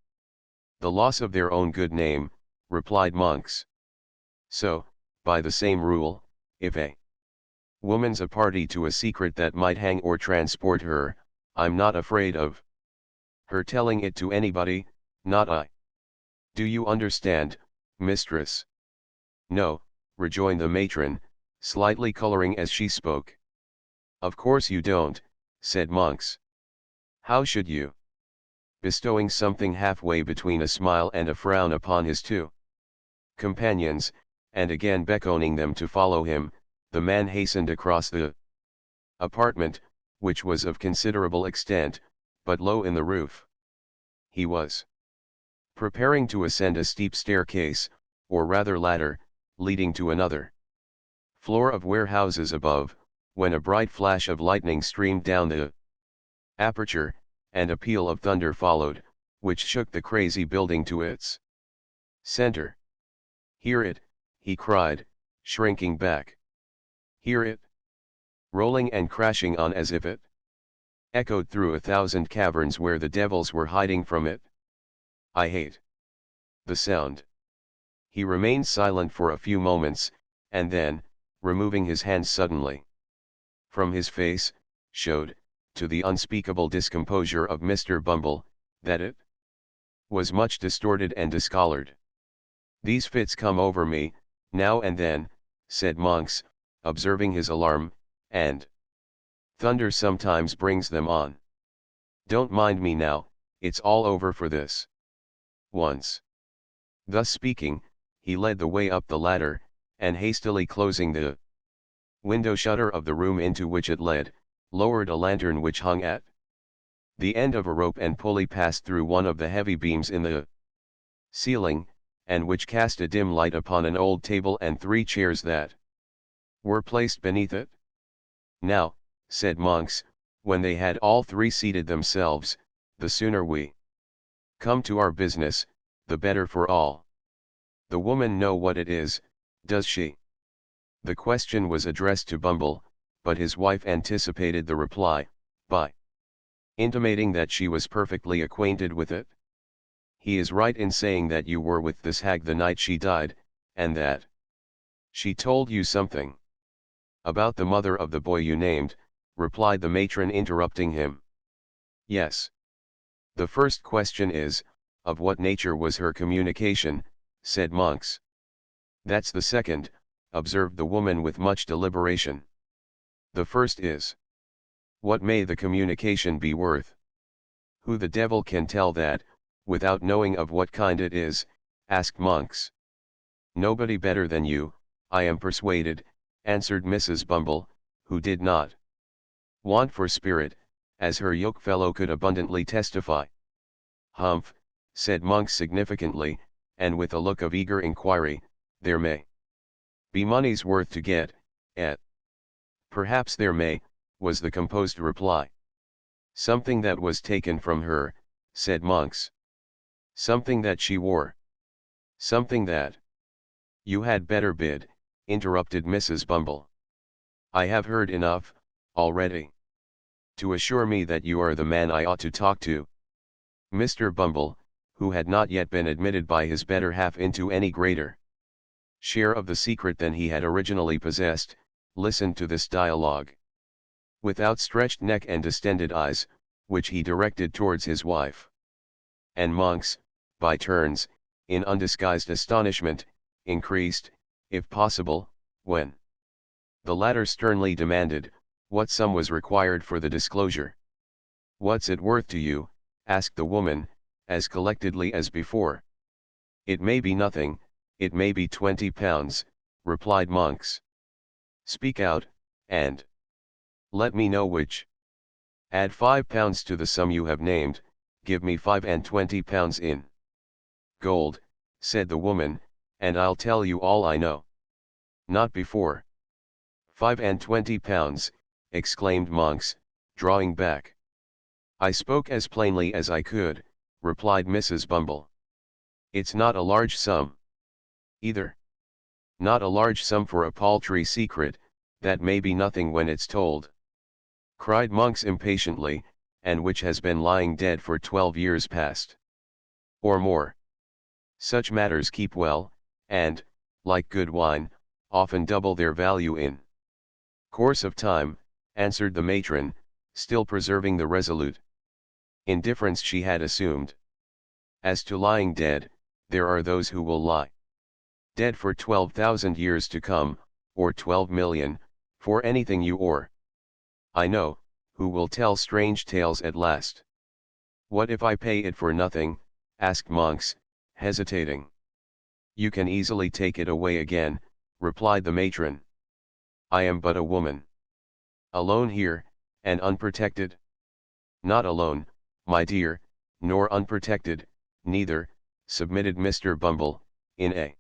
The loss of their own good name, replied Monks. So, by the same rule, if a woman's a party to a secret that might hang or transport her, I'm not afraid of her telling it to anybody, not I. Do you understand, mistress? No, rejoined the matron, slightly coloring as she spoke. Of course you don't, said Monks. How should you? Bestowing something halfway between a smile and a frown upon his two companions, and again beckoning them to follow him, the man hastened across the apartment, which was of considerable extent, but low in the roof. He was preparing to ascend a steep staircase, or rather ladder, leading to another floor of warehouses above, when a bright flash of lightning streamed down the aperture, and a peal of thunder followed, which shook the crazy building to its center. Hear it, he cried, shrinking back. Hear it? Rolling and crashing on as if it echoed through 1,000 caverns where the devils were hiding from it. I hate the sound. He remained silent for a few moments, and then, removing his hands suddenly from his face, showed, to the unspeakable discomposure of Mr. Bumble, that it was much distorted and discolored. These fits come over me, now and then, said Monks, observing his alarm, and thunder sometimes brings them on. Don't mind me now, it's all over for this once. Thus speaking, he led the way up the ladder, and hastily closing the window shutter of the room into which it led, lowered a lantern which hung at the end of a rope and pulley passed through one of the heavy beams in the ceiling, and which cast a dim light upon an old table and 3 chairs that were placed beneath it. Now, said Monks, when they had all 3 seated themselves, the sooner we come to our business, the better for all. The woman know what it is, does she? The question was addressed to Bumble, but his wife anticipated the reply, by intimating that she was perfectly acquainted with it. He is right in saying that you were with this hag the night she died, and that she told you something about the mother of the boy you named, replied the matron interrupting him. Yes. The first question is, of what nature was her communication, said Monks. That's the second, observed the woman with much deliberation. The first is, what may the communication be worth? Who the devil can tell that, without knowing of what kind it is? Asked Monks. Nobody better than you, I am persuaded, answered Mrs. Bumble, who did not want for spirit, as her yokefellow could abundantly testify. Humph, said Monks significantly, and with a look of eager inquiry, there may be money's worth to get, at. Perhaps there may, was the composed reply. Something that was taken from her, said Monks. Something that she wore. Something that. You had better bid, interrupted Mrs. Bumble. I have heard enough, already, to assure me that you are the man I ought to talk to. Mr. Bumble, who had not yet been admitted by his better half into any greater share of the secret than he had originally possessed, listened to this dialogue. With outstretched neck and distended eyes, which he directed towards his wife. And Monks, by turns, in undisguised astonishment, increased, if possible, when the latter sternly demanded, what sum was required for the disclosure. "What's it worth to you?" asked the woman, as collectedly as before. "It may be nothing, it may be £20, replied Monks. "Speak out, and let me know which. Add £5 to the sum you have named, give me £25 in gold," said the woman, "and I'll tell you all I know." "Not before." £25, exclaimed Monks, drawing back. "I spoke as plainly as I could," replied Mrs. Bumble. "It's not a large sum." "Either." "Not a large sum for a paltry secret, that may be nothing when it's told," cried Monks impatiently, "and which has been lying dead for 12 years past. Or more. Such matters keep well, and, like good wine, often double their value in course of time," answered the matron, still preserving the resolute indifference she had assumed. "As to lying dead, there are those who will lie dead for 12,000 years to come, or 12,000,000, for anything you or I know, who will tell strange tales at last." "What if I pay it for nothing?" asked Monks, hesitating. "You can easily take it away again," replied the matron. "I am but a woman. Alone here, and unprotected." "Not alone, my dear, nor unprotected, neither," submitted Mr. Bumble, in a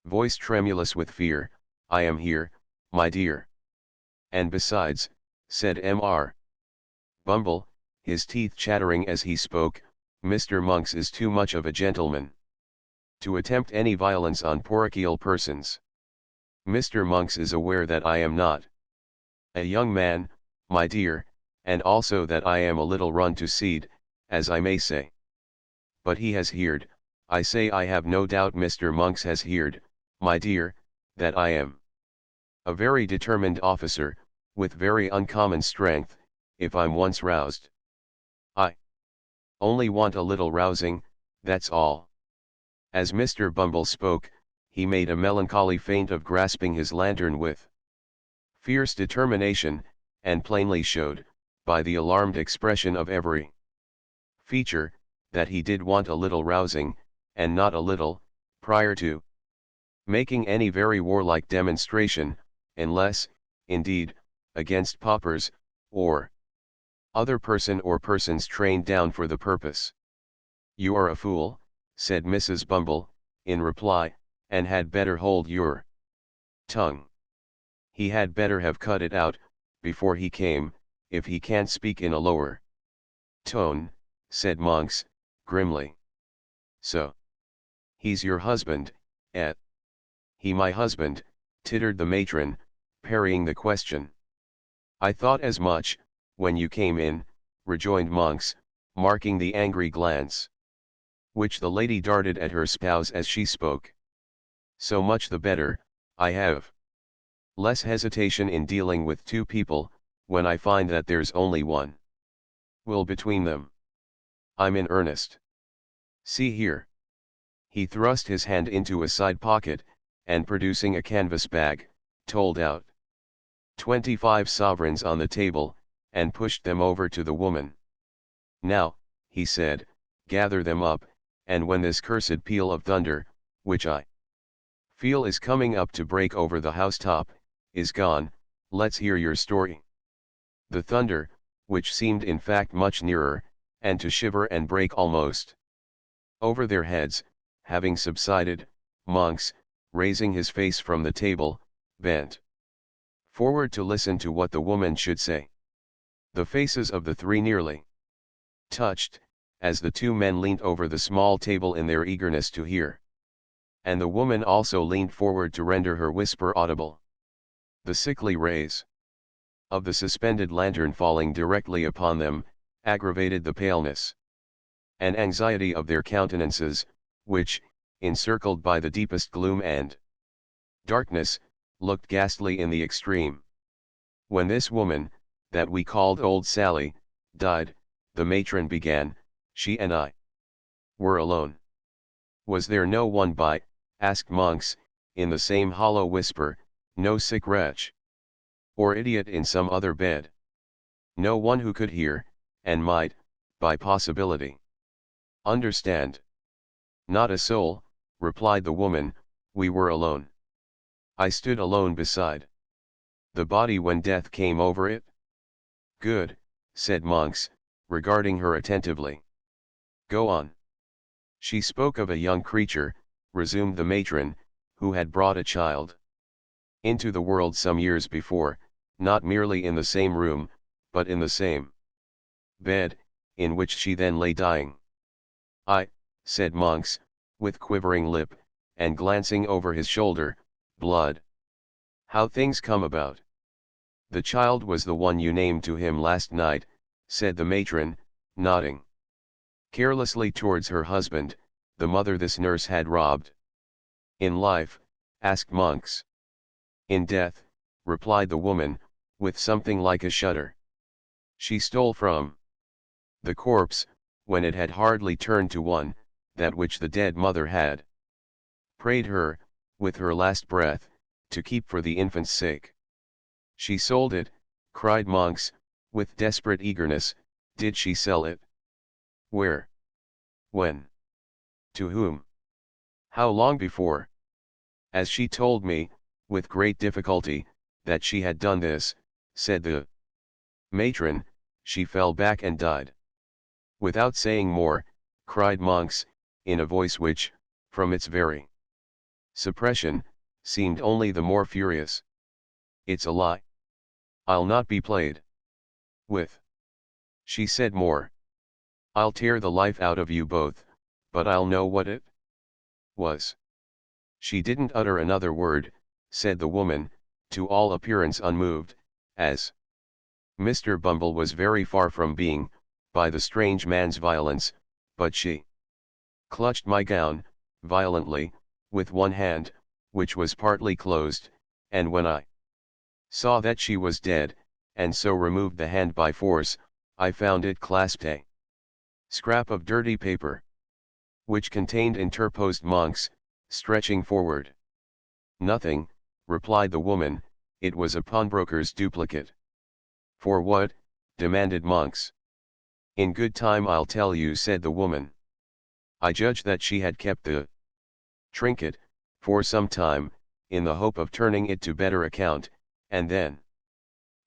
voice tremulous with fear. "I am here, my dear. And besides," said Mr. Bumble, his teeth chattering as he spoke, "Mr. Monks is too much of a gentleman to attempt any violence on parochial persons. Mr. Monks is aware that I am not a young man, my dear, and also that I am a little run to seed, as I may say. But he has heard, I say I have no doubt Mr. Monks has heard, my dear, that I am a very determined officer, with very uncommon strength, if I'm once roused. I only want a little rousing, that's all." As Mr. Bumble spoke, he made a melancholy feint of grasping his lantern with fierce determination, and plainly showed, by the alarmed expression of every feature, that he did want a little rousing, and not a little, prior to making any very warlike demonstration, unless, indeed, against paupers, or other person or persons trained down for the purpose. "You are a fool," said Mrs. Bumble, in reply, "and had better hold your tongue. He had better have cut it out, before he came, if he can't speak in a lower tone," said Monks, grimly. "So he's your husband, eh?" "He my husband," tittered the matron, parrying the question. "I thought as much, when you came in," rejoined Monks, marking the angry glance which the lady darted at her spouse as she spoke. "So much the better, I have less hesitation in dealing with two people, when I find that there's only one will between them. I'm in earnest. See here." He thrust his hand into a side pocket, and producing a canvas bag, told out 25 sovereigns on the table, and pushed them over to the woman. "Now," he said, "gather them up, and when this cursed peal of thunder, which I feel is coming up to break over the housetop, is gone, let's hear your story." The thunder, which seemed in fact much nearer, and to shiver and break almost over their heads, having subsided, Monks, raising his face from the table, bent forward to listen to what the woman should say. The faces of the three nearly touched, as the two men leant over the small table in their eagerness to hear. And the woman also leaned forward to render her whisper audible. The sickly rays of the suspended lantern falling directly upon them, aggravated the paleness and anxiety of their countenances, which, encircled by the deepest gloom and darkness, looked ghastly in the extreme. When this woman, that we called Old Sally, died, the matron began, she and I were alone. Was there no one by, asked Monks, in the same hollow whisper, no sick wretch or idiot in some other bed? No one who could hear, and might, by possibility, understand? Not a soul, replied the woman, we were alone. I stood alone beside the body when death came over it. Good, said Monks, regarding her attentively. Go on. She spoke of a young creature, resumed the matron, who had brought a child into the world some years before, not merely in the same room, but in the same bed, in which she then lay dying. I, said Monks, with quivering lip, and glancing over his shoulder, blood. How things come about. The child was the one you named to him last night, said the matron, nodding carelessly towards her husband, the mother this nurse had robbed. In life? Asked Monks. In death, replied the woman, with something like a shudder. She stole from the corpse, when it had hardly turned to one, that which the dead mother had prayed her, with her last breath, to keep for the infant's sake. She sold it, cried Monks, with desperate eagerness. Did she sell it? Where? When? To whom? How long before? As she told me, with great difficulty, that she had done this, said the matron, she fell back and died. Without saying more, cried Monks, in a voice which, from its very suppression, seemed only the more furious. It's a lie. I'll not be played with. She said more. I'll tear the life out of you both, but I'll know what it was. She didn't utter another word, said the woman, to all appearance unmoved, as Mr. Bumble was very far from being, by the strange man's violence, but she clutched my gown, violently, with one hand, which was partly closed, and when I saw that she was dead, and so removed the hand by force, I found it clasped a scrap of dirty paper, which contained interposed Monks, stretching forward. Nothing, replied the woman, it was a pawnbroker's duplicate. For what? Demanded Monks. In good time I'll tell you, said the woman. I judged that she had kept the trinket, for some time, in the hope of turning it to better account, and then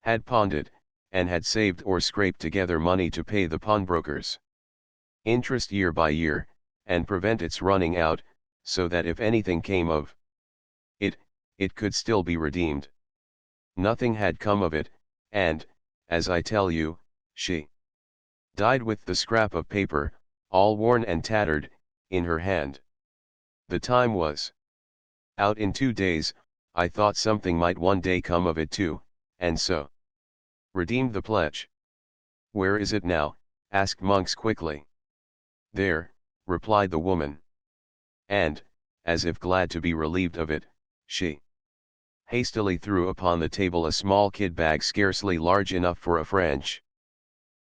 had pawned it, and had saved or scraped together money to pay the pawnbrokers interest year by year, and prevent its running out, so that if anything came of it, it could still be redeemed. Nothing had come of it, and, as I tell you, she died with the scrap of paper, all worn and tattered, in her hand. The time was out in 2 days. I thought something might one day come of it too, and so redeemed the pledge. Where is it now? Asked Monks quickly. There, replied the woman. And, as if glad to be relieved of it, she hastily threw upon the table a small kid bag scarcely large enough for a French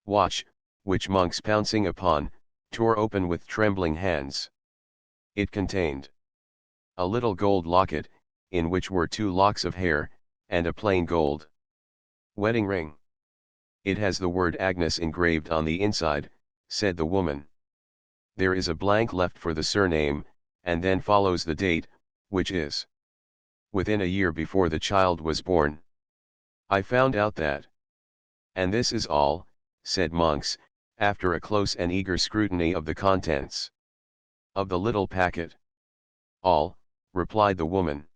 watch, which Monks, pouncing upon, tore open with trembling hands. It contained a little gold locket, in which were 2 locks of hair, and a plain gold wedding ring. It has the word Agnes engraved on the inside, said the woman. There is a blank left for the surname, and then follows the date, which is within a year before the child was born. I found out that. And this is all, said Monks, after a close and eager scrutiny of the contents of the little packet. All, replied the woman.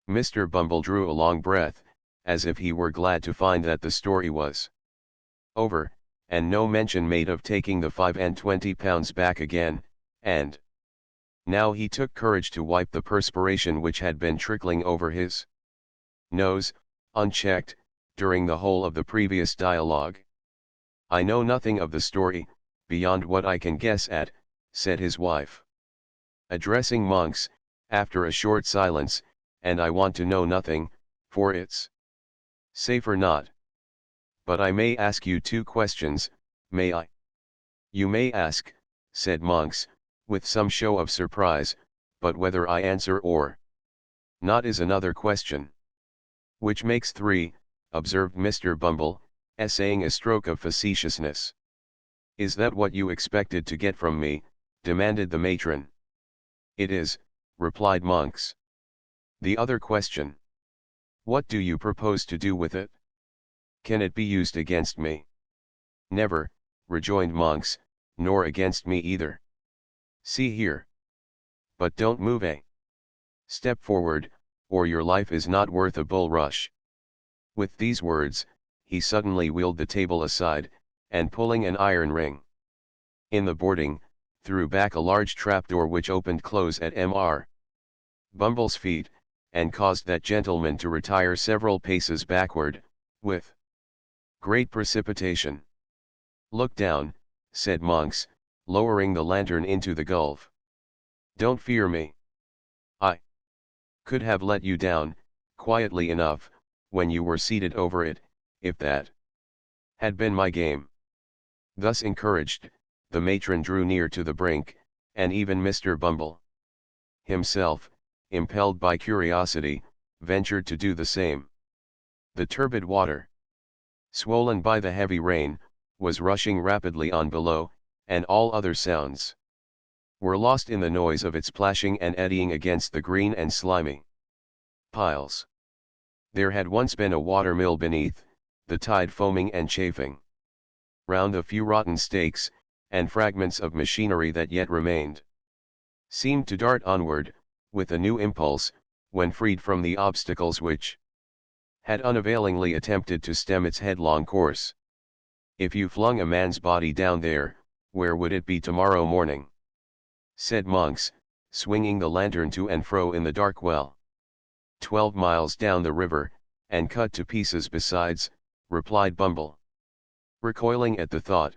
Mr. Bumble drew a long breath, as if he were glad to find that the story was over, and no mention made of taking the £25 back again, and now he took courage to wipe the perspiration which had been trickling over his nose, unchecked, during the whole of the previous dialogue. I know nothing of the story, beyond what I can guess at, said his wife, addressing Monks, after a short silence, and I want to know nothing, for it's safer not. But I may ask you 2 questions, may I? You may ask, said Monks, with some show of surprise, but whether I answer or not is another question. Which makes 3, observed Mr. Bumble, essaying a stroke of facetiousness. Is that what you expected to get from me? Demanded the matron. It is, replied Monks. The other question. What do you propose to do with it? Can it be used against me? Never, rejoined Monks, nor against me either. See here. But don't move a step forward, or your life is not worth a bulrush. With these words, he suddenly wheeled the table aside, and pulling an iron ring in the boarding, threw back a large trapdoor which opened close at Mr. Bumble's feet, and caused that gentleman to retire several paces backward, with great precipitation. Look down, said Monks, lowering the lantern into the gulf. Don't fear me. I could have let you down, quietly enough, when you were seated over it, if that had been my game. Thus encouraged, the matron drew near to the brink, and even Mr. Bumble himself, impelled by curiosity, ventured to do the same. The turbid water, swollen by the heavy rain, was rushing rapidly on below, and all other sounds were lost in the noise of its plashing and eddying against the green and slimy piles. There had once been a water mill beneath, the tide foaming and chafing round a few rotten stakes, and fragments of machinery that yet remained seemed to dart onward, with a new impulse, when freed from the obstacles which had unavailingly attempted to stem its headlong course. If you flung a man's body down there, where would it be tomorrow morning? Said Monks, swinging the lantern to and fro in the dark well. 12 miles down the river, and cut to pieces besides, replied Bumble, recoiling at the thought.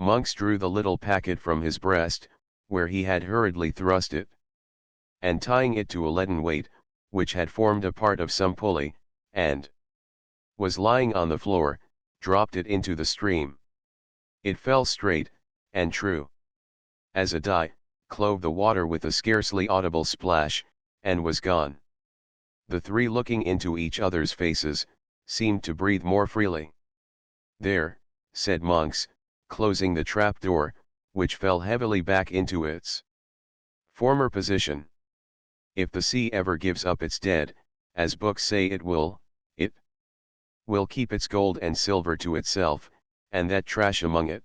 Monks drew the little packet from his breast, where he had hurriedly thrust it, and tying it to a leaden weight, which had formed a part of some pulley, and was lying on the floor, dropped it into the stream. It fell straight, and true as a die, clove the water with a scarcely audible splash, and was gone. The 3, looking into each other's faces, seemed to breathe more freely. There, said Monks, closing the trapdoor, which fell heavily back into its former position. If the sea ever gives up its dead, as books say it will keep its gold and silver to itself, and that trash among it.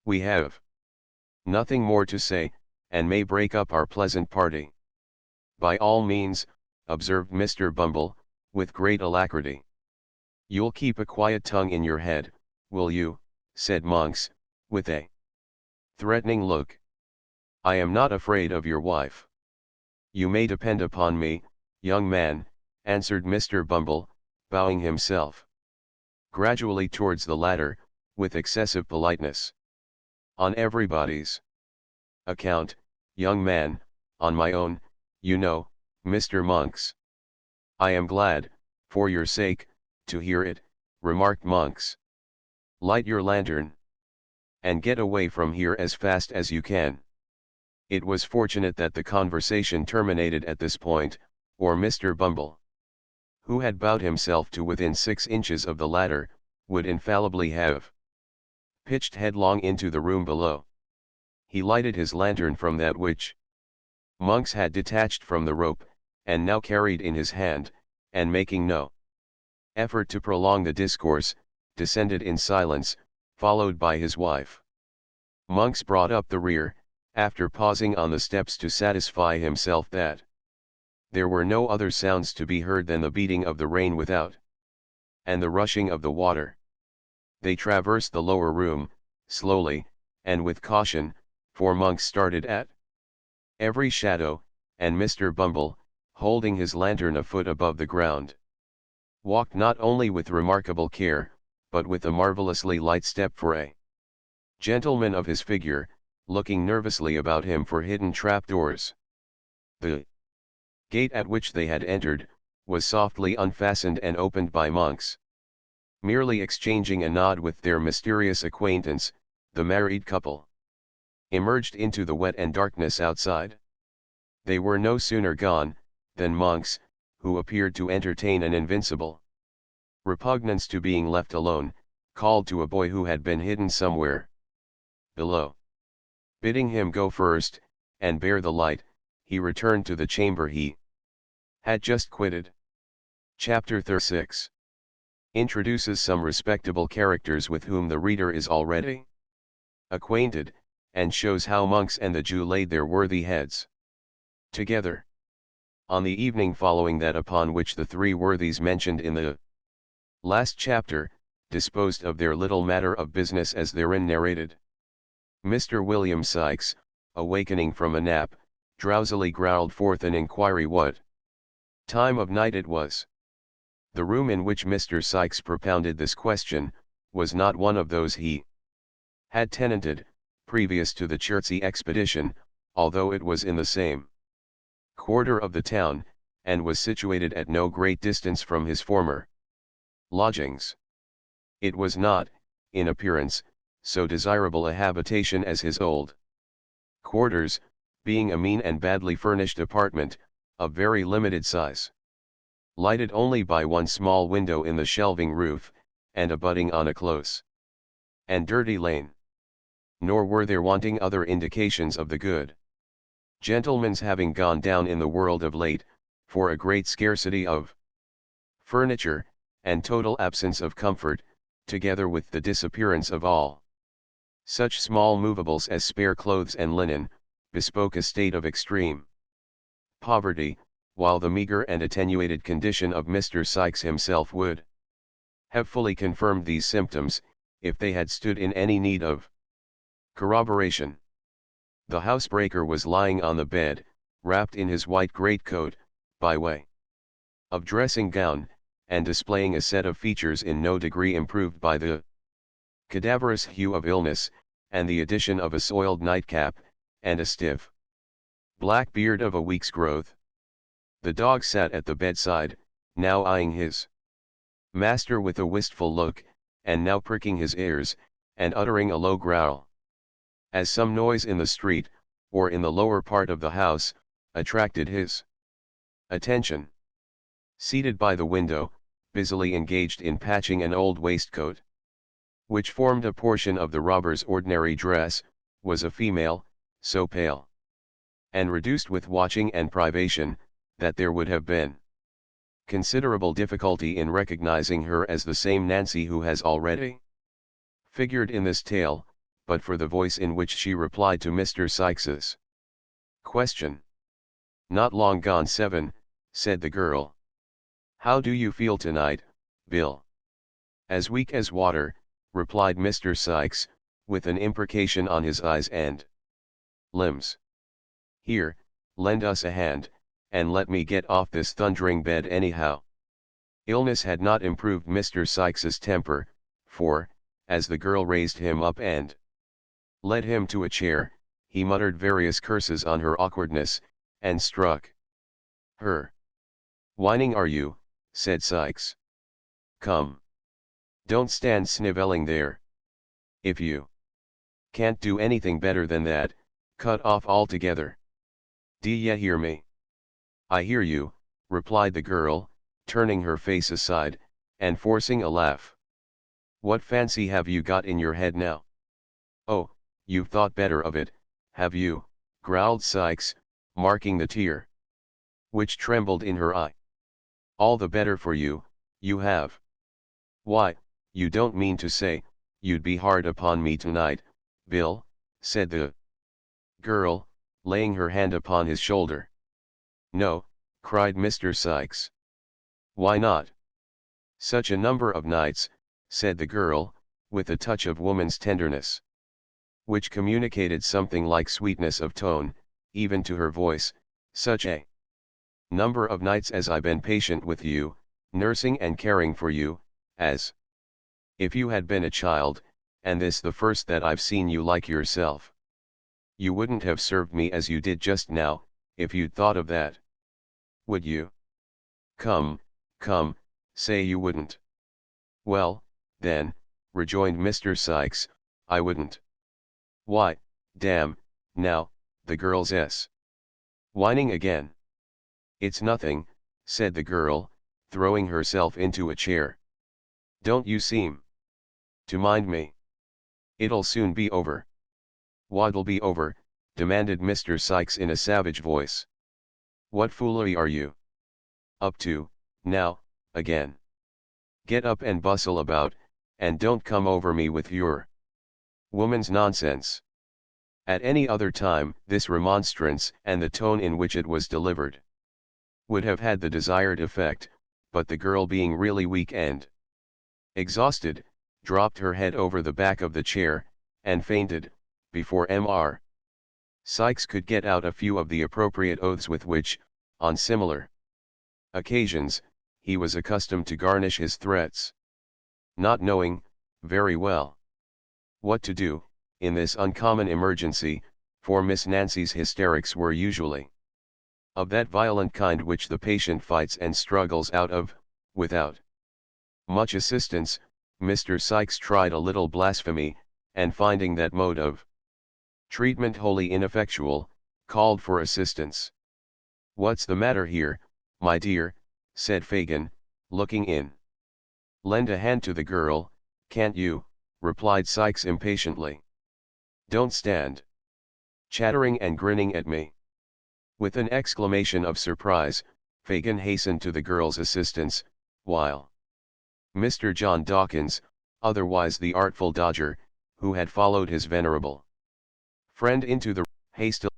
We have nothing more to say, and may break up our pleasant party. By all means, observed Mr. Bumble, with great alacrity. You'll keep a quiet tongue in your head, will you? Said Monks, with a threatening look. I am not afraid of your wife. You may depend upon me, young man, answered Mr. Bumble, bowing himself gradually towards the ladder, with excessive politeness. On everybody's account, young man, on my own, you know, Mr. Monks. I am glad, for your sake, to hear it, remarked Monks. Light your lantern, and get away from here as fast as you can. It was fortunate that the conversation terminated at this point, or Mr. Bumble, who had bowed himself to within 6 inches of the ladder, would infallibly have pitched headlong into the room below. He lighted his lantern from that which Monks had detached from the rope, and now carried in his hand, and making no effort to prolong the discourse, descended in silence, followed by his wife. Monks brought up the rear, after pausing on the steps to satisfy himself that there were no other sounds to be heard than the beating of the rain without, and the rushing of the water. They traversed the lower room, slowly, and with caution, for Monks started at every shadow, and Mr. Bumble, holding his lantern a foot above the ground, walked not only with remarkable care, but with a marvelously light step for a gentleman of his figure, looking nervously about him for hidden trapdoors. The gate at which they had entered, was softly unfastened and opened by monks. Merely exchanging a nod with their mysterious acquaintance, the married couple emerged into the wet and darkness outside. They were no sooner gone, than monks, who appeared to entertain an invincible repugnance to being left alone, called to a boy who had been hidden somewhere below. Bidding him go first, and bear the light, he returned to the chamber he had just quitted. Chapter 36 introduces some respectable characters with whom the reader is already acquainted, and shows how monks and the Jew laid their worthy heads together on the evening following that upon which the three worthies mentioned in the last chapter disposed of their little matter of business as therein narrated. Mr. William Sikes, awakening from a nap, drowsily growled forth an inquiry what time of night it was. The room in which Mr. Sikes propounded this question, was not one of those he had tenanted, previous to the Chertsey expedition, although it was in the same quarter of the town, and was situated at no great distance from his former lodgings. It was not, in appearance, so desirable a habitation as his old quarters, being a mean and badly furnished apartment, of very limited size, lighted only by one small window in the shelving roof, and abutting on a close and dirty lane. Nor were there wanting other indications of the good gentleman's having gone down in the world of late, for a great scarcity of furniture, and total absence of comfort, together with the disappearance of all such small movables as spare clothes and linen, bespoke a state of extreme poverty, while the meager and attenuated condition of Mr. Sikes himself would have fully confirmed these symptoms, if they had stood in any need of corroboration. The housebreaker was lying on the bed, wrapped in his white greatcoat, by way of dressing gown, and displaying a set of features in no degree improved by the cadaverous hue of illness, and the addition of a soiled nightcap, and a stiff black beard of a week's growth. The dog sat at the bedside, now eyeing his master with a wistful look, and now pricking his ears, and uttering a low growl. As some noise in the street, or in the lower part of the house, attracted his attention. Seated by the window, busily engaged in patching an old waistcoat, which formed a portion of the robber's ordinary dress, was a female, so pale and reduced with watching and privation, that there would have been considerable difficulty in recognizing her as the same Nancy who has already figured in this tale, but for the voice in which she replied to Mr. Sikes's question. "Not long gone 7, said the girl. "How do you feel tonight, Bill?" "As weak as water," replied Mr. Sikes, with an imprecation on his eyes and limbs. "Here, lend us a hand, and let me get off this thundering bed anyhow." Illness had not improved Mr. Sikes's temper, for, as the girl raised him up and led him to a chair, he muttered various curses on her awkwardness, and struck her. "Whining are you?" said Sikes. "Come. Don't stand snivelling there. If you can't do anything better than that, cut off altogether. D'ye hear me?" "I hear you," replied the girl, turning her face aside, and forcing a laugh. "What fancy have you got in your head now?" "Oh, you've thought better of it, have you?" growled Sikes, marking the tear which trembled in her eye. "All the better for you, you have. Why, you don't mean to say, you'd be hard upon me tonight, Bill," said the girl, laying her hand upon his shoulder. "No," cried Mr. Sikes. "Why not?" "Such a number of nights," said the girl, with a touch of woman's tenderness, which communicated something like sweetness of tone, even to her voice, "such a number of nights as I've been patient with you, nursing and caring for you, as if you had been a child, and this the first that I've seen you like yourself. You wouldn't have served me as you did just now, if you'd thought of that. Would you?" Come, come, say you wouldn't. Well, then, rejoined Mr. Sykes, I wouldn't. Why, damn, now, the girl's whining again. It's nothing, said the girl, throwing herself into a chair. Don't you seem to mind me? It'll soon be over. What'll be over? Demanded Mr. Sykes in a savage voice. What foolery are you up to, now, again? Get up and bustle about, and don't come over me with your woman's nonsense. At any other time, this remonstrance, and the tone in which it was delivered, would have had the desired effect, but the girl, being really weak and exhausted, dropped her head over the back of the chair, and fainted, before Mr. Sykes could get out a few of the appropriate oaths with which, on similar occasions, he was accustomed to garnish his threats. Not knowing, very well, what to do, in this uncommon emergency, for Miss Nancy's hysterics were usually of that violent kind which the patient fights and struggles out of, without much assistance, Mr. Sykes tried a little blasphemy, and finding that mode of treatment wholly ineffectual, called for assistance. What's the matter here, my dear? Said Fagin, looking in. Lend a hand to the girl, can't you? Replied Sykes impatiently. Don't stand chattering and grinning at me. With an exclamation of surprise, Fagin hastened to the girl's assistance, while Mr. John Dawkins, otherwise the Artful Dodger, who had followed his venerable friend into the hastily